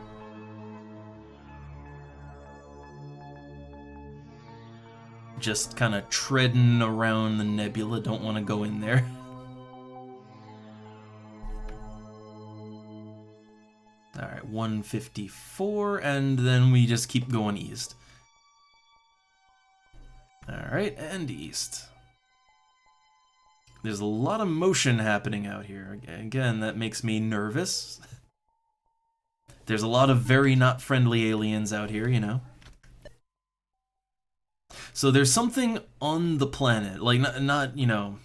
S1: Just kind of treading around the nebula, don't want to go in there. Alright, 154, and then we just keep going east. Alright, and east. There's a lot of motion happening out here. Again, that makes me nervous. There's a lot of very not friendly aliens out here, you know. So there's something on the planet, like not you know,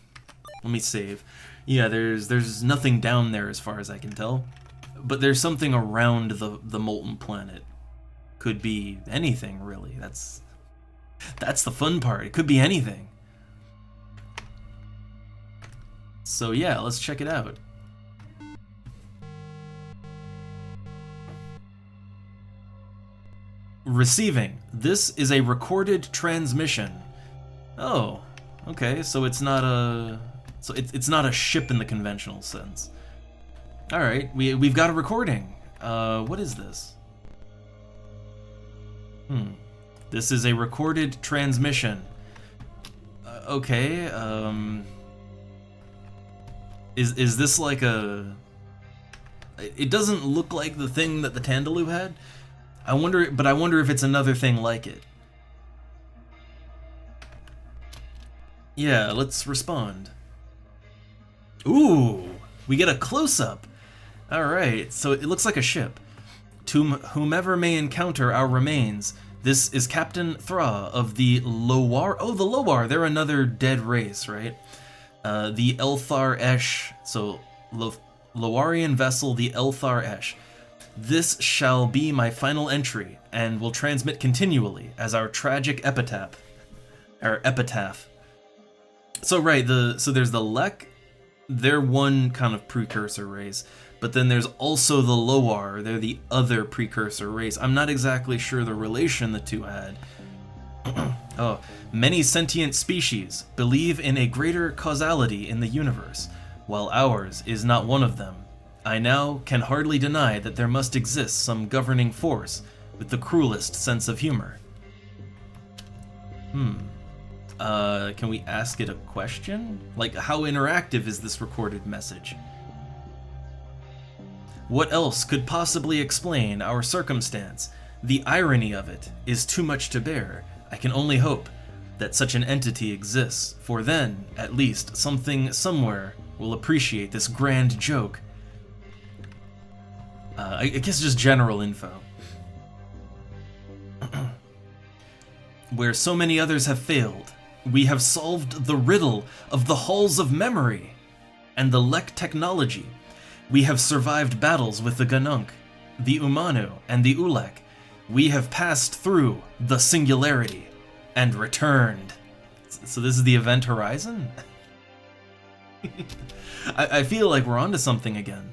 S1: let me save. Yeah, there's nothing down there as far as I can tell. But there's something around the molten planet. Could be anything, really. That's the fun part. It could be anything. So yeah, let's check it out. Receiving. This is a recorded transmission. Oh, okay. So it's not a it's not a ship in the conventional sense. All right, we've got a recording. What is this? This is a recorded transmission. Okay. Is this like a? It doesn't look like the thing that the Tandaloo had. I wonder if it's another thing like it. Yeah, let's respond. Ooh, we get a close-up. All right, so it looks like a ship. To whomever may encounter our remains, this is Captain Thra of the Lowar. Oh, the Lowar, they're another dead race, right? The Elthar Esh, so Lowarian vessel, the Elthar Esh. This shall be my final entry, and will transmit continually as our tragic epitaph. Our epitaph. So right, so there's the Lek, they're one kind of precursor race, but then there's also the Lowar, they're the other precursor race. I'm not exactly sure the relation the two had. Oh, many sentient species believe in a greater causality in the universe, while ours is not one of them. I now can hardly deny that there must exist some governing force with the cruelest sense of humor. Can we ask it a question? Like, how interactive is this recorded message? What else could possibly explain our circumstance? The irony of it is too much to bear. I can only hope that such an entity exists, for then, at least, something somewhere will appreciate this grand joke. I guess just general info. Where so many others have failed, we have solved the riddle of the halls of memory and the Lek technology. We have survived battles with the Ganunk, the Umanu, and the Ulek. We have passed through the singularity and returned. So this is the event horizon? I feel like we're onto something again.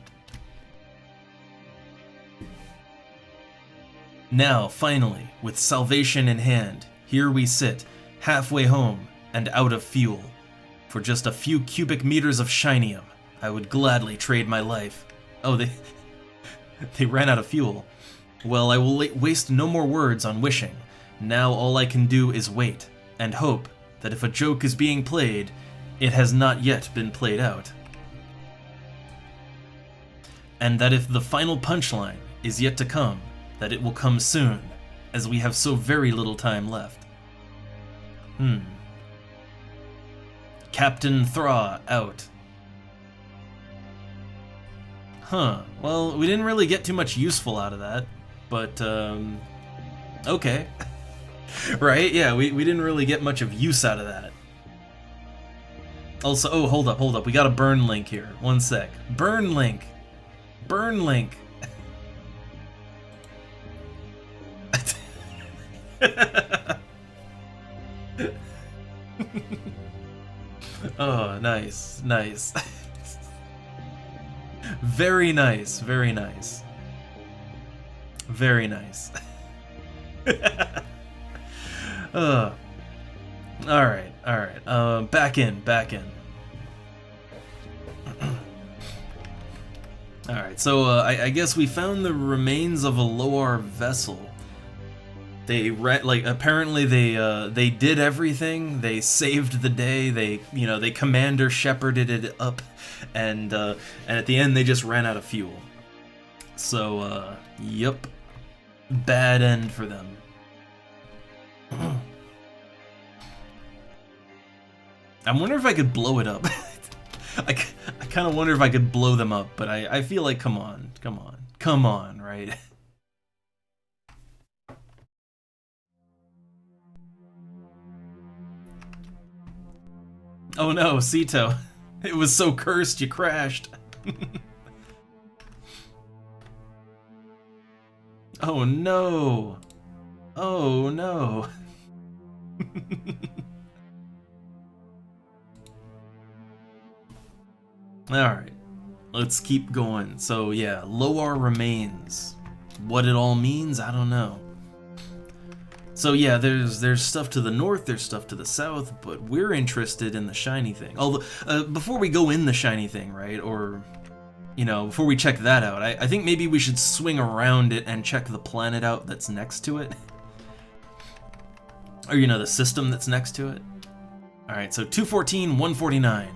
S1: Now, finally, with salvation in hand, here we sit, halfway home and out of fuel. For just a few cubic meters of shinium, I would gladly trade my life. Oh, they ran out of fuel. Well, I will waste no more words on wishing. Now all I can do is wait, and hope that if a joke is being played, it has not yet been played out. And that if the final punchline is yet to come, that it will come soon, as we have so very little time left. Captain Thra out. Huh, well, we didn't really get too much useful out of that, but, okay. Right, yeah, we didn't really get much of use out of that. Also, oh, hold up. We got a burn link here. One sec. Burn link. Burn link. Oh, nice. Nice. Very nice. Very nice. Very nice. Alright, alright. Back in. Alright, so I guess we found the remains of a Loar vessel. Apparently they did everything. They saved the day. They commander shepherded it up, and at the end they just ran out of fuel. So yep, bad end for them. I wonder if I could blow it up. I kind of wonder if I could blow them up, but I feel like come on, right? Oh no, Sito. It was so cursed you crashed. Oh no. Oh no. Alright. Let's keep going. So yeah, Loar remains. What it all means, I don't know. So yeah, there's stuff to the north, there's stuff to the south, but we're interested in the shiny thing. Although, before we go in the shiny thing, right, or, before we check that out, I think maybe we should swing around it and check the planet out that's next to it. Or, the system that's next to it. Alright, so 214, 149.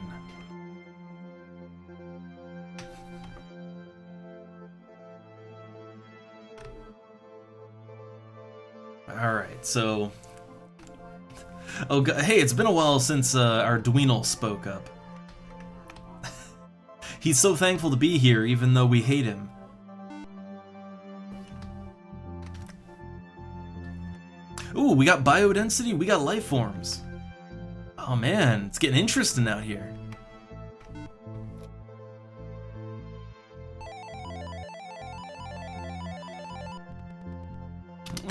S1: Alright, so... Oh, hey, it's been a while since our Dweenal spoke up. He's so thankful to be here, even though we hate him. Ooh, we got biodensity, we got life forms. Oh man, it's getting interesting out here.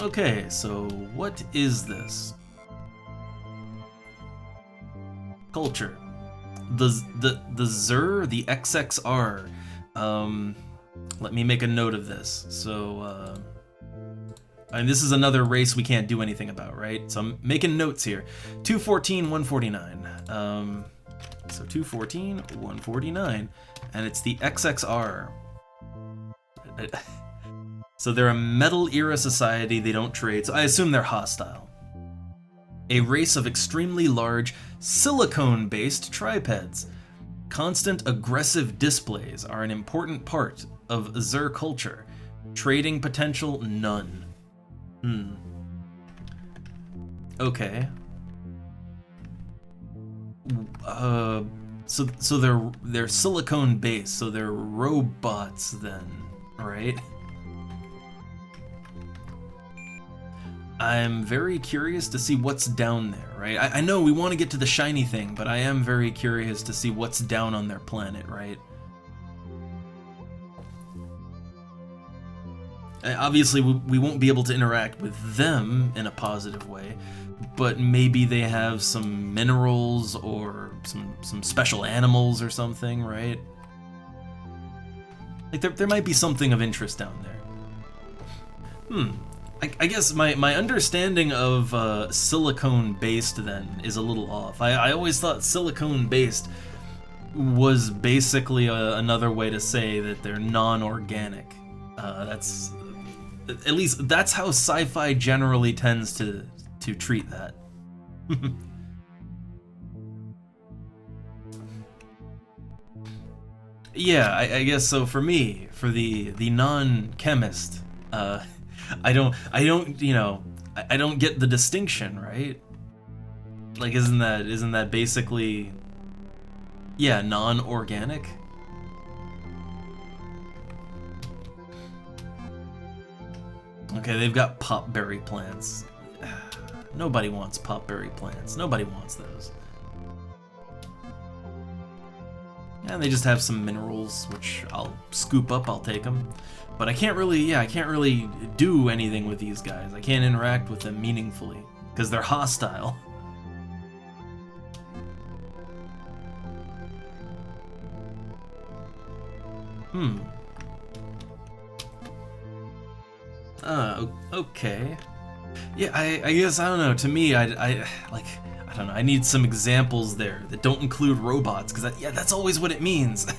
S1: Okay, so what is this? Culture. The Zer, the XXR. Let me make a note of this. So, this is another race we can't do anything about, right? So I'm making notes here. 214, 149. So 214, 149, and it's the XXR. So they're a Metal Era society, they don't trade, so I assume they're hostile. A race of extremely large, silicone-based tripeds. Constant aggressive displays are an important part of Zer culture. Trading potential, none. Okay. So they're silicone-based, so they're robots then, right? I'm very curious to see what's down there, right? I know we want to get to the shiny thing, but I am very curious to see what's down on their planet, right? Obviously, we won't be able to interact with them in a positive way, but maybe they have some minerals or some special animals or something, right? Like, there might be something of interest down there. I guess my understanding of silicone-based then is a little off. I always thought silicone-based was basically another way to say that they're non-organic. At least that's how sci-fi generally tends to treat that. Yeah, I guess so. For me, for the non-chemist, I don't get the distinction, right? Like, isn't that basically, yeah, non-organic? Okay, they've got popberry plants. Nobody wants popberry plants. Nobody wants those. And they just have some minerals, which I'll scoop up, I'll take them. But I can't really, yeah, I can't really do anything with these guys. I can't interact with them meaningfully, because they're hostile. Okay. Yeah, I guess, I don't know, to me, I don't know, I need some examples there that don't include robots, because yeah, that's always what it means.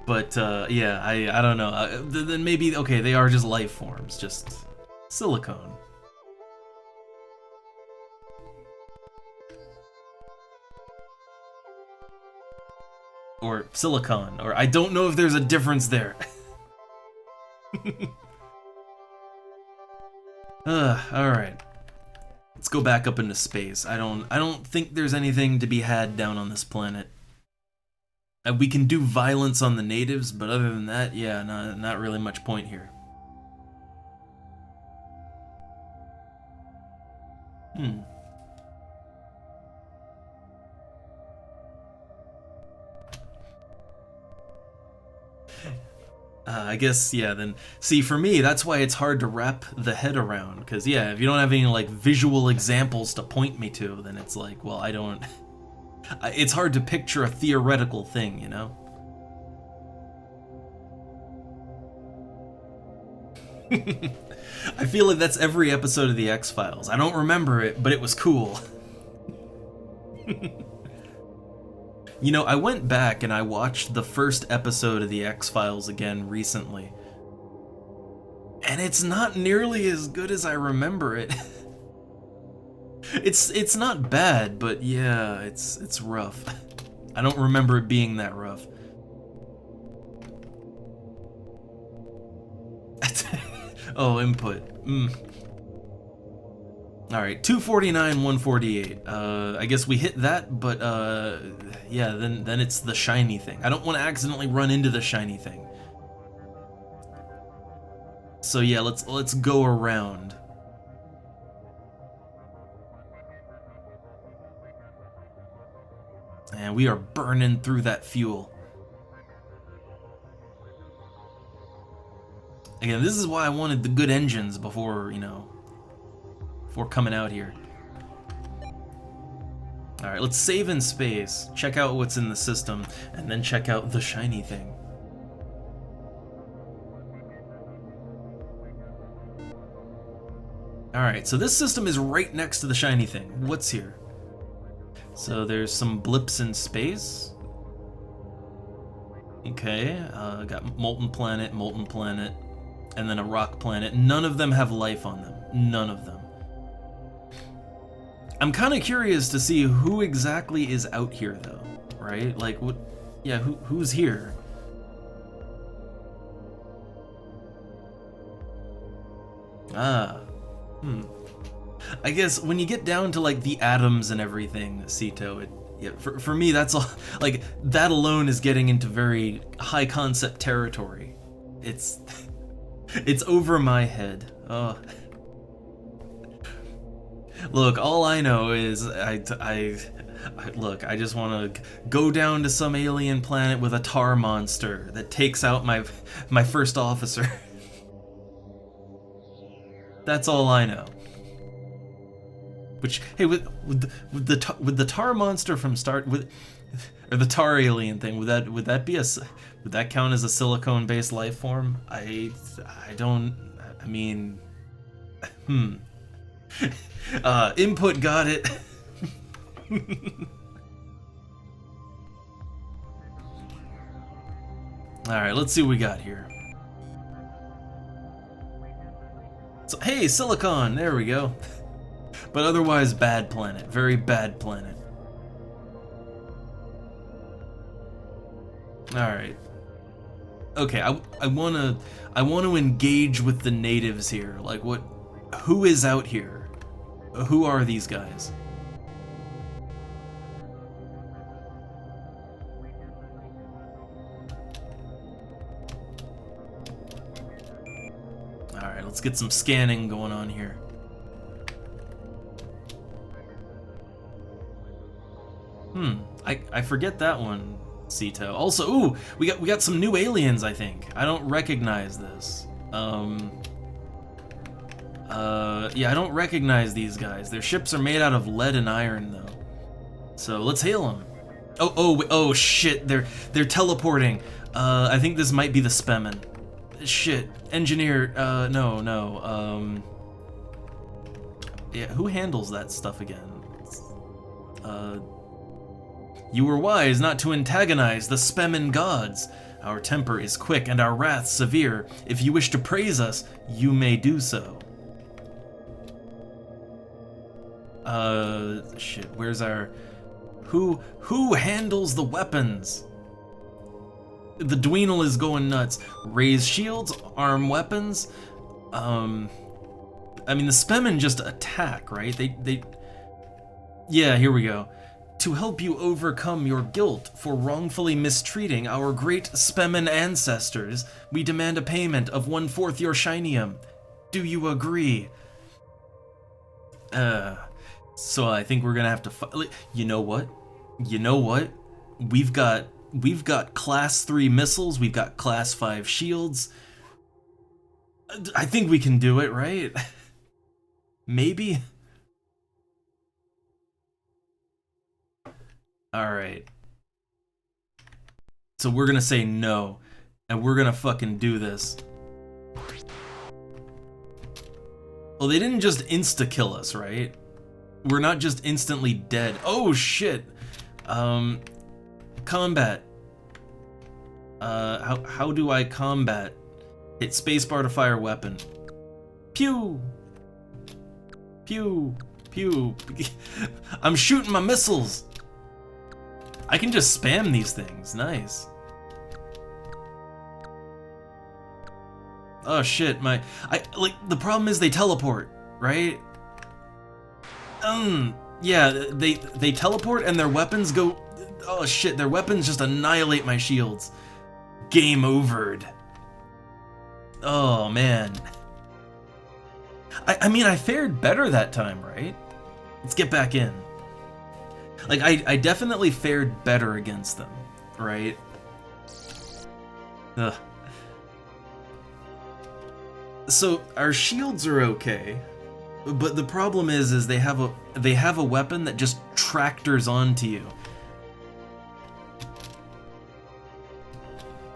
S1: But, yeah, I don't know, then maybe, okay, they are just life forms, just silicone. Or silicon, or I don't know if there's a difference there. Alright. Let's go back up into space. I don't think there's anything to be had down on this planet. We can do violence on the natives, but other than that, yeah, not really much point here. I guess, yeah, then, see, for me, that's why it's hard to wrap the head around, because, yeah, if you don't have any, like, visual examples to point me to, then it's like, well, I don't... It's hard to picture a theoretical thing, you know? I feel like that's every episode of The X-Files. I don't remember it, but it was cool. You know, I went back and I watched the first episode of The X-Files again recently. And it's not nearly as good as I remember it. It's not bad, but yeah, it's rough. I don't remember it being that rough. Oh, input. Alright, 249, 148. I guess we hit that, but yeah, then it's the shiny thing. I don't want to accidentally run into the shiny thing. So yeah, let's go around. And we are burning through that fuel. Again, this is why I wanted the good engines before, you know, before coming out here. Alright, let's save in space, check out what's in the system, and then check out the shiny thing. Alright, so this system is right next to the shiny thing. What's here? So there's some blips in space. Okay, got molten planet, and then a rock planet. None of them have life on them. None of them. I'm kind of curious to see who exactly is out here, though, right? Like, what? Yeah, who's here? I guess when you get down to like the atoms and everything, Sito, yeah, for me that's all. Like that alone is getting into very high concept territory. It's over my head. Oh. Look, all I know is look, I just want to go down to some alien planet with a tar monster that takes out my first officer. That's all I know. Which, hey, with the tar monster from or the tar alien thing, would that count as a silicone-based life form? I mean, input got it. All right, let's see what we got here. So, hey, silicon, there we go. But otherwise, bad planet, very bad planet. All right. Okay, I wanna engage with the natives here. Like, who is out here? Who are these guys? All right, let's get some scanning going on here. I forget that one, Sito. Also, ooh, we got some new aliens, I think. I don't recognize this. Yeah, I don't recognize these guys. Their ships are made out of lead and iron, though. So let's hail them. Oh shit! They're teleporting. I think this might be the Spemen. Shit, engineer. No. Yeah, who handles that stuff again? You were wise not to antagonize the Spemen gods. Our temper is quick and our wrath severe. If you wish to praise us, you may do so. Shit, where's our... Who handles the weapons? The Dweenal is going nuts. Raise shields, arm weapons. I mean, the Spemen just attack, right? Yeah, here we go. To help you overcome your guilt for wrongfully mistreating our great Spemen ancestors, we demand a payment of 1/4 your shinium. Do you agree? So I think we're gonna have to you know what? We've got class 3 missiles, we've got class 5 shields. I think we can do it, right? Maybe? Alright. So we're gonna say no, and we're gonna fucking do this. Well, they didn't just insta-kill us, right? We're not just instantly dead. Oh shit! Combat. How do I combat? Hit spacebar to fire weapon. Pew! Pew! Pew! I'm shooting my missiles! I can just spam these things. Nice. Oh shit, the problem is they teleport, right? Yeah, they teleport and their weapons go... Oh shit, their weapons just annihilate my shields. Game overed. Oh man. I mean, I fared better that time, right? Let's get back in. Like, I definitely fared better against them, right? Ugh. So, our shields are okay, but the problem is they have a weapon that just tractors onto you.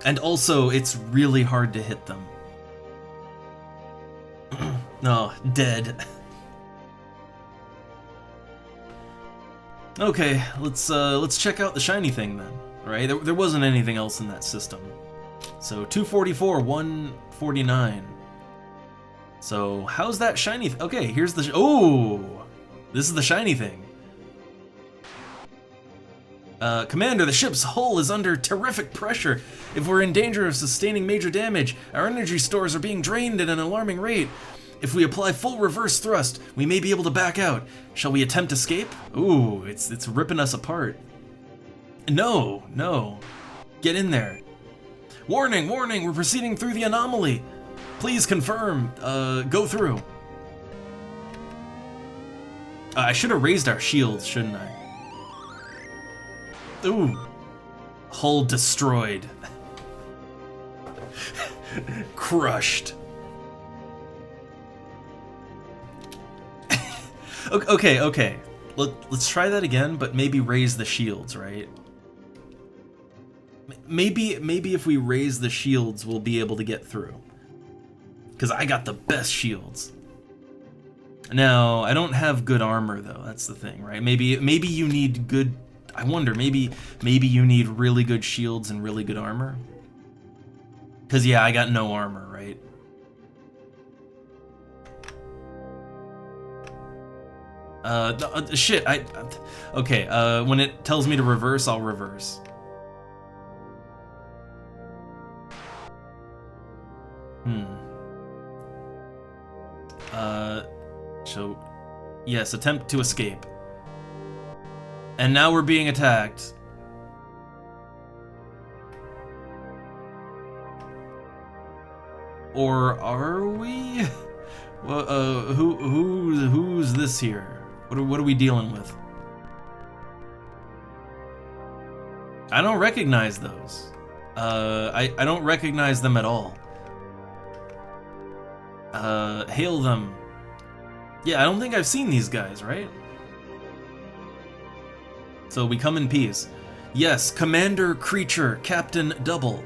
S1: And also, it's really hard to hit them. No, dead. Okay, let's check out the shiny thing then, right? There wasn't anything else in that system. So 244, 149. So how's that shiny? Okay, here's the. Oh, this is the shiny thing. Commander, the ship's hull is under terrific pressure. If we're in danger of sustaining major damage, our energy stores are being drained at an alarming rate. If we apply full reverse thrust, we may be able to back out. Shall we attempt escape? Ooh, it's ripping us apart. No. Get in there. Warning, we're proceeding through the anomaly. Please confirm, go through. I should have raised our shields, shouldn't I? Ooh. Hull destroyed. Crushed. Okay. Let's try that again, but maybe raise the shields, right? Maybe if we raise the shields, we'll be able to get through. Because I got the best shields. Now, I don't have good armor, though. That's the thing, right? Maybe you need good... I wonder, maybe you need really good shields and really good armor? Because, yeah, I got no armor, right? Shit, okay, when it tells me to reverse, I'll reverse. So, yes, attempt to escape. And now we're being attacked. Or are we? Well, who's this here? What are we dealing with? I don't recognize those. I don't recognize them at all. Hail them. Yeah, I don't think I've seen these guys, right? So we come in peace. Yes, Commander Creature, Captain Double.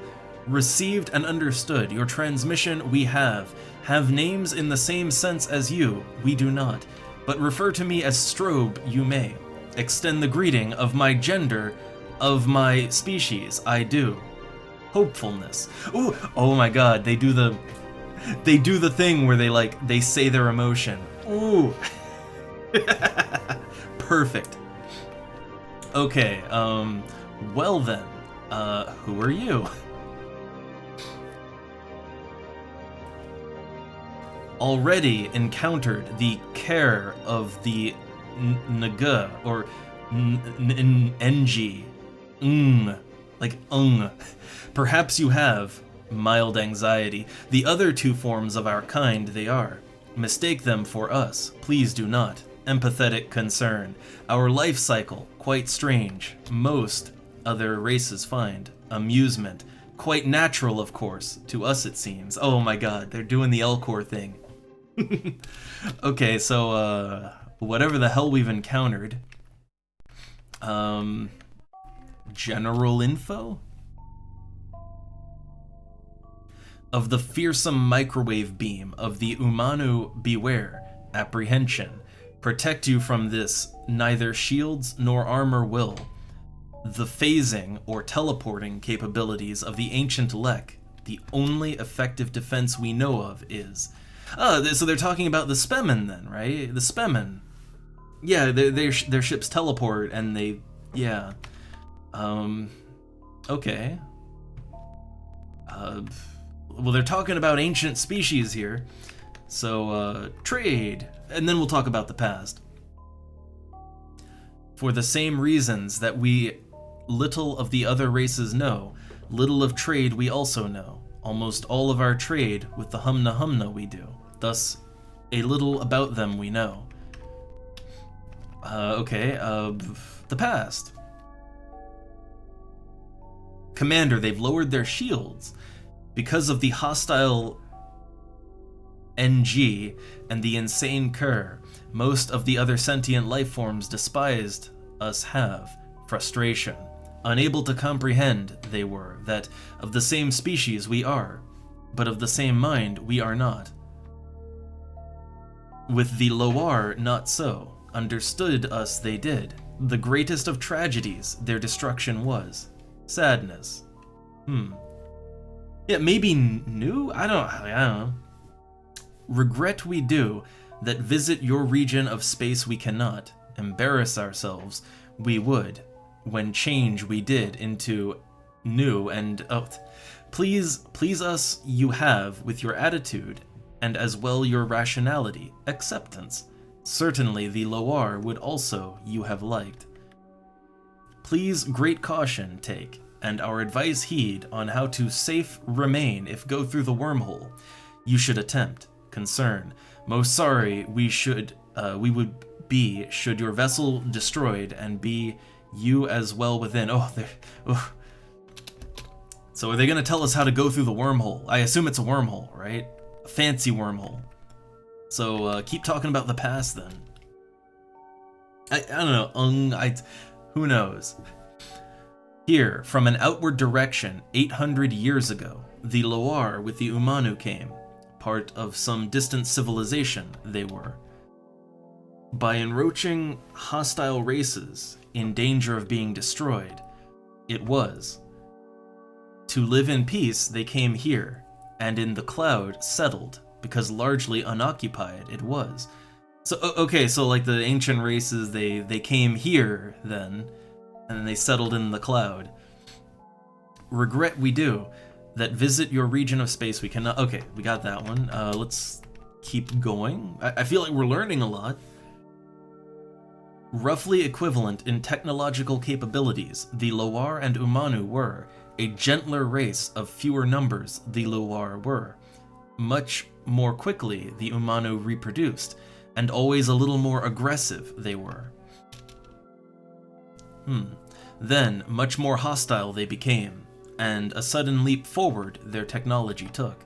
S1: Received and understood. Your transmission we have. Have names in the same sense as you. We do not. But refer to me as Strobe, you may. Extend the greeting of my gender, of my species, I do. Hopefulness. Ooh, oh my god, they do the thing where they say their emotion. Ooh. Perfect. Okay, well then, who are you? Already encountered the care of the Nga, or Ng. Like Perhaps you have mild anxiety. The other two forms of our kind they are. Mistake them for us, please do not. Empathetic concern. Our life cycle, quite strange. Most other races find. Amusement. Quite natural, of course. To us it seems. Oh my god, they're doing the Elcor thing. Okay, so, whatever the hell we've encountered. General info? Of the fearsome microwave beam of the Umanu beware. Apprehension. Protect you from this, neither shields nor armor will. The phasing or teleporting capabilities of the ancient Lek. The only effective defense we know of is... Oh, so they're talking about the Spemen then, right? The Spemen. Yeah, their ships teleport and they... Yeah. Okay. Well, they're talking about ancient species here. So, trade. And then we'll talk about the past. For the same reasons that we little of the other races know, little of trade we also know. Almost all of our trade with the Humna Humna we do. Thus, a little about them we know. Okay, the past. Commander, they've lowered their shields. Because of the hostile NG and the insane Kerr, most of the other sentient life forms despised us have frustration. Unable to comprehend, they were, that of the same species we are, but of the same mind we are not. With the Loar, not so. Understood us they did. The greatest of tragedies their destruction was. Sadness. Yeah, maybe new? I don't know. Regret we do, that visit your region of space we cannot. Embarrass ourselves, we would, when change we did into new and... Oh, please us you have with your attitude, and as well your rationality, acceptance. Certainly the Loar would also you have liked. Please great caution take, and our advice heed on how to safe remain if go through the wormhole. You should attempt. Concern. Most sorry we would be should your vessel destroyed and be you as well within. So are they going to tell us how to go through the wormhole? I assume it's a wormhole, right? A fancy wormhole. So keep talking about the past then. I don't know. Who knows? Here, from an outward direction, 800 years ago, the Loar with the Umanu came. Part of some distant civilization, they were. By enroaching hostile races in danger of being destroyed, it was. To live in peace, they came here, and in the cloud settled, because largely unoccupied it was. So, okay, so like the ancient races, they came here then, and then they settled in the cloud. Regret we do, that visit your region of space we cannot... Okay, we got that one. Let's keep going. I feel like we're learning a lot. Roughly equivalent in technological capabilities, the Loar and Umanu were. A gentler race of fewer numbers, the Loar were. Much more quickly, the Umanu reproduced, and always a little more aggressive they were. Then, much more hostile they became, and a sudden leap forward their technology took.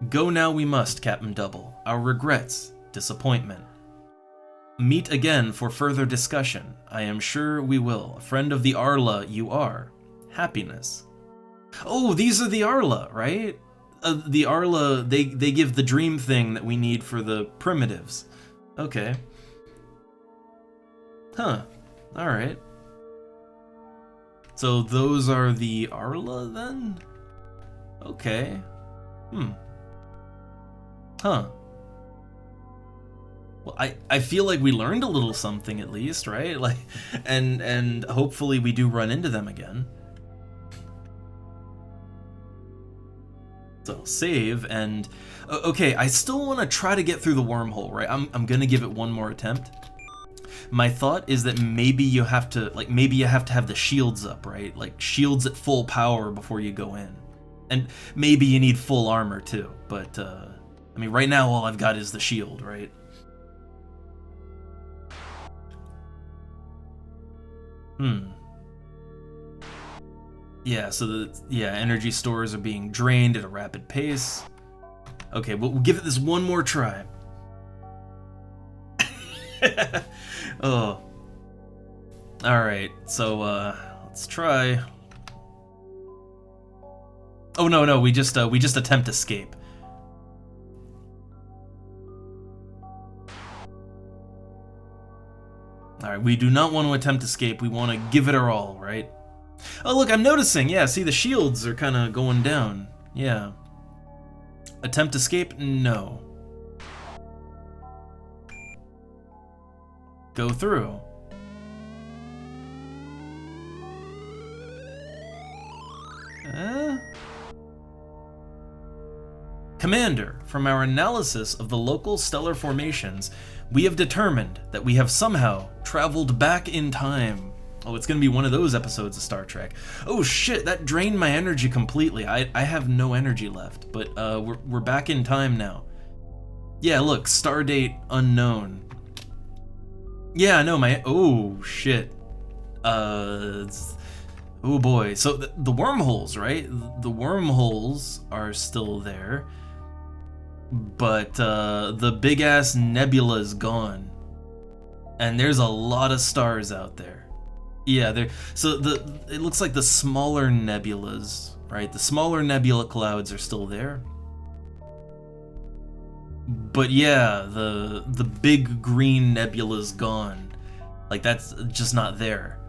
S1: Go now we must, Captain Double. Our regrets, disappointment. Meet again for further discussion. I am sure we will. A friend of the Arla you are. Happiness. Oh, these are the Arla, right? The Arla, they give the dream thing that we need for the primitives. Okay. Huh. Alright. So those are the Arla then? Okay. Huh. Well, I feel like we learned a little something at least, right? Like, and hopefully we do run into them again. So save and okay, I still want to try to get through the wormhole, right? I'm gonna give it one more attempt. My thought is that maybe you have to have the shields up, right? Like shields at full power before you go in, and maybe you need full armor too. But I mean, right now all I've got is the shield, right? Yeah, so energy stores are being drained at a rapid pace. Okay, we'll give it this one more try. Oh. Alright, so let's try. Oh no, we just attempt escape. Alright, we do not want to attempt escape, we want to give it our all, right? Oh look, I'm noticing, yeah, see the shields are kind of going down. Yeah. Attempt escape? No. Go through. Commander, from our analysis of the local stellar formations, we have determined that we have somehow traveled back in time. Oh, it's gonna be one of those episodes of Star Trek. Oh shit, that drained my energy completely. I have no energy left, but we're back in time now. Yeah, look, stardate unknown. Yeah, no, oh shit. Oh boy. So the wormholes, right? The wormholes are still there, but the big ass nebula is gone, and there's a lot of stars out there. Yeah, so it looks like the smaller nebulas, right? The smaller nebula clouds are still there. But yeah, the big green nebula's gone. Like, that's just not there.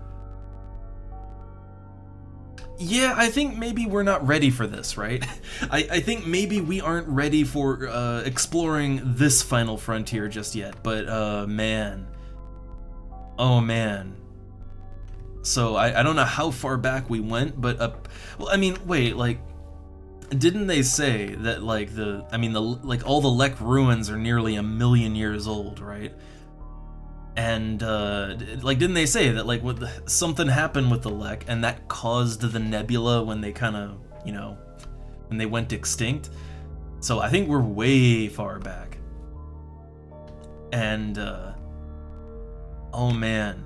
S1: Yeah, I think maybe we're not ready for this, right? I think maybe we aren't ready for exploring this final frontier just yet, but man. Oh man. So I don't know how far back we went, but well, I mean, wait, like, didn't they say that like like all the Lek ruins are nearly 1 million years old, right? And like, didn't they say that like something happened with the Lek and that caused the nebula when they kind of, you know, when they went extinct? So I think we're way far back. And oh man.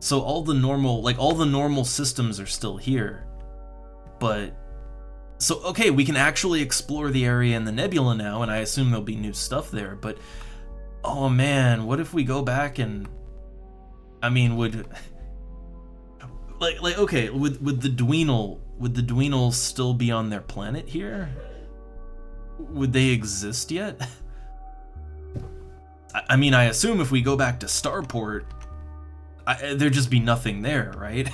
S1: So all the normal systems are still here. But so okay, we can actually explore the area in the nebula now, and I assume there'll be new stuff there, but oh man, what if we go back and I mean, would okay, would the Dweenals still be on their planet here? Would they exist yet? I mean, I assume if we go back to Starport, there'd just be nothing there, right?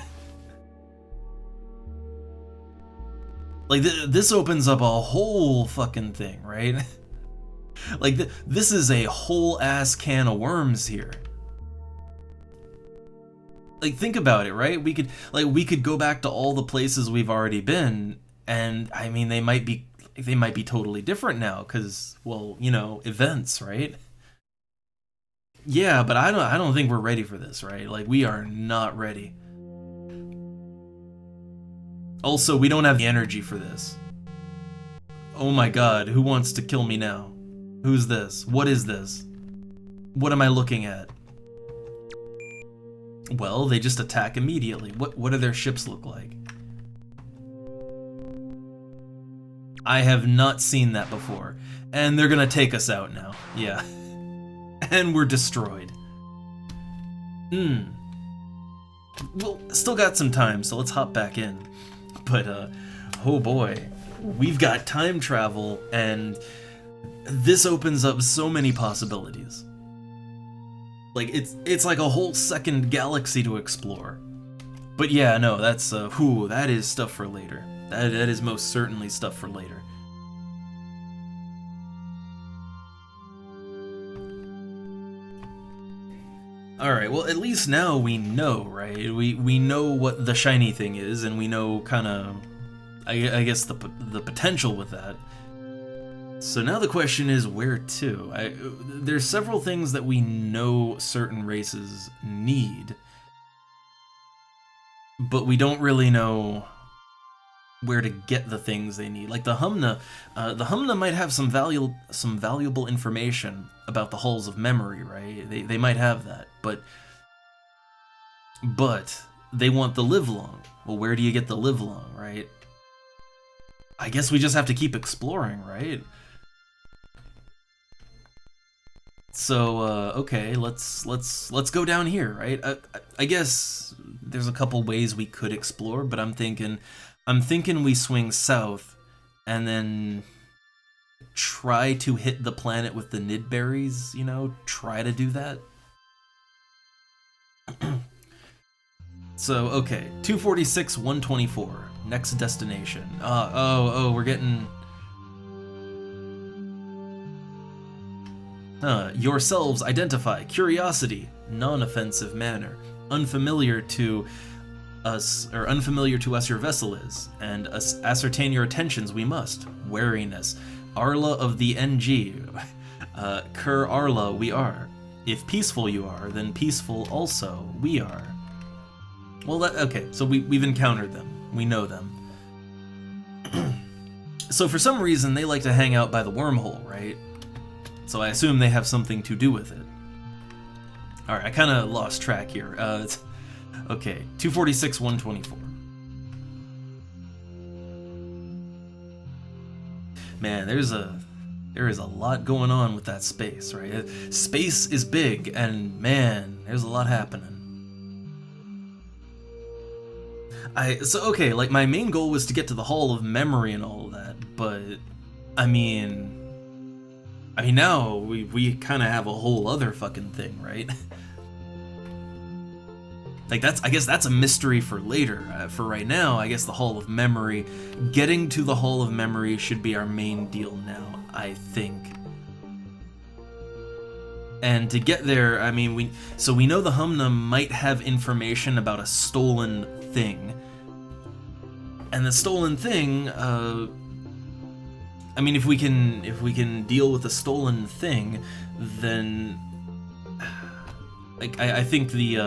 S1: Like, this opens up a whole fucking thing, right? Like, this is a whole ass can of worms here. Like, think about it, right? We could go back to all the places we've already been, and I mean, they might be totally different now, because, well, you know, events, right? Yeah, but I don't think we're ready for this, right? Like, we are not ready. Also, we don't have the energy for this. Oh my god, who wants to kill me now? Who's this? What is this? What am I looking at? Well, they just attack immediately. What do their ships look like? I have not seen that before. And they're gonna take us out now. Yeah. And we're destroyed. Well, still got some time, so let's hop back in. But, oh boy. We've got time travel, and this opens up so many possibilities. Like, it's like a whole second galaxy to explore. But yeah, no, that's, that is stuff for later. That is most certainly stuff for later. Alright, well, at least now we know, right? We know what the shiny thing is, and we know kind of, I guess, the potential with that. So now the question is, where to? There's several things that we know certain races need, but we don't really know where to get the things they need. Like the Humna might have some valuable information about the halls of memory, right? They might have that, but they want the live long. Well, where do you get the live long, right? I guess we just have to keep exploring, right? So okay, let's go down here, right? I guess there's a couple ways we could explore, but I'm thinking we swing south and then try to hit the planet with the Nidberries, you know, try to do that. So, okay, 246, 124, next destination. We're getting... yourselves identify, curiosity, non-offensive manner, unfamiliar to us your vessel is, and ascertain your attentions we must, wariness, Arla of the NG, Cur Arla we are, if peaceful you are, then peaceful also we are. Well, okay, so we've encountered them, we know them. So for some reason they like to hang out by the wormhole, right? So I assume they have something to do with it. Alright, I kind of lost track here. Okay, 246, 124. Man, there is a lot going on with that space, right? Space is big, and man, there's a lot happening. Okay, like my main goal was to get to the Hall of Memory and all of that, but I mean now we kind of have a whole other fucking thing, right? Like I guess that's a mystery for later. For right now, I guess the Hall of Memory, getting to the Hall of Memory should be our main deal now, I think. And to get there, I mean, we know the Humna might have information about a stolen thing. And the stolen thing, I mean, if we can deal with the stolen thing, then like I think the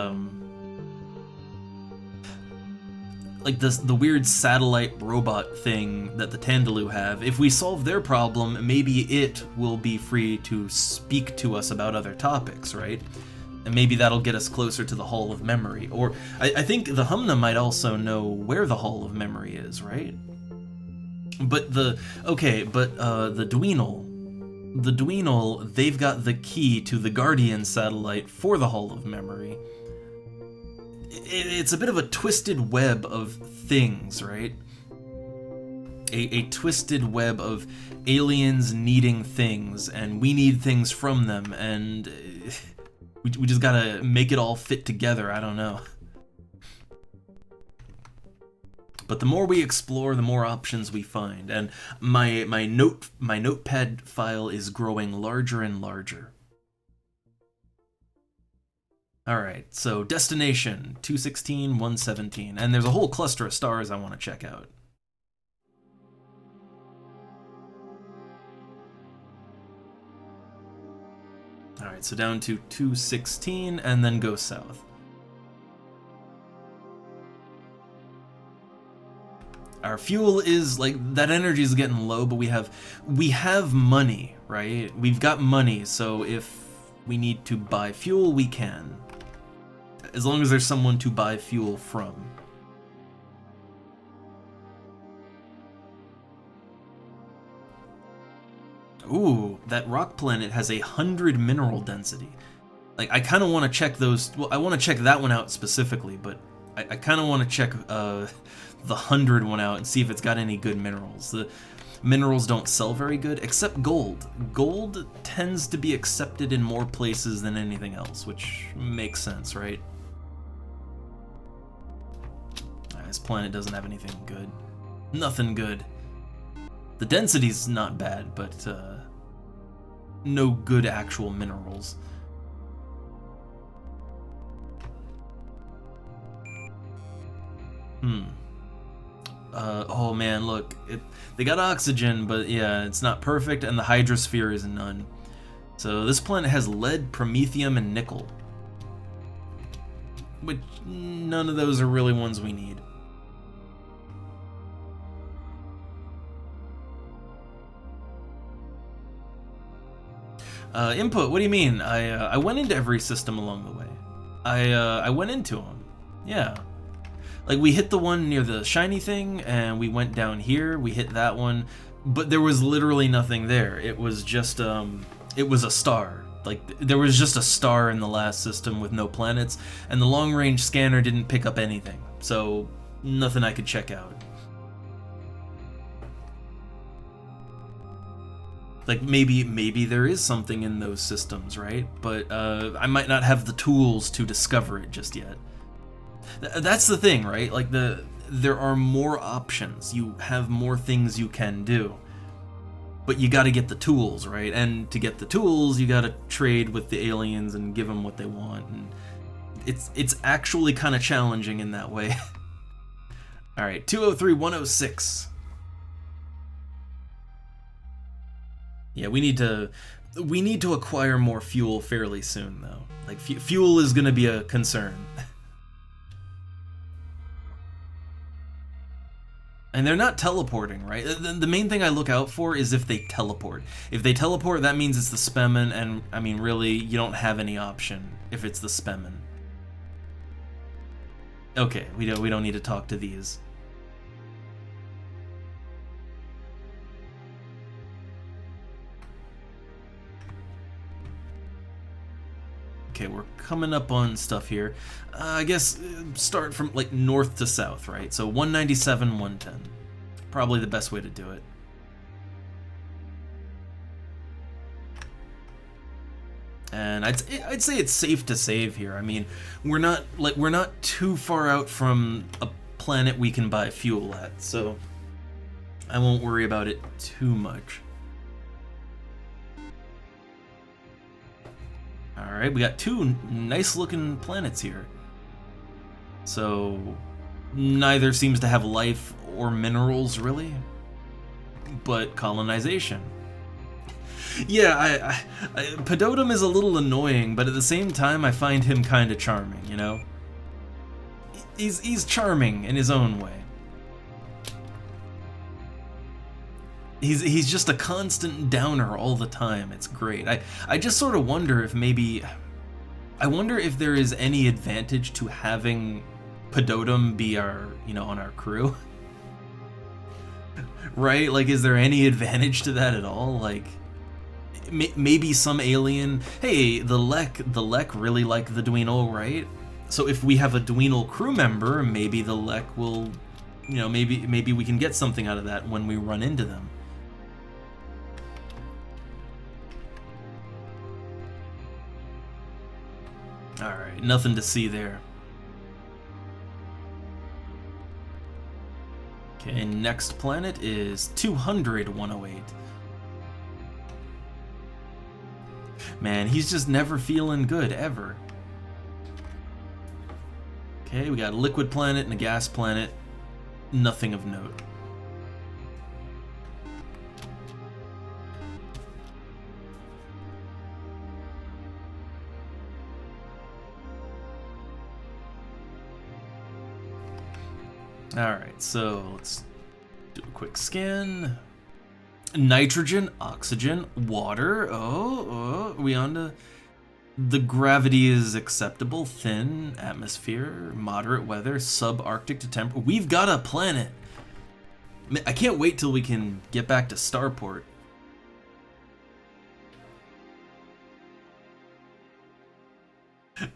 S1: like the weird satellite robot thing that the Tandaloo have, if we solve their problem, maybe it will be free to speak to us about other topics, right? And maybe that'll get us closer to the Hall of Memory. Or I think the Humna might also know where the Hall of Memory is, right? But the Dweenal, they've got the key to the Guardian satellite for the Hall of Memory. It's a bit of a twisted web of things, right? A twisted web of aliens needing things, and we need things from them, and we just gotta make it all fit together, I don't know. But the more we explore, the more options we find, and my notepad file is growing larger and larger. Alright, so destination, 216, 117, and there's a whole cluster of stars I want to check out. Alright, so down to 216, and then go south. Our fuel is, like, that energy is getting low, but we have money, right? We've got money, so if we need to buy fuel, we can. as long as there's someone to buy fuel from. Ooh, that rock planet has 100 mineral density. Like, I kind of want to check those. Well, I want to check that one out specifically, but I kind of want to check the 100 one out and see if it's got any good minerals. The minerals don't sell very good, except gold. Gold tends to be accepted in more places than anything else, which makes sense, right? This planet doesn't have anything good. Nothing good. The density's not bad, but no good actual minerals. Oh man, look. They got oxygen, but yeah, it's not perfect, and the hydrosphere is none. So this planet has lead, promethium, and nickel. But none of those are really ones we need. Input, what do you mean? I went into every system along the way. I went into them. Yeah. Like, we hit the one near the shiny thing, and we went down here, we hit that one, but there was literally nothing there. It was just, it was a star. Like, there was just a star in the last system with no planets, and the long-range scanner didn't pick up anything, so nothing I could check out. Like, maybe there is something in those systems, right? But I might not have the tools to discover it just yet. That's the thing, right? Like, there are more options. You have more things you can do. But you gotta get the tools, right? And to get the tools, you gotta trade with the aliens and give them what they want. And it's actually kind of challenging in that way. Alright, 203-106. Yeah, we need to acquire more fuel fairly soon, though. Like, fuel is gonna be a concern. And they're not teleporting, right? The main thing I look out for is if they teleport. If they teleport, that means it's the Spemen, and, I mean, really, you don't have any option if it's the Spemen. Okay, we don't need to talk to these. Okay, we're coming up on stuff here. I guess start from like north to south, right? So 197, 110. Probably the best way to do it. And I'd say it's safe to save here. I mean, we're not too far out from a planet we can buy fuel at, so I won't worry about it too much. Alright, we got two nice looking planets here. So, neither seems to have life or minerals, really, but colonization. Yeah, Pedotum is a little annoying, but at the same time, I find him kind of charming, you know? He's charming in his own way. He's just a constant downer all the time. It's great. I just sort of wonder if maybe... I wonder if there is any advantage to having Pedotum be our, you know, on our crew. Right? Like, is there any advantage to that at all? Like, maybe some alien... Hey, the Lek really like the Dweenal, right? So if we have a Dweenal crew member, maybe the Lek will... You know, maybe we can get something out of that when we run into them. Alright, nothing to see there. Okay, next planet is 200-108. Man, he's just never feeling good, ever. Okay, we got a liquid planet and a gas planet. Nothing of note. Alright, so let's do a quick scan. Nitrogen, oxygen, water. Oh, are we on to... The gravity is acceptable, thin, atmosphere, moderate weather, subarctic to temperate. We've got a planet! I can't wait till we can get back to Starport.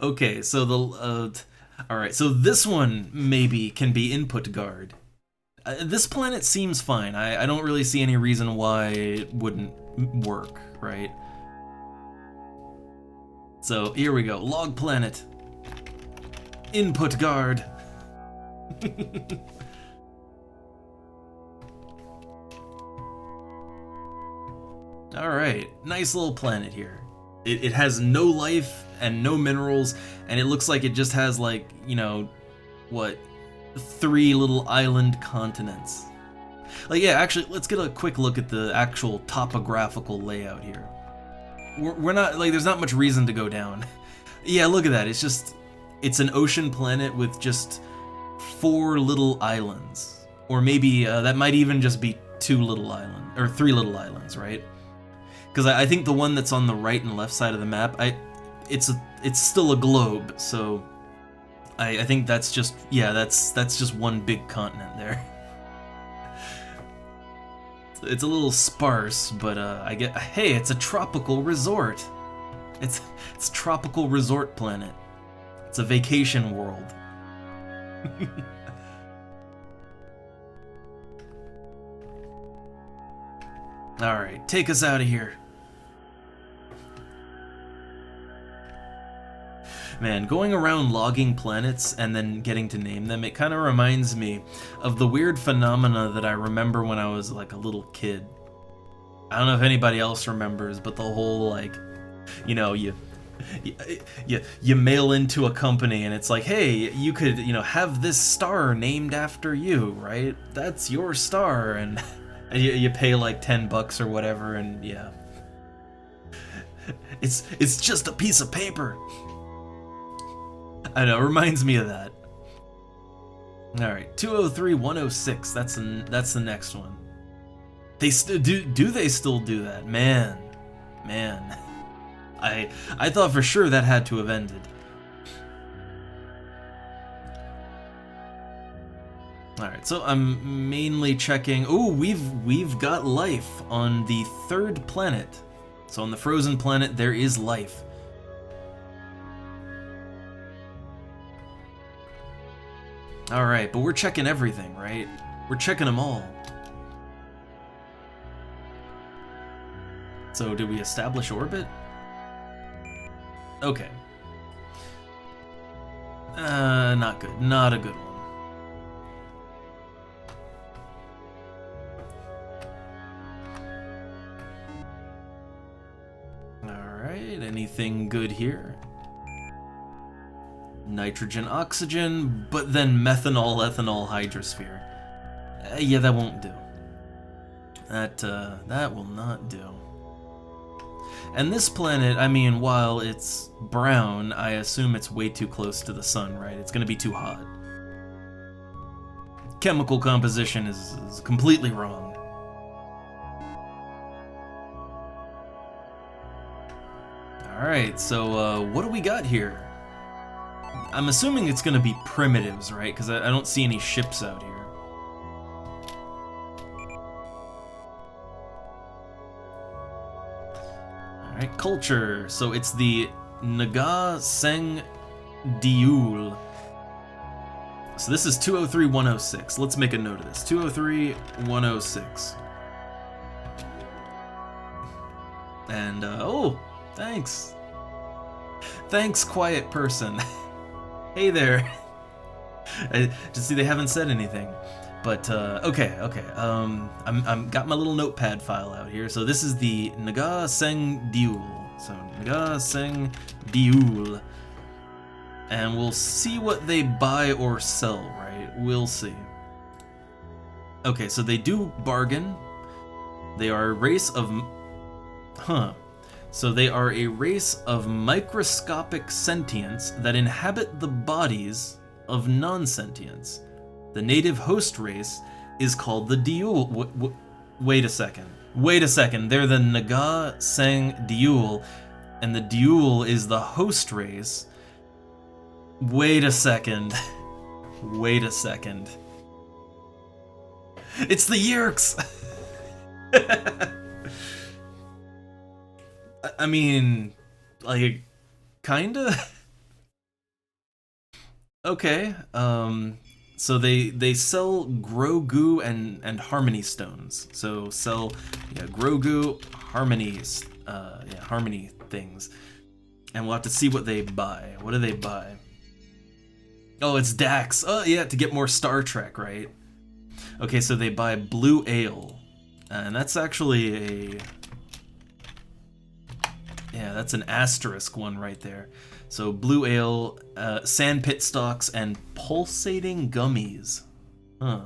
S1: Okay, so alright, so this one maybe can be input guard. This planet seems fine. I don't really see any reason why it wouldn't work, right? So here we go, log planet. Input guard. Alright, nice little planet here. It has no life and no minerals, and it looks like it just has, like, you know, what, 3 little island continents. Like, yeah, actually, let's get a quick look at the actual topographical layout here. We're not, like, there's not much reason to go down. Yeah, look at that, it's an ocean planet with just 4 little islands. Or maybe, that might even just be 2 little islands, or 3 little islands, right? Because I think the one that's on the right and left side of the map, it's still a globe, so I think that's just, yeah, that's just one big continent there. It's a little sparse, but hey, it's a tropical resort. It's tropical resort planet. It's a vacation world. All right, take us out of here. Man, going around logging planets and then getting to name them, it kind of reminds me of the weird phenomena that I remember when I was like a little kid. I don't know if anybody else remembers, but the whole, like, you know, you mail into a company and it's like, hey, you could, you know, have this star named after you, right? That's your star, and you pay like $10 or whatever, and yeah. It's just a piece of paper. I know, it reminds me of that. Alright, 203-106, that's the next one. They do they still do that? Man. I thought for sure that had to have ended. Alright, so I'm mainly checking. Oh, we've got life on the 3rd planet. So on the frozen planet there is life. Alright, but we're checking everything, right? We're checking them all. So, did we establish orbit? Okay. Not good. Not a good one. Alright, anything good here? Nitrogen, oxygen, but then methanol, ethanol, hydrosphere. Yeah, that won't do. That will not do. And this planet, I mean, while it's brown, I assume it's way too close to the sun, right? It's gonna be too hot. Chemical composition is completely wrong. Alright, so what do we got here? I'm assuming it's gonna be primitives, right? Because I don't see any ships out here. Alright, culture. So it's the Naga Seng Diul. So this is 203-106. Let's make a note of this. 203-106. And, oh, thanks. Thanks, quiet person. Hey there. I just see they haven't said anything. But, okay. I'm got my little notepad file out here. So this is the Naga Seng Diul. So, Naga Seng Diul. And we'll see what they buy or sell, right? We'll see. Okay, so they do bargain. They are a race of... So they are a race of microscopic sentients that inhabit the bodies of non-sentients. The native host race is called the Diul. Wait a second. They're the Naga Seng Diul, and the duel is the host race. Wait a second. Wait a second. It's the Yerks! I mean, like, kinda? Okay, so they sell Grogu and Harmony Stones. So sell, yeah, Grogu, Harmonies, yeah, Harmony things. And we'll have to see what they buy. What do they buy? Oh, it's Dax. Oh, yeah, to get more Star Trek, right? Okay, so they buy Blue Ale. And that's actually a... Yeah, that's an asterisk one right there. So Blue Ale, Sand Pit Stalks, and Pulsating Gummies. Huh.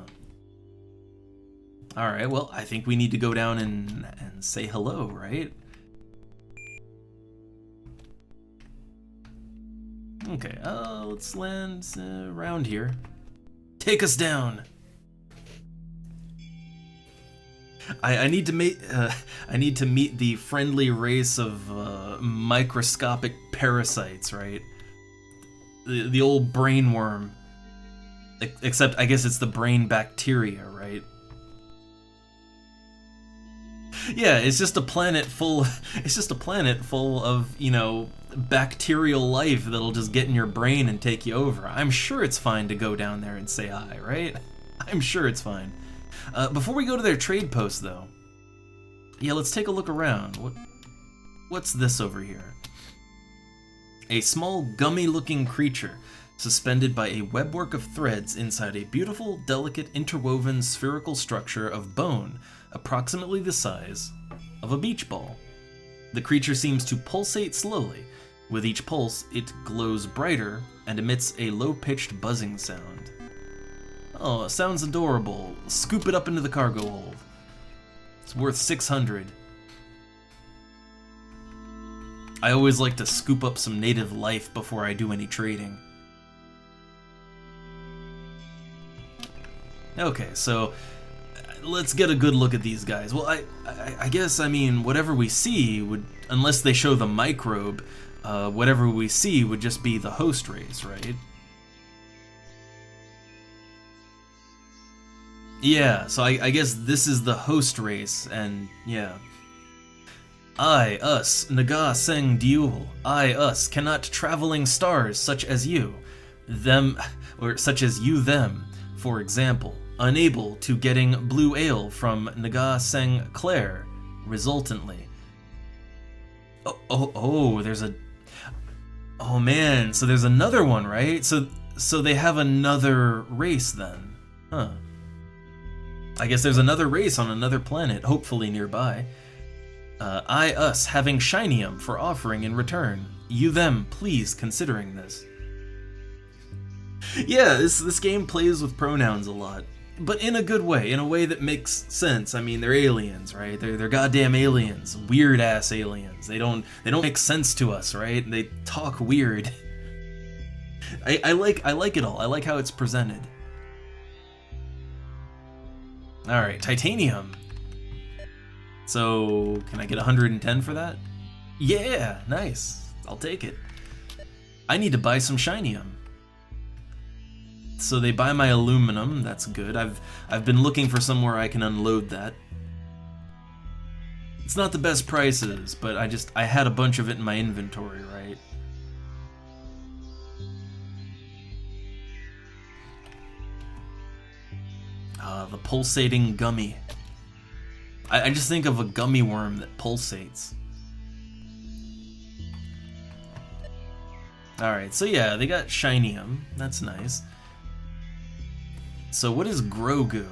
S1: Alright, well, I think we need to go down and say hello, right? Okay, let's land around here. Take us down! I need to meet the friendly race of microscopic parasites, right? The old brain worm. Except I guess it's the brain bacteria, right? Yeah, it's just a planet full of, you know, bacterial life that'll just get in your brain and take you over. I'm sure it's fine to go down there and say hi, right? I'm sure it's fine. Before we go to their trade post, though, yeah, let's take a look around. What's this over here? A small, gummy-looking creature suspended by a webwork of threads inside a beautiful, delicate, interwoven spherical structure of bone, approximately the size of a beach ball. The creature seems to pulsate slowly. With each pulse, it glows brighter and emits a low-pitched buzzing sound. Oh, sounds adorable. Scoop it up into the cargo hold. It's worth 600. I always like to scoop up some native life before I do any trading. Okay, so let's get a good look at these guys. Well, I guess, I mean, whatever we see would, unless they show the microbe, whatever we see would just be the host race, right? Yeah, so I guess this is the host race, and yeah. I, us, Naga Seng Diul, I, us, cannot traveling stars such as you, them, or such as you, them, for example, unable to getting blue ale from Naga Seng Claire, resultantly. Oh, there's a, oh man, so there's another one, right? So they have another race then, huh? I guess there's another race on another planet, hopefully nearby. I, us, having shinium for offering in return. You, them, please considering this. Yeah, this game plays with pronouns a lot, but in a good way, in a way that makes sense. I mean, they're aliens, right? They're goddamn aliens, weird ass aliens. They don't make sense to us, right? They talk weird. I like it all. I like how it's presented. Alright, titanium. So, can I get 110 for that? Yeah, nice. I'll take it. I need to buy some shinium. So they buy my aluminum, that's good. I've been looking for somewhere I can unload that. It's not the best prices, but I had a bunch of it in my inventory, right? The pulsating gummy. I just think of a gummy worm that pulsates. Alright, so yeah, they got shinium. That's nice. So what is Grogu?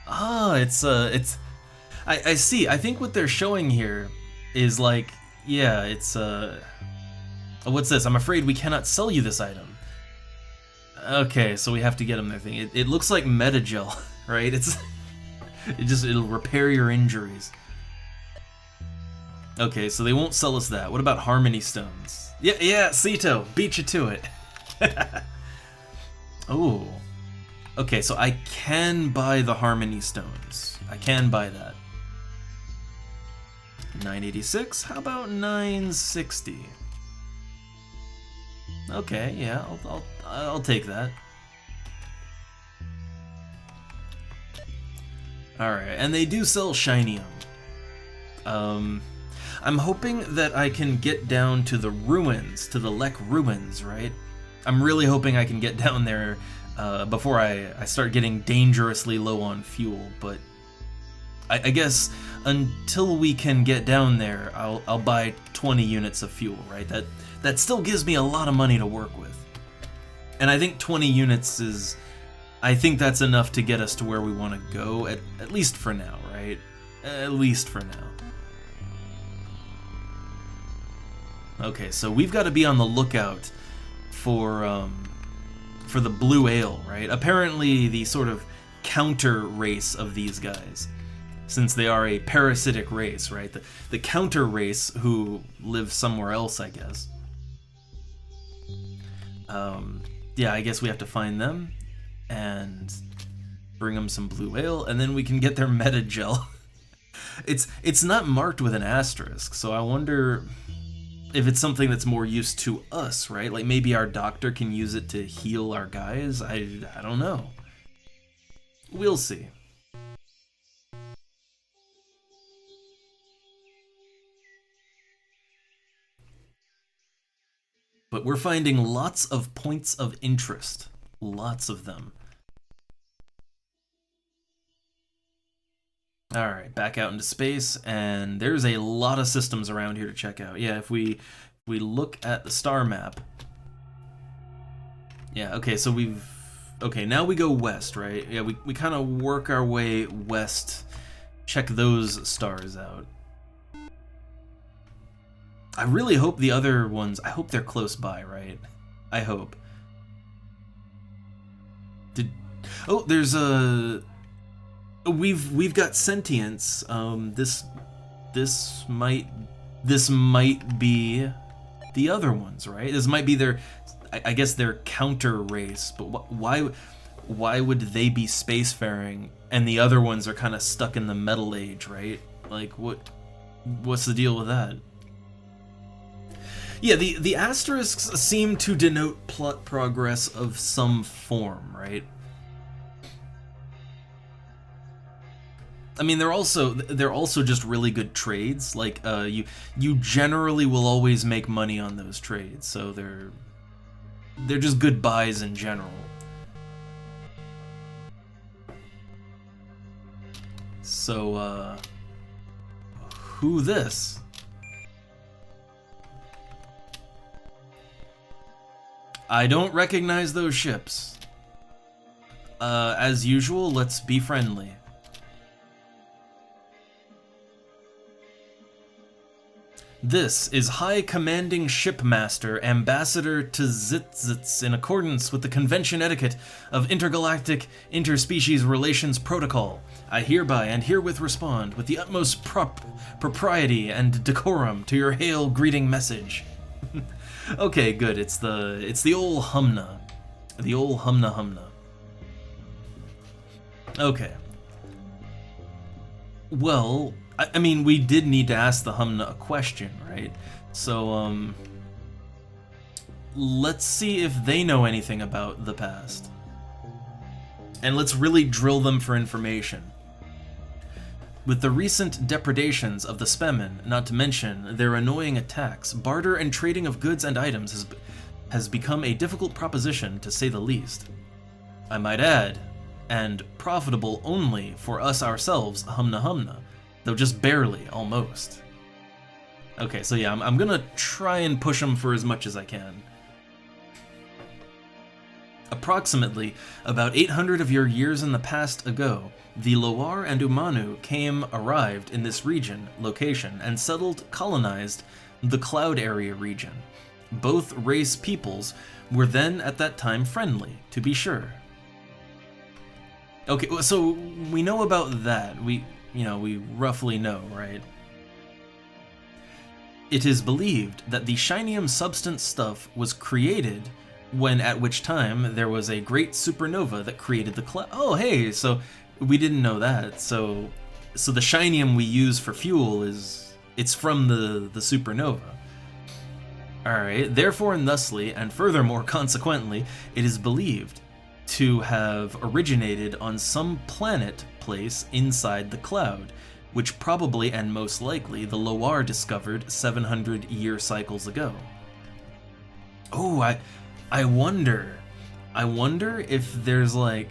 S1: Ah, it's I see. I think what they're showing here is like, yeah, it's oh, what's this? I'm afraid we cannot sell you this item. Okay, so we have to get them their thing. It looks like Metagel, right? It'll repair your injuries. Okay, so they won't sell us that. What about Harmony Stones? Yeah, Sito, beat you to it. Oh. Okay, so I can buy the Harmony Stones. I can buy that. 986. How about 960? Okay, yeah, I'll take that. Alright, and they do sell Shinium. I'm hoping that I can get down to the ruins, to the Lek ruins, right? I'm really hoping I can get down there before I start getting dangerously low on fuel, but I guess until we can get down there, I'll buy 20 units of fuel, right? That still gives me a lot of money to work with. And I think 20 units is... I think that's enough to get us to where we want to go, at least for now, right? At least for now. Okay, so we've got to be on the lookout for the blue ale, right? Apparently the sort of counter race of these guys, since they are a parasitic race, right? The counter race who live somewhere else, I guess. Yeah, I guess we have to find them and bring them some blue ale, and then we can get their meta gel. It's not marked with an asterisk, so I wonder if it's something that's more used to us, right? Like maybe our doctor can use it to heal our guys. I don't know. We'll see. But we're finding lots of points of interest. Lots of them. Alright, back out into space, and there's a lot of systems around here to check out. Yeah, if we look at the star map... Yeah, okay, so we've... Okay, now we go west, right? Yeah, we kind of work our way west, check those stars out. I really hope the other ones... I hope they're close by, right? I hope. Oh, there's a... We've got sentience. This might be the other ones, right? This might be their, I guess, their counter race. But why would they be spacefaring and the other ones are kind of stuck in the Metal Age, right? Like what's the deal with that? Yeah, the asterisks seem to denote plot progress of some form, right? I mean, they're also just really good trades. Like, you generally will always make money on those trades, so they're just good buys in general. So, who this? I don't recognize those ships. As usual, let's be friendly. This is High Commanding Shipmaster, Ambassador to Zitzitz, in accordance with the Convention Etiquette of Intergalactic Interspecies Relations Protocol. I hereby and herewith respond with the utmost propriety and decorum to your hail greeting message. Okay, good. It's the ol' Humna. The ol' Humna. Okay. Well, I mean, we did need to ask the Humna a question, right? So, let's see if they know anything about the past. And let's really drill them for information. With the recent depredations of the Spemen, not to mention their annoying attacks, barter and trading of goods and items has become a difficult proposition, to say the least. I might add, and profitable only for us ourselves, Humna. Though just barely, almost. Okay, so yeah, I'm gonna try and push them for as much as I can. Approximately about 800 of your years in the past ago, the Loar and Umanu arrived in this location, and colonized the Cloud Area region. Both race peoples were then at that time friendly, to be sure. Okay, so we know about that. We roughly know, right? It is believed that the Shinium substance stuff was created at which time there was a great supernova that created the cloud. Oh, hey, so we didn't know that. So the Shinium we use for fuel is It's from the supernova. Alright, therefore and thusly, and furthermore consequently, it is believed to have originated on some planet place inside the cloud, which probably and most likely the Loire discovered 700-year cycles ago. Oh, I wonder if there's like,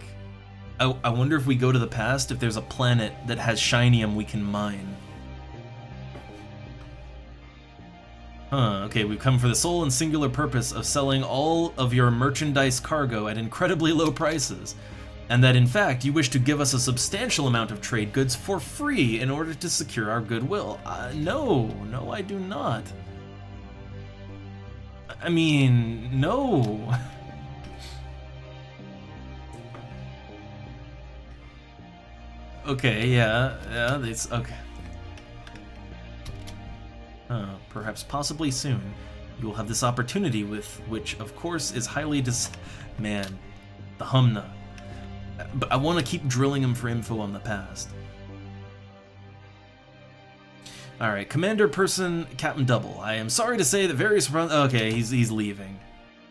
S1: I wonder if we go to the past, if there's a planet that has shinium we can mine. Okay, we've come for the sole and singular purpose of selling all of your merchandise cargo at incredibly low prices, and that in fact you wish to give us a substantial amount of trade goods for free in order to secure our goodwill. No, I do not. I mean, no. Okay, yeah, it's okay. Perhaps possibly soon, you will have this opportunity with which, of course, is highly Man, the Humna. But I want to keep drilling him for info on the past. Alright, Commander Person, Captain Double. I am sorry to say that various... Okay, he's leaving.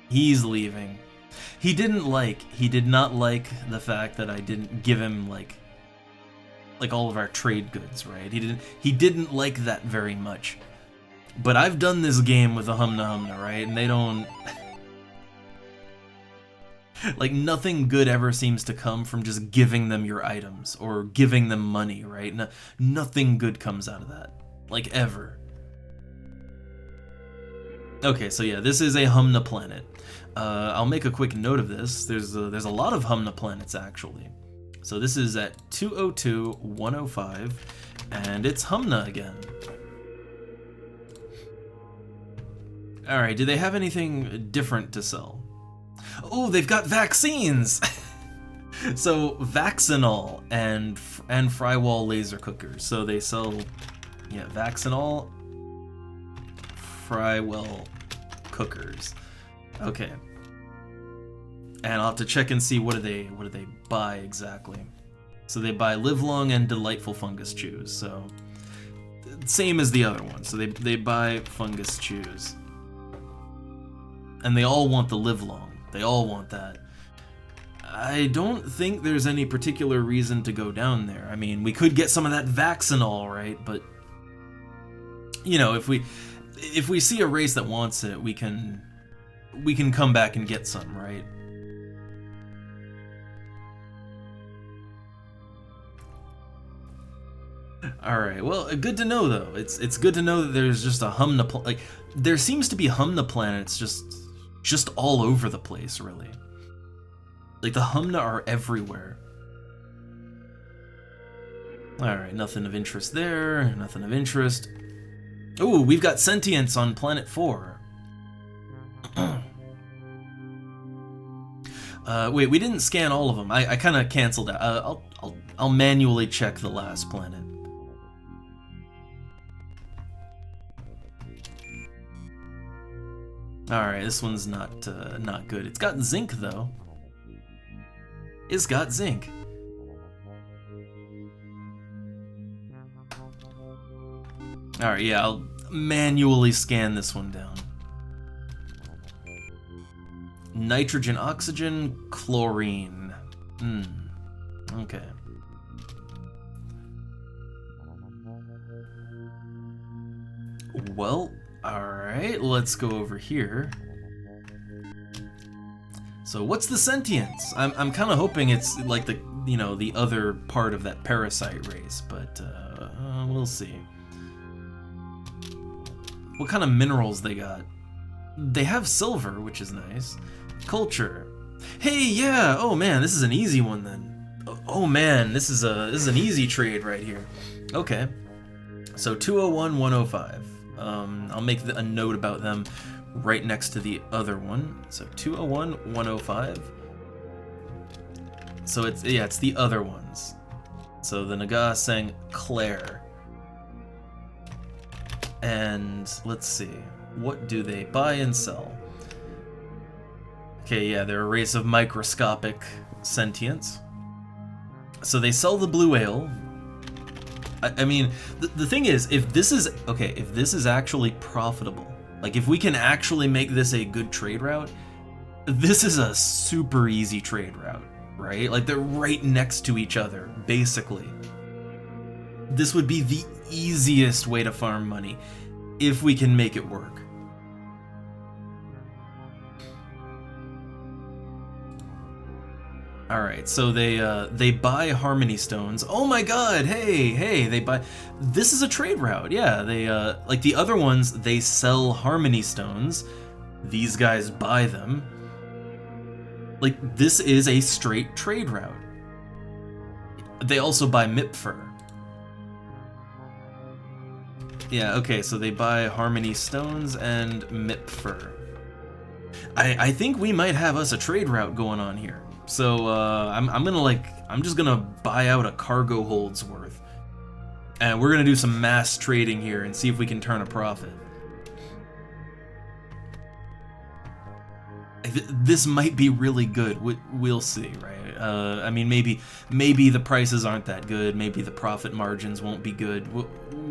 S1: He's leaving. He did not like the fact that I didn't give him, like all of our trade goods, right? He didn't like that very much. But I've done this game with the Humna, right? And they don't... like, nothing good ever seems to come from just giving them your items, or giving them money, right? Nothing good comes out of that. Like, ever. Okay, so yeah, this is a Humna planet. I'll make a quick note of this. There's a lot of Humna planets, actually. So this is at 202-105, and it's Humna again. Alright, do they have anything different to sell? Oh, they've got vaccines! So, Vaccinol and Frywall laser cookers. So they sell, yeah, Vaccinol, Frywall cookers. Okay. And I'll have to check and see what do they buy exactly. So they buy Live Long and Delightful Fungus Chews. So same as the other one. So they buy Fungus Chews. And they all want the Live Long. They all want that. I don't think there's any particular reason to go down there. I mean, we could get some of that Vaccinol, right? But you know, if we see a race that wants it, we can come back and get some, right? Alright, well, good to know, though. It's good to know that there's just a Humna... like, there seems to be Humna planets just all over the place, really. Like, the Humna are everywhere. Alright, nothing of interest there, nothing of interest. Ooh, we've got sentience on Planet 4. Wait, we didn't scan all of them. I kind of canceled out. I'll manually check the last planet. Alright, this one's not good. It's got zinc, though. It's got zinc. Alright, yeah, I'll manually scan this one down. Nitrogen, oxygen, chlorine. Okay. Well, alright, let's go over here. So what's the sentience? I'm kind of hoping it's like the, you know, the other part of that parasite race, but we'll see. What kind of minerals they got? They have silver, which is nice. Culture. Hey, yeah. Oh man, this is an easy one then. Oh man, this is an easy trade right here. Okay. So 201-105. I'll make a note about them right next to the other one. So 201-105. So it's the other ones. So the Naga sang Claire. And let's see, what do they buy and sell? Okay, yeah, they're a race of microscopic sentients. So they sell the blue ale. I mean, the thing is, if this is actually profitable, like if we can actually make this a good trade route, this is a super easy trade route, right? Like they're right next to each other, basically. This would be the easiest way to farm money if we can make it work. All right, so they buy Harmony Stones. Oh my God! Hey, they buy. This is a trade route. Yeah, they like the other ones. They sell Harmony Stones. These guys buy them. Like this is a straight trade route. They also buy Mipfur. Yeah, okay, so they buy Harmony Stones and Mipfur. I think we might have us a trade route going on here. So I'm just gonna buy out a cargo hold's worth, and we're gonna do some mass trading here and see if we can turn a profit. This might be really good. We'll see, right? I mean, maybe the prices aren't that good. Maybe the profit margins won't be good.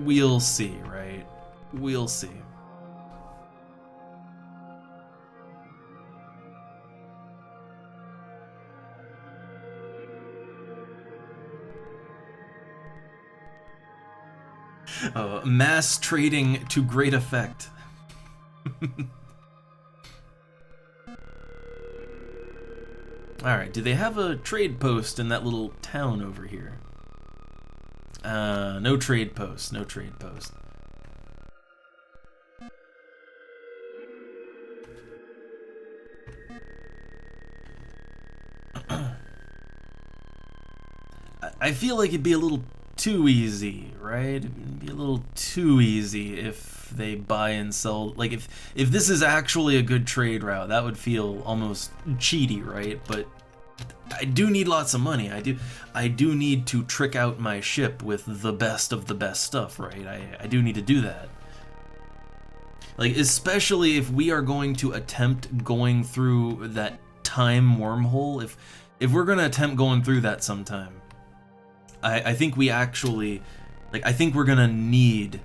S1: We'll see, right? We'll see. Mass trading to great effect. Alright, do they have a trade post in that little town over here? No trade post, no trade post. I feel like it'd be a little too easy, right? It'd be a little too easy if they buy and sell. Like if this is actually a good trade route, that would feel almost cheaty, right? But I do need lots of money. I do need to trick out my ship with the best of the best stuff, right? I do need to do that. Like especially if we are going to attempt going through that time wormhole, if we're gonna attempt going through that sometime, I think we actually, like, I think we're gonna need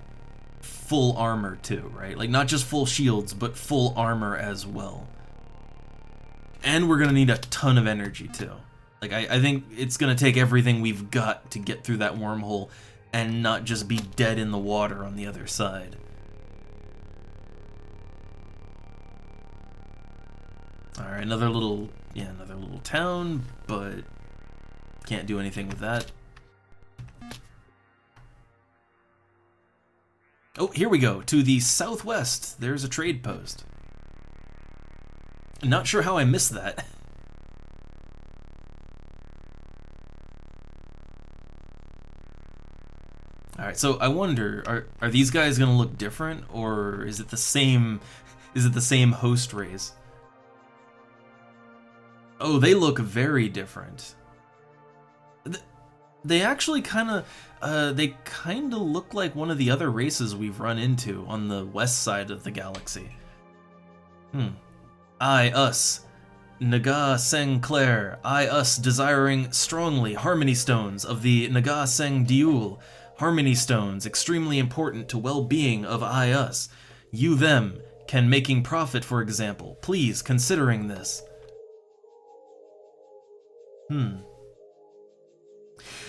S1: full armor too, right? Like, not just full shields, but full armor as well. And we're gonna need a ton of energy too. Like, I think it's gonna take everything we've got to get through that wormhole and not just be dead in the water on the other side. Alright, another little town, but can't do anything with that. Oh, here we go. To the southwest, there's a trade post. Not sure how I missed that. Alright, so I wonder, are these guys gonna look different, or is it the same host race? Oh, they look very different. They actually kind of look like one of the other races we've run into on the west side of the galaxy. I, us, Naga Seng Claire, I, us, desiring strongly Harmony Stones of the Naga Seng Diul. Harmony Stones, extremely important to well-being of I, us. You, them, can making profit, for example. Please, considering this.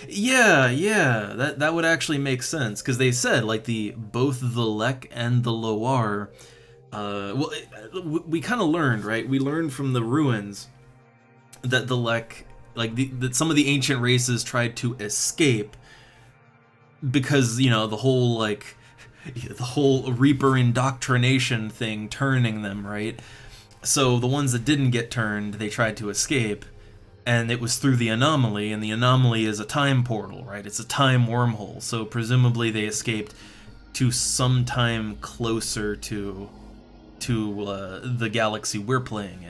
S1: Yeah, that would actually make sense, because they said, like, both the Lek and the Loar, well, we kind of learned, right? We learned from the ruins that the Lek, like, that some of the ancient races tried to escape because, you know, the whole Reaper indoctrination thing turning them, right? So the ones that didn't get turned, they tried to escape. And it was through the anomaly, and the anomaly is a time portal, right? It's a time wormhole, so presumably they escaped to some time closer to the galaxy we're playing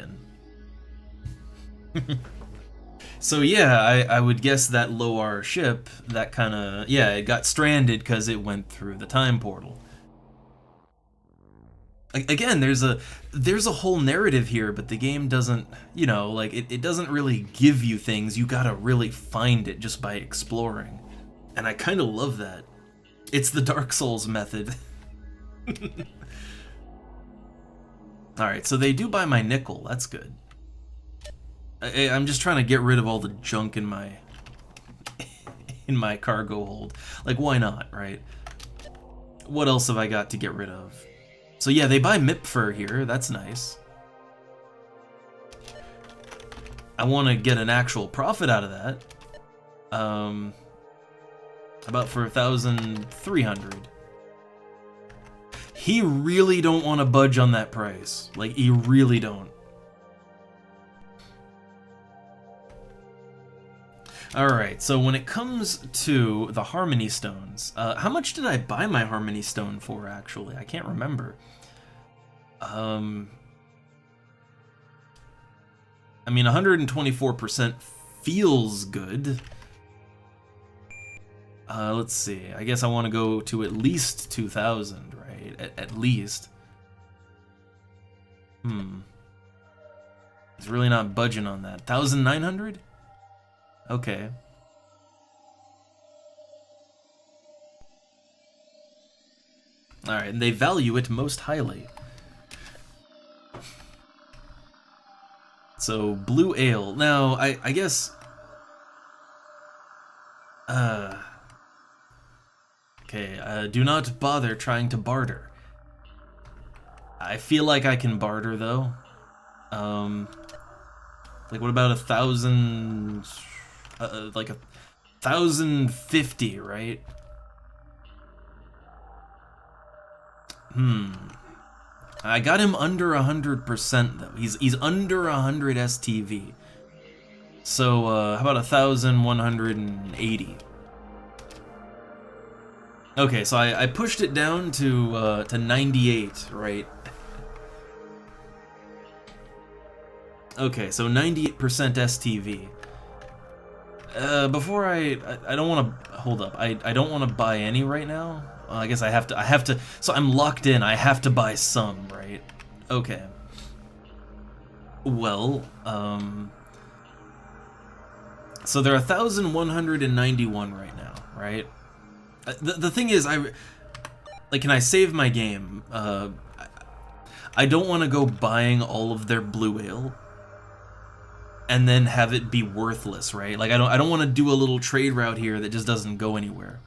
S1: in. So yeah, I would guess that Loar ship, that kind of, yeah, it got stranded because it went through the time portal. Again, there's a whole narrative here, but the game doesn't, you know, like, it doesn't really give you things. You gotta really find it just by exploring. And I kind of love that. It's the Dark Souls method. Alright, so they do buy my nickel. That's good. I'm just trying to get rid of all the junk in my cargo hold. Like, why not, right? What else have I got to get rid of? So yeah, they buy Mipfur here. That's nice. I want to get an actual profit out of that. About for 1,300. He really don't want to budge on that price. Like, he really don't. Alright, so when it comes to the Harmony Stones, how much did I buy my Harmony Stone for, actually? I can't remember. I mean, 124% feels good. Let's see. I guess I want to go to at least 2,000, right? At least. He's really not budging on that. 1,900? Okay. Alright, and they value it most highly. So, blue ale. Now, I guess... Okay, do not bother trying to barter. I feel like I can barter, though. Like, what about 1,000... like 1,050, right? I got him under 100% though. He's under 100 STV. So how about 1,180? Okay, so I pushed it down to 98, right? Okay, so 98% STV. Before I don't want to hold up. I don't want to buy any right now. I guess I have to. So I'm locked in. I have to buy some, right? Okay. Well, so they're 1,191 right now, right? The thing is, like, can I save my game? I don't want to go buying all of their blue ale and then have it be worthless, right? Like, I don't want to do a little trade route here that just doesn't go anywhere.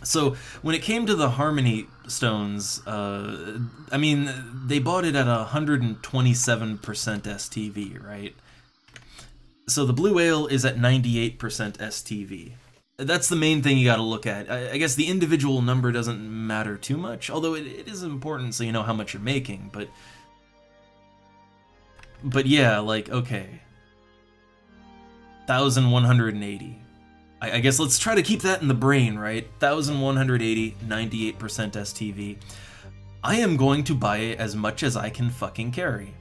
S1: So when it came to the Harmony Stones, I mean, they bought it at 127% STV, right? So the blue ale is at 98% STV. That's the main thing you gotta look at. I guess the individual number doesn't matter too much, although it is important so you know how much you're making, but yeah, like, okay. 1,180. I guess let's try to keep that in the brain, right? 1,180, 98% STV. I am going to buy as much as I can fucking carry.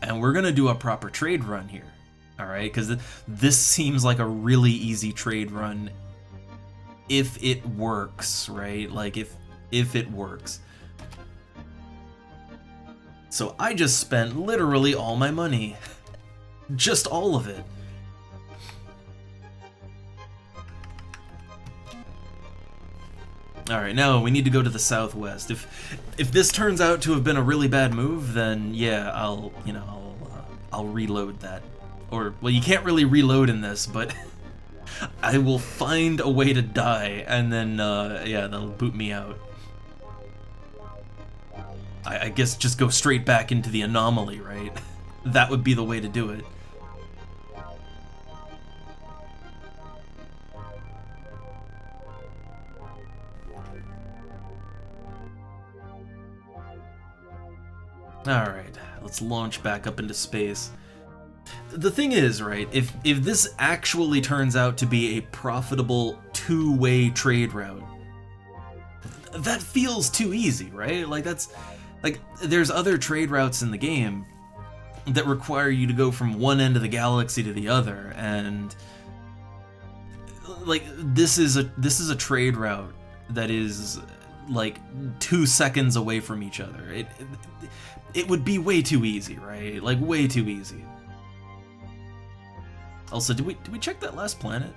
S1: And we're gonna do a proper trade run here. Alright, because this seems like a really easy trade run if it works, right? Like, if it works. So I just spent literally all my money. Just all of it. Alright, now we need to go to the southwest. If this turns out to have been a really bad move, then yeah, I'll reload that. Or, well, you can't really reload in this, but I will find a way to die, and then, yeah, that'll boot me out. I guess just go straight back into the anomaly, right? That would be the way to do it. Alright, let's launch back up into space. The thing is, right, if this actually turns out to be a profitable two-way trade route, that feels too easy, right? Like, that's... Like, there's other trade routes in the game that require you to go from one end of the galaxy to the other, and... Like, this is a trade route that is, like, 2 seconds away from each other. It would be way too easy, right? Like, way too easy. Also, did we check that last planet?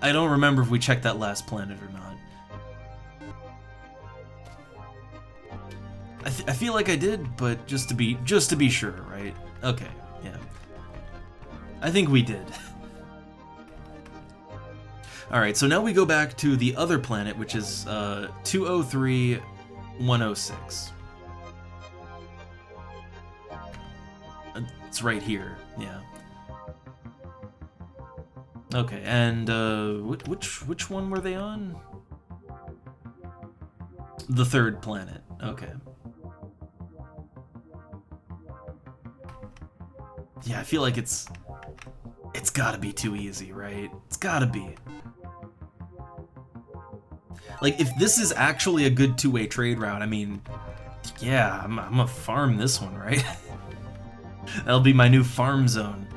S1: I don't remember if we checked that last planet or not. I feel like I did, but just to be sure, right? Okay, yeah. I think we did. Alright, so now we go back to the other planet, which is 203106. It's right here, yeah. Okay, and which one were they on? The third planet, okay. Yeah, I feel like it's gotta be too easy, right? It's gotta be. Like, if this is actually a good two-way trade route, I mean, yeah, I'm gonna farm this one, right? That'll be my new farm zone.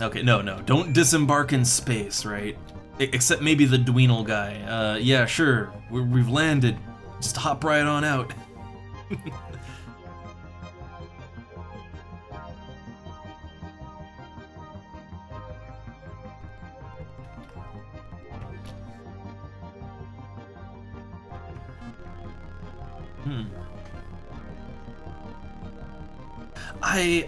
S1: Okay, no, don't disembark in space, right? Except maybe the Dweenal guy. Yeah, sure, we've landed. Just hop right on out.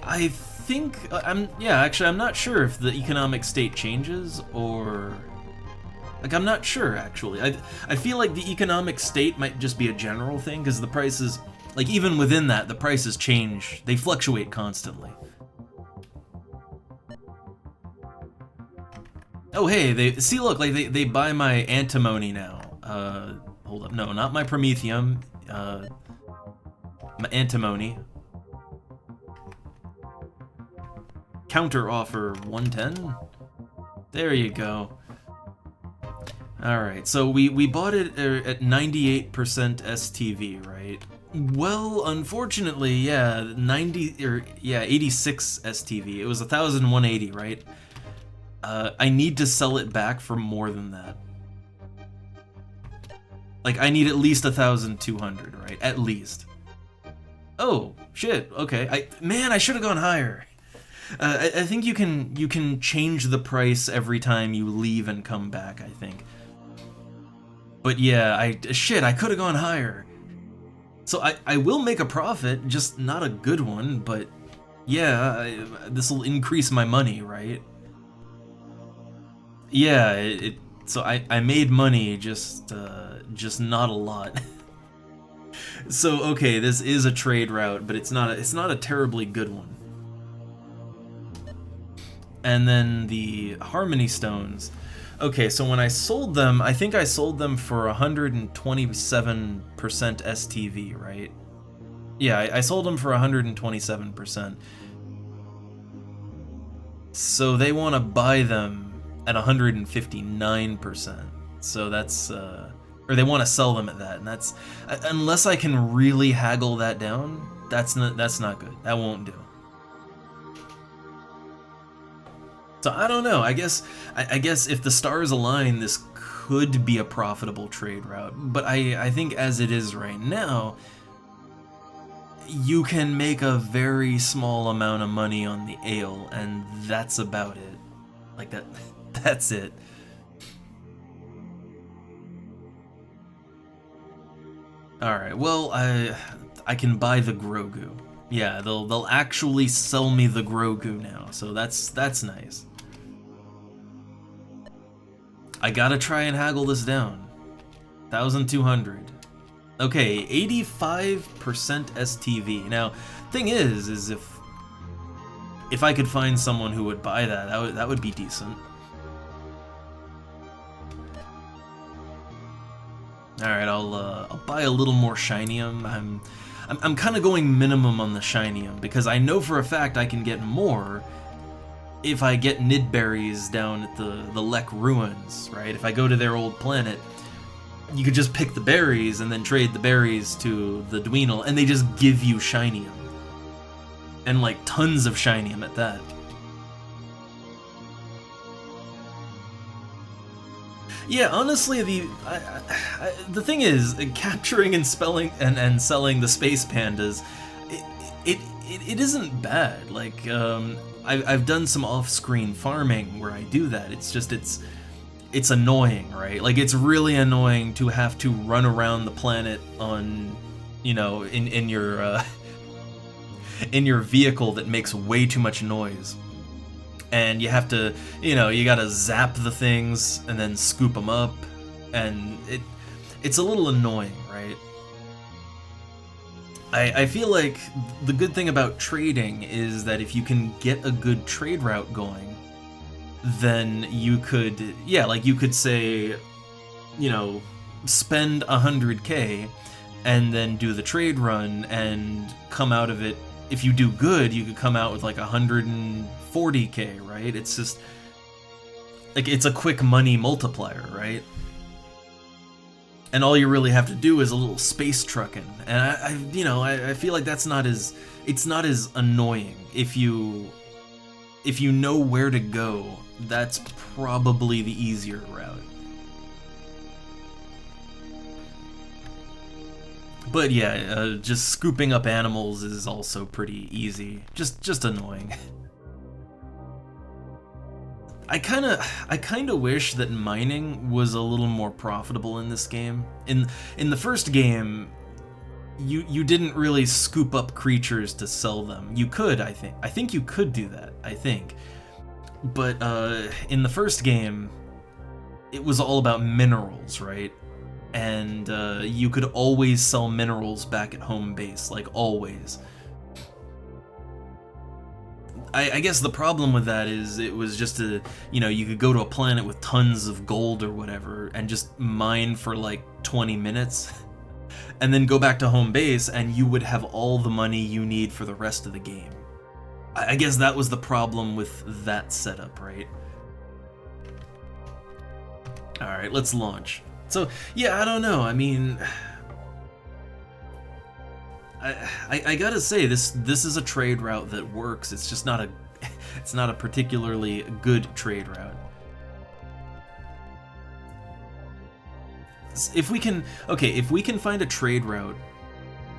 S1: I think actually I'm not sure if the economic state changes or like I'm not sure actually. I feel like the economic state might just be a general thing because the prices, like even within that, the prices change. They fluctuate constantly. Oh hey, they buy my antimony now. Hold up, no, not my promethium. My antimony. Counter offer 110. There you go. Alright, so we bought it at 98% STV, right? Well, unfortunately, yeah, 86 STV. It was 1,180, right? I need to sell it back for more than that. Like, I need at least 1,200, right? At least. Oh, shit, okay. Man, I should have gone higher. I think you can change the price every time you leave and come back, I think. But yeah, I could have gone higher. So I will make a profit, just not a good one, but yeah, this will increase my money, right? Yeah, so I made money, just not a lot. So okay, this is a trade route, but it's not a terribly good one. And then the Harmony Stones. Okay, so when I sold them, I think I sold them for 127% STV, right? Yeah, I sold them for 127%. So they want to buy them at 159%. So that's, or they want to sell them at that, and that's, unless I can really haggle that down, that's not good. That won't do. So I don't know. I guess if the stars align, this could be a profitable trade route. But I think as it is right now, you can make a very small amount of money on the ale, and that's about it. Like that's it. All right. Well, I can buy the Grogu. Yeah, they'll actually sell me the Grogu now, so that's nice. I gotta try and haggle this down. 1,200. Okay, 85% STV. Now, thing is if I could find someone who would buy that would be decent. All right, I'll buy a little more shinium. I'm kind of going minimum on the shinium because I know for a fact I can get more if I get Nidberries down at the Lek ruins, right? If I go to their old planet, you could just pick the berries and then trade the berries to the Dweenal, and they just give you shinium. And like tons of shinium at that. Yeah, honestly, the thing is, capturing and selling the space pandas, it isn't bad. Like, I've done some off-screen farming where I do that. It's just, it's annoying, right? Like, it's really annoying to have to run around the planet on, you know, in your, in your vehicle that makes way too much noise. And you have to, you know, you gotta zap the things and then scoop them up, and it's a little annoying, right? I feel like the good thing about trading is that if you can get a good trade route going, then you could, yeah, like you could say, you know, spend 100K and then do the trade run and come out of it. If you do good, you could come out with like 140K, right? It's just like, it's a quick money multiplier, right? And all you really have to do is a little space trucking, and I feel like it's not as annoying if you know where to go. That's probably the easier route. But yeah, just scooping up animals is also pretty easy. Just annoying. I kind of wish that mining was a little more profitable in this game. In the first game, you didn't really scoop up creatures to sell them. You could, I think you could do that, I think. But in the first game, it was all about minerals, right? And you could always sell minerals back at home base, like always. I guess the problem with that is it was just you could go to a planet with tons of gold or whatever and just mine for like 20 minutes and then go back to home base and you would have all the money you need for the rest of the game. I guess that was the problem with that setup, right? Alright, let's launch. So, yeah, I don't know, I mean, I gotta say, this is a trade route that works. It's just not a particularly good trade route. If we can find a trade route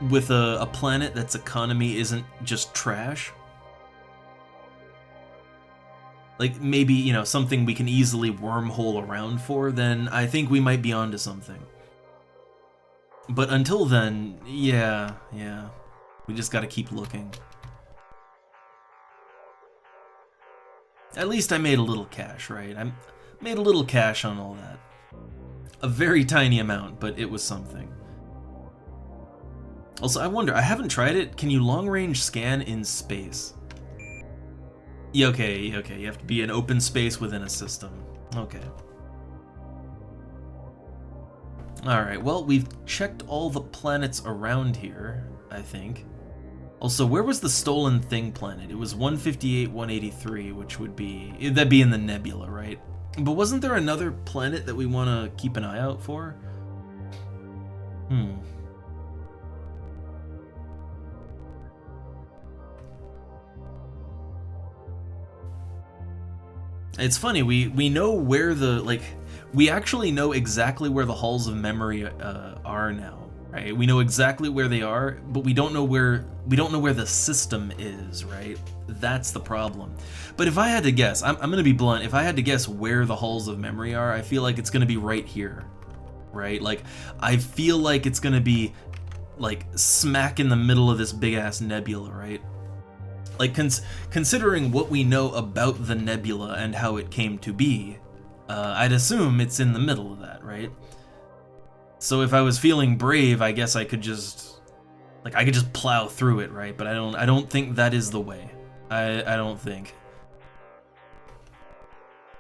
S1: with a planet that's economy isn't just trash, like maybe, you know, something we can easily wormhole around for, then I think we might be onto something. But until then, yeah, we just gotta keep looking. At least I made a little cash, right? I made a little cash on all that. A very tiny amount, but it was something. Also, I wonder, I haven't tried it, can you long-range scan in space? Yeah, okay, you have to be in open space within a system. Okay. Alright, well, we've checked all the planets around here, I think. Also, where was the stolen thing planet? It was 158, 183, which would be... that'd be in the nebula, right? But wasn't there another planet that we want to keep an eye out for? It's funny, we know where the, like... we actually know exactly where the halls of memory are now, right? We know exactly where they are, but we don't know where the system is, right? That's the problem. But if I had to guess, I'm gonna be blunt, if I had to guess where the halls of memory are, I feel like it's gonna be right here, right? Like, I feel like it's gonna be, like, smack in the middle of this big-ass nebula, right? Like, considering what we know about the nebula and how it came to be, I'd assume it's in the middle of that, right? So if I was feeling brave, I guess I could just, like, I could just plow through it, right? But I don't think that is the way. I don't think.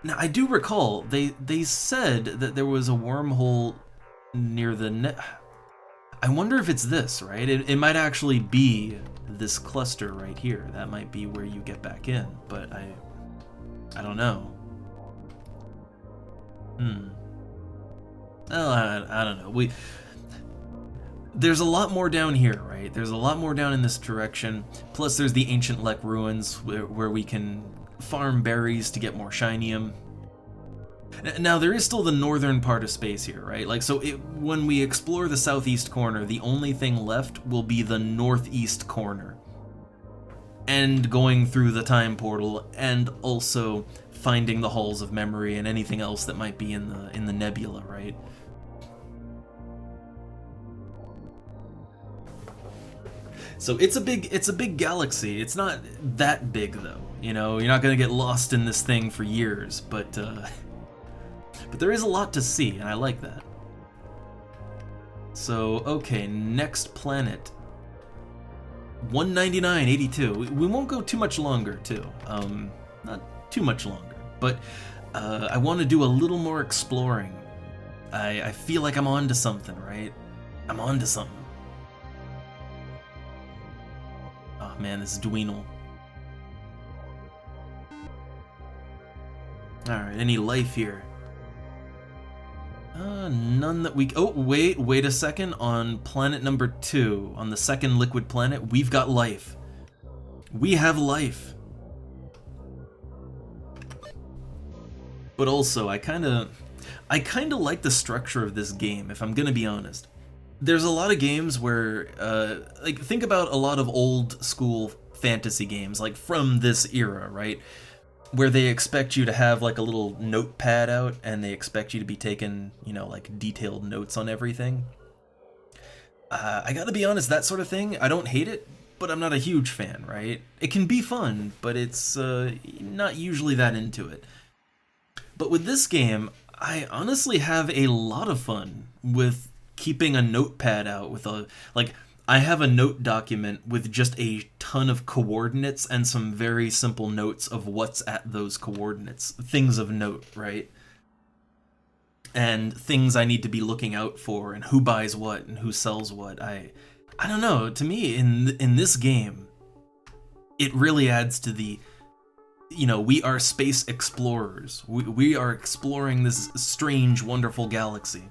S1: Now, I do recall, they said that there was a wormhole near the I wonder if it's this, right? It might actually be this cluster right here. That might be where you get back in, but I don't know. Well, I don't know. There's a lot more down here, right? There's a lot more down in this direction. Plus, there's the ancient Lek ruins where we can farm berries to get more shinium. Now, there is still the northern part of space here, right? Like, so when we explore the southeast corner, the only thing left will be the northeast corner. and going through the time portal, and also finding the halls of memory and anything else that might be in the nebula, right? So it's a big galaxy. It's not that big though. You know, you're not gonna get lost in this thing for years, but there is a lot to see, and I like that. So okay, next planet. 199.82. We won't go too much longer too. Not too much longer, but I want to do a little more exploring. I feel like I'm on to something, right? I'm on to something. Oh man, this is Dweenal. Alright, any life here? None that we... Oh, wait a second. On planet number 2, on the second liquid planet, we've got life. We have life. But also, I kinda like the structure of this game, if I'm gonna be honest. There's a lot of games where, like, think about a lot of old school fantasy games, like from this era, right? Where they expect you to have like a little notepad out and they expect you to be taking, you know, like detailed notes on everything. I gotta be honest, that sort of thing, I don't hate it, but I'm not a huge fan, right? It can be fun, but it's not usually that into it. But with this game, I honestly have a lot of fun with keeping a notepad out with a, like, I have a note document with just a ton of coordinates and some very simple notes of what's at those coordinates. Things of note, right? And things I need to be looking out for, and who buys what and who sells what. I don't know, to me, in this game, it really adds to the, you know, we are space explorers. We are exploring this strange, wonderful galaxy.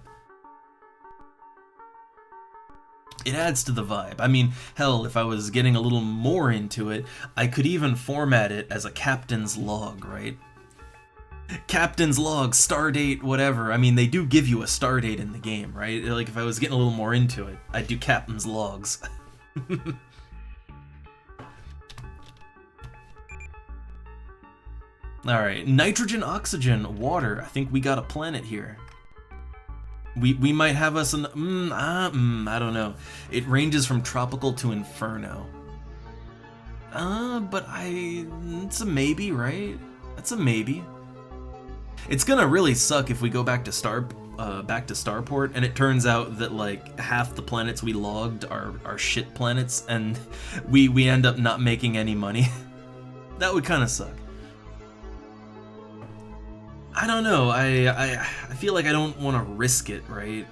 S1: It adds to the vibe. I mean, hell, if I was getting a little more into it, I could even format it as a captain's log, right? Captain's log, stardate, whatever. I mean, they do give you a stardate in the game, right? Like, if I was getting a little more into it, I'd do captain's logs. Alright, nitrogen, oxygen, water. I think we got a planet here. We might have us an... I don't know. It ranges from tropical to inferno. But it's a maybe, right? That's a maybe. It's gonna really suck if we go back to Starport, and it turns out that like half the planets we logged are shit planets, and we end up not making any money. That would kind of suck. I don't know, I feel like I don't want to risk it, right?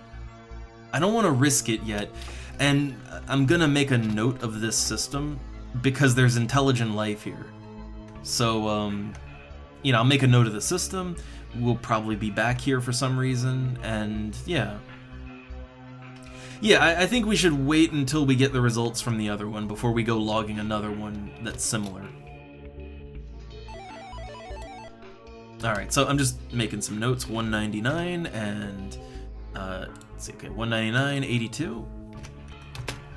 S1: I don't want to risk it yet, and I'm gonna make a note of this system because there's intelligent life here. So, you know, I'll make a note of the system, we'll probably be back here for some reason, and yeah. Yeah, I think we should wait until we get the results from the other one before we go logging another one that's similar. Alright, so I'm just making some notes. 199 and, let's see, okay, 199, 82.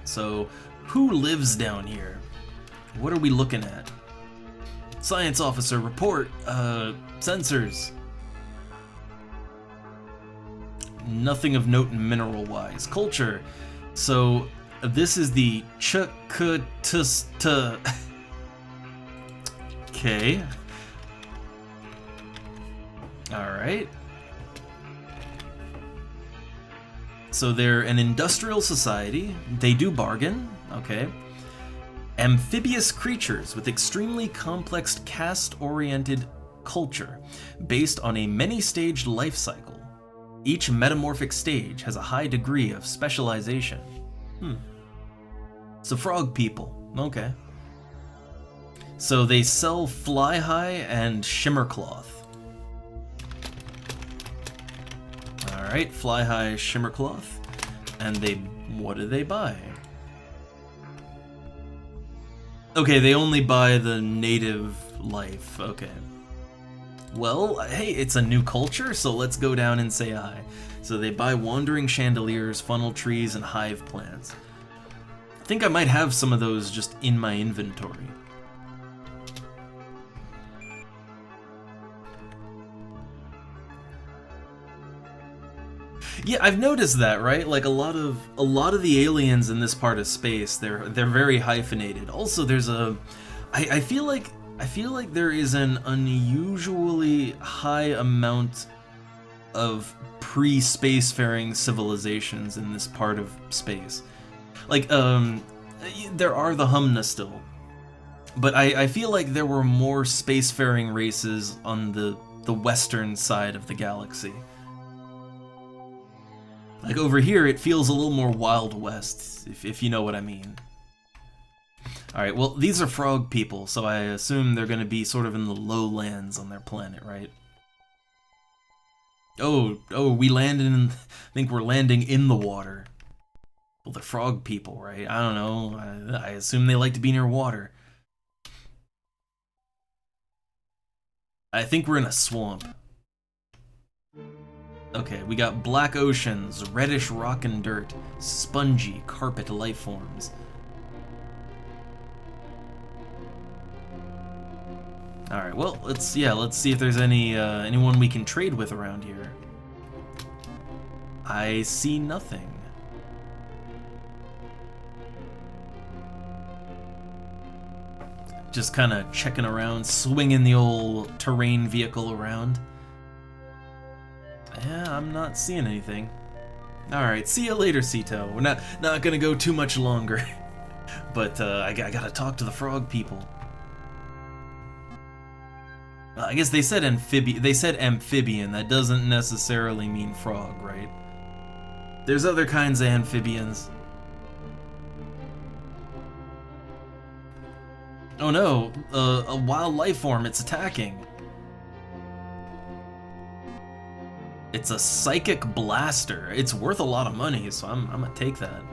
S1: So, who lives down here? What are we looking at? Science officer, report, sensors. Nothing of note mineral-wise. Culture. So, this is the Ch-K-T-S-T. Okay. Alright. So they're an industrial society. They do bargain. Okay. Amphibious creatures with extremely complex caste-oriented culture based on a many-staged life cycle. Each metamorphic stage has a high degree of specialization. So frog people. Okay. So they sell fly high and shimmer cloth. Alright, fly high shimmer cloth. And what do they buy? Okay, they only buy the native life. Okay. Well, hey, it's a new culture, so let's go down and say hi. So they buy wandering chandeliers, funnel trees, and hive plants. I think I might have some of those just in my inventory. Yeah, I've noticed that, right? Like a lot of the aliens in this part of space, they're very hyphenated. Also, there's I feel like there is an unusually high amount of pre-spacefaring civilizations in this part of space. Like, there are the Humna still, but I feel like there were more spacefaring races on the western side of the galaxy. Like over here, it feels a little more Wild West, if you know what I mean. Alright, well, these are frog people, so I assume they're going to be sort of in the lowlands on their planet, right? Oh, we landed in... I think we're landing in the water. Well, they're frog people, right? I don't know. I assume they like to be near water. I think we're in a swamp. Okay, we got black oceans, reddish rock and dirt, spongy carpet life forms. Alright, well, let's see if there's anyone we can trade with around here. I see nothing. Just kind of checking around, swinging the old terrain vehicle around. Yeah, I'm not seeing anything. Alright, see you later, Sito. We're not gonna go too much longer. But I gotta talk to the frog people. I guess they said amphibian. That doesn't necessarily mean frog, right? There's other kinds of amphibians. Oh no, a wild life form, it's attacking. It's a psychic blaster. It's worth a lot of money, so I'm gonna take that.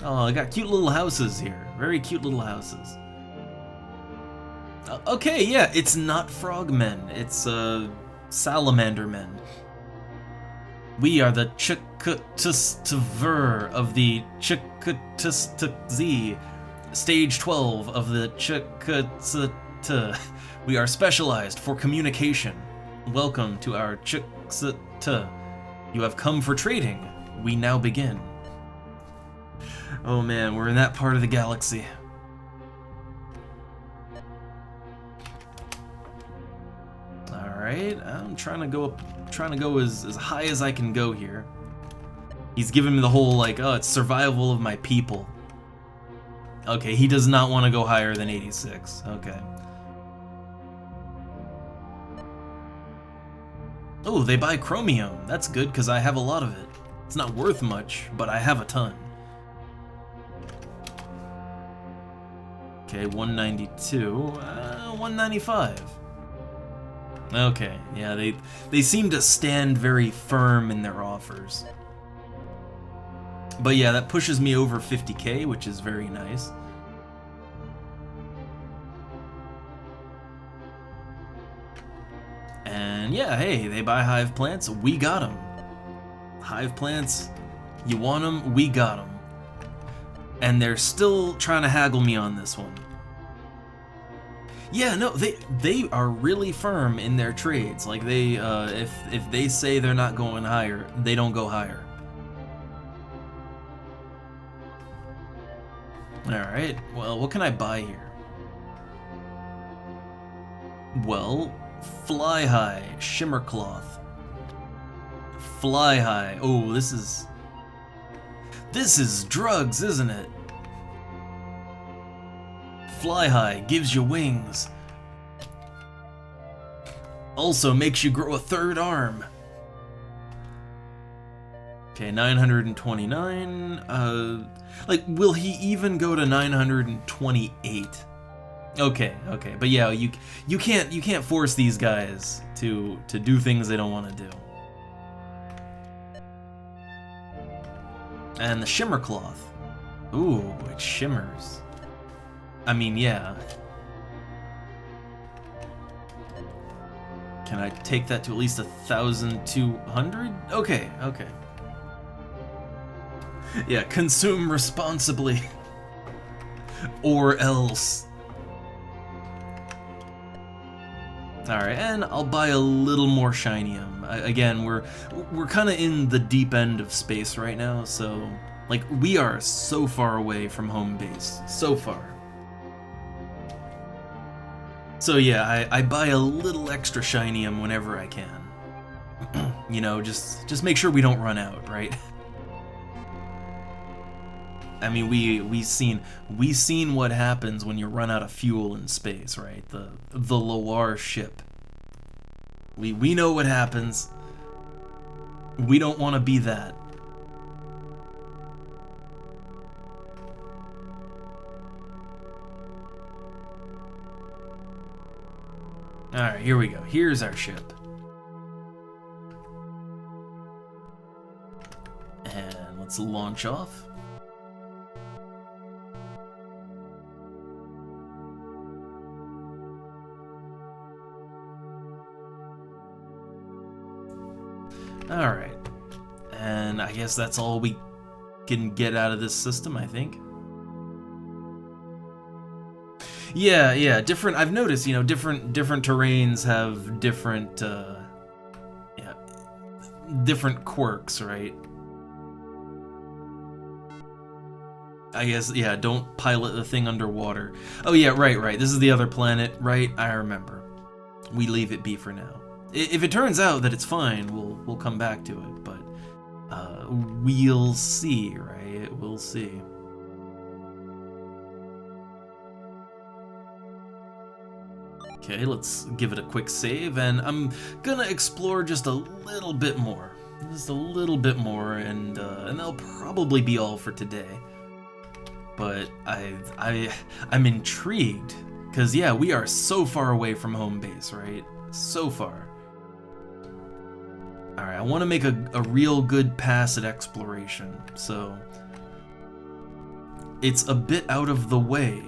S1: Oh, I got cute little houses here. Very cute little houses. Okay, yeah, it's not frogmen. It's salamander men. We are the Chukutustver of the Chukutustz, stage 12 of the Chukutst. We are specialized for communication. Welcome to our Chukutst. You have come for trading. We now begin. Oh man, we're in that part of the galaxy. Alright, I'm trying to go as high as I can go here. He's giving me the whole, like, oh, it's survival of my people. Okay, he does not want to go higher than 86. Okay. Oh, they buy chromium. That's good, because I have a lot of it. It's not worth much, but I have a ton. Okay, 192. 195. Okay, yeah, they seem to stand very firm in their offers. But yeah, that pushes me over 50k, which is very nice. And yeah, hey, they buy hive plants, we got them. Hive plants, you want them, we got them. And they're still trying to haggle me on this one. Yeah, no, they are really firm in their trades. Like they, if they say they're not going higher, they don't go higher. All right. Well, what can I buy here? Well, fly high, shimmer cloth. Fly high. Oh, this is drugs, isn't it? Fly high gives you wings. Also makes you grow a third arm. Okay, 929. Like, will he even go to 928? Okay, but yeah, you can't force these guys to do things they don't want to do. And the shimmer cloth. Ooh, it shimmers. I mean, yeah. Can I take that to at least 1,200? Okay. Yeah, consume responsibly. Or else. Alright, and I'll buy a little more shinium. Again, we're kind of in the deep end of space right now, so like we are so far away from home base, so far. So yeah, I buy a little extra shinium whenever I can. You know, just make sure we don't run out, right? I mean, we seen what happens when you run out of fuel in space, right? The Loire ship. We know what happens. We don't want to be that. All right, here we go. Here's our ship. And let's launch off. Alright, and I guess that's all we can get out of this system, I think. Yeah, different, I've noticed, you know, different terrains have different, different quirks, right? I guess, yeah, don't pilot the thing underwater. Oh yeah, right, this is the other planet, right? I remember. We leave it be for now. If it turns out that it's fine, we'll come back to it, but we'll see, right? We'll see. Okay, let's give it a quick save, and I'm gonna explore just a little bit more. Just a little bit more, and that'll probably be all for today. But I'm intrigued, because yeah, we are so far away from home base, right? So far. Alright, I want to make a real good pass at exploration, so it's a bit out of the way,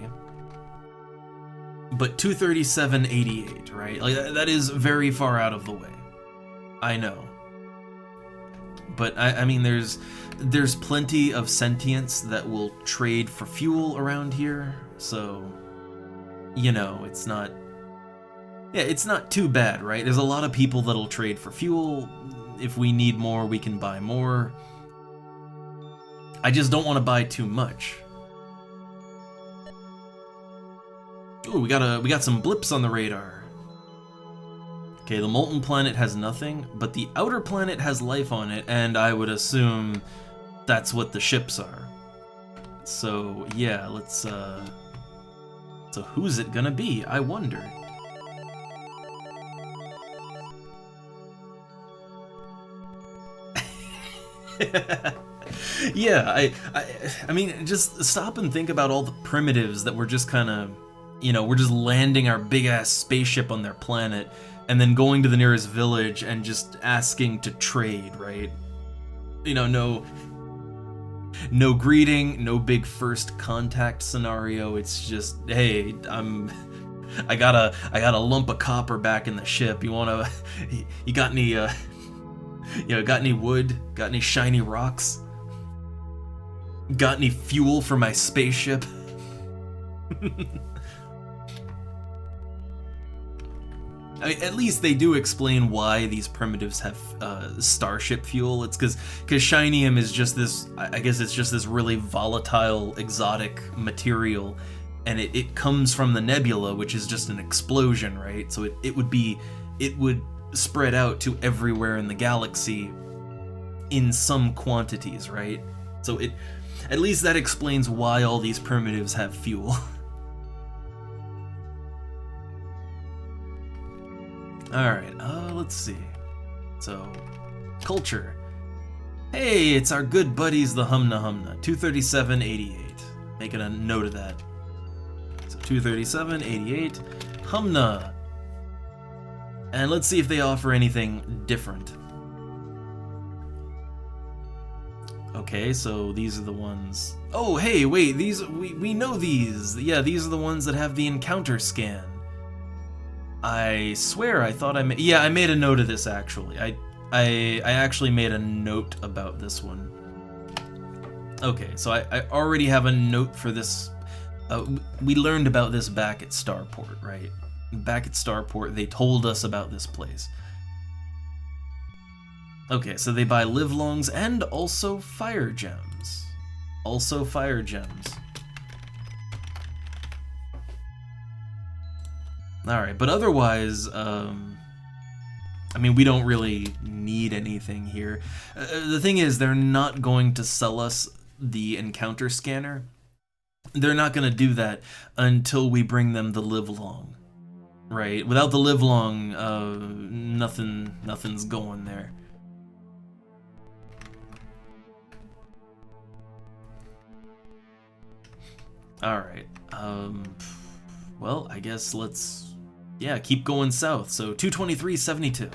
S1: but 237.88, right? Like that is very far out of the way. I know. But I mean there's plenty of sentience that will trade for fuel around here, so you know, it's not too bad, right? There's a lot of people that'll trade for fuel. If we need more, we can buy more. I just don't want to buy too much. Ooh, we got some blips on the radar. Okay, the molten planet has nothing, but the outer planet has life on it, and I would assume that's what the ships are. So yeah, let's so who's it gonna be? I wonder. Yeah, I mean, just stop and think about all the primitives that we're just kind of, you know, we're just landing our big-ass spaceship on their planet and then going to the nearest village and just asking to trade, right? You know, no greeting, no big first contact scenario. It's just, hey, I got a lump of copper back in the ship. You got any, got any wood? Got any shiny rocks? Got any fuel for my spaceship? I mean, at least they do explain why these primitives have starship fuel. It's because shinium is just this, I guess it's just this really volatile, exotic material, and it comes from the nebula, which is just an explosion, right? So it would spread out to everywhere in the galaxy in some quantities, right? So at least that explains why all these primitives have fuel. Alright, let's see. So, culture. Hey, it's our good buddies, the Humna Humna. 237.88. Making a note of that. So 237.88. Humna. And let's see if they offer anything different. Okay, so these are the ones... Oh, hey, wait, these... We know these. Yeah, these are the ones that have the encounter scan. I swear I thought I made... Yeah, I made a note of this, actually. I actually made a note about this one. Okay, so I already have a note for this. We learned about this back at Starport, right? back at Starport, they told us about this place. Okay, so they buy livelongs and also fire gems. Also fire gems. Alright, but otherwise, I mean, we don't really need anything here. The thing is, they're not going to sell us the encounter scanner. They're not going to do that until we bring them the livelong. Right? Without the livelong, nothing's going there. Alright, well, I guess let's, yeah, keep going south. So 223.72.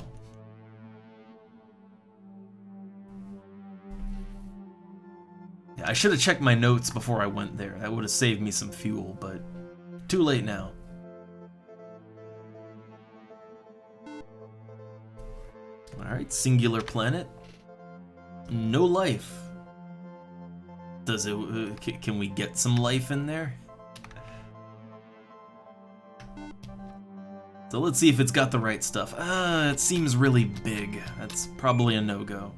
S1: Yeah, I should have checked my notes before I went there. That would have saved me some fuel, but too late now. Alright, singular planet. No life. Does it, can we get some life in there? So let's see if it's got the right stuff. It seems really big. That's probably a no-go.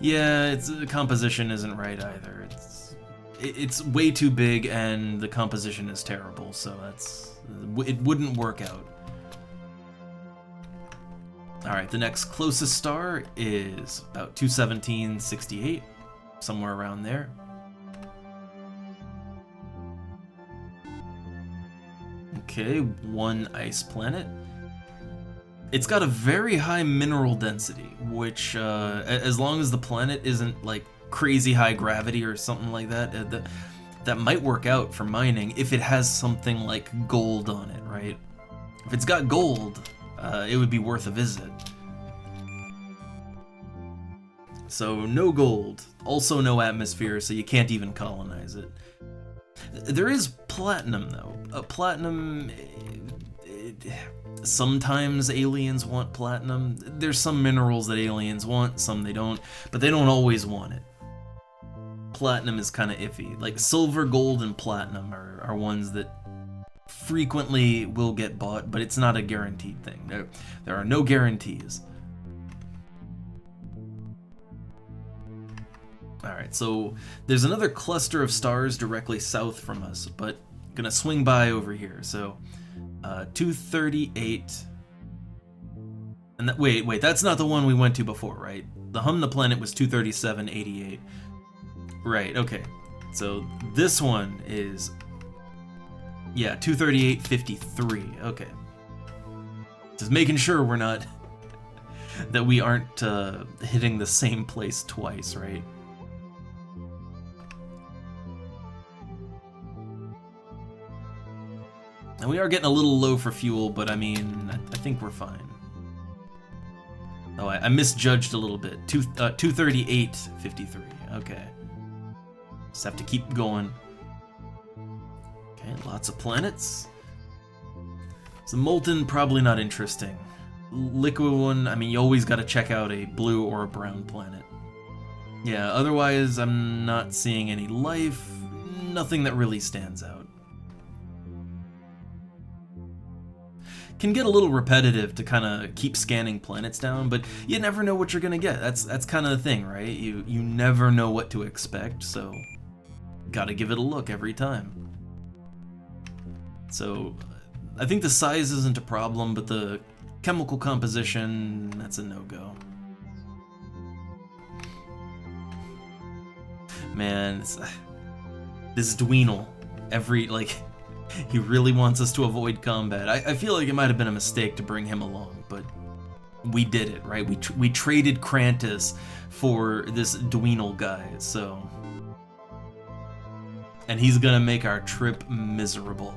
S1: Yeah, the composition isn't right either. It's way too big and the composition is terrible, so it wouldn't work out. Alright, the next closest star is about 217.68, somewhere around there. Okay, one ice planet. It's got a very high mineral density, which, as long as the planet isn't like crazy high gravity or something like that, that might work out for mining if it has something like gold on it, right? If it's got gold, it would be worth a visit. So no gold, also no atmosphere, so you can't even colonize it. There is platinum, though. Platinum... sometimes aliens want platinum. There's some minerals that aliens want, some they don't, but they don't always want it. Platinum is kind of iffy. Like, silver, gold, and platinum are ones that frequently will get bought, but it's not a guaranteed thing. There are no guarantees. Alright, so there's another cluster of stars directly south from us, but I'm gonna swing by over here. So 238, and that, wait, that's not the one we went to before, right? The Hum the Planet was 237.88. Right, okay. So this one is, yeah, 238.53. Okay. Just making sure we're not, that we aren't hitting the same place twice, right? And we are getting a little low for fuel, but I mean, I think we're fine. Oh, I misjudged a little bit. 238.53. Okay. Just have to keep going. Okay, lots of planets. So molten, probably not interesting. Liquid one, I mean, you always got to check out a blue or a brown planet. Yeah, otherwise I'm not seeing any life. Nothing that really stands out. Can get a little repetitive to kind of keep scanning planets down, but you never know what you're gonna get. That's kind of the thing, right? You never know what to expect, so gotta give it a look every time. So I think the size isn't a problem, but the chemical composition, that's a no-go. Man, this Dweenal, he really wants us to avoid combat. I feel like it might have been a mistake to bring him along, but we did it, right? We traded Krantis for this Dweenal guy, so... And he's gonna make our trip miserable.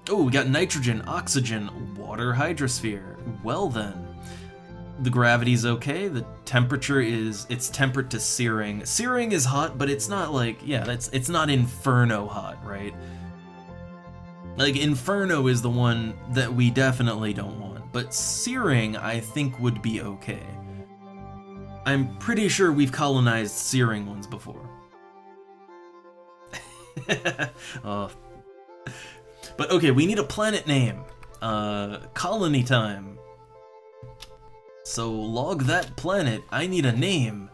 S1: Oh, we got nitrogen, oxygen, water hydrosphere. Well then. The gravity's okay, the temperature it's temperate to searing. Searing is hot, but it's not like, yeah, it's not Inferno hot, right? Like, Inferno is the one that we definitely don't want, but searing, I think, would be okay. I'm pretty sure we've colonized searing ones before. Oh. But okay, we need a planet name. Colony time. So log that planet. I need a name.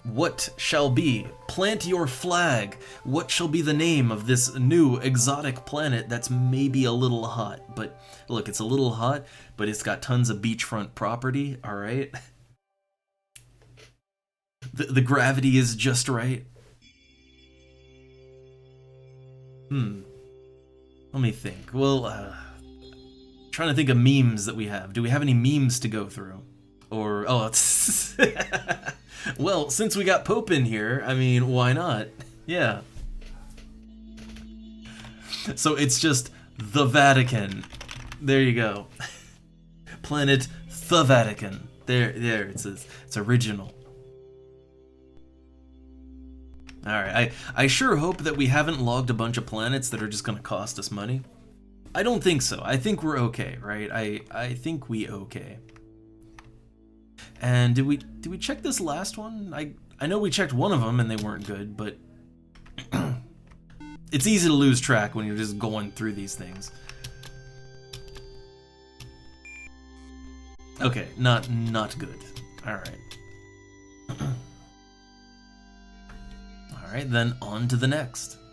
S1: What shall be? Plant your flag. What shall be the name of this new exotic planet that's maybe a little hot? But look, it's a little hot, but it's got tons of beachfront property, alright? The gravity is just right. Let me think. Well, trying to think of memes that we have. Do we have any memes to go through? Or, oh, it's... Well, since we got Pope in here, I mean, why not? Yeah. So it's just the Vatican. There you go. Planet the Vatican. There, it's original. Alright, I sure hope that we haven't logged a bunch of planets that are just gonna cost us money. I don't think so. I think we're okay, right? I think we okay. And did we check this last one? I know we checked one of them and they weren't good, but it's easy to lose track when you're just going through these things. Okay, not good. All right. All right, then on to the next.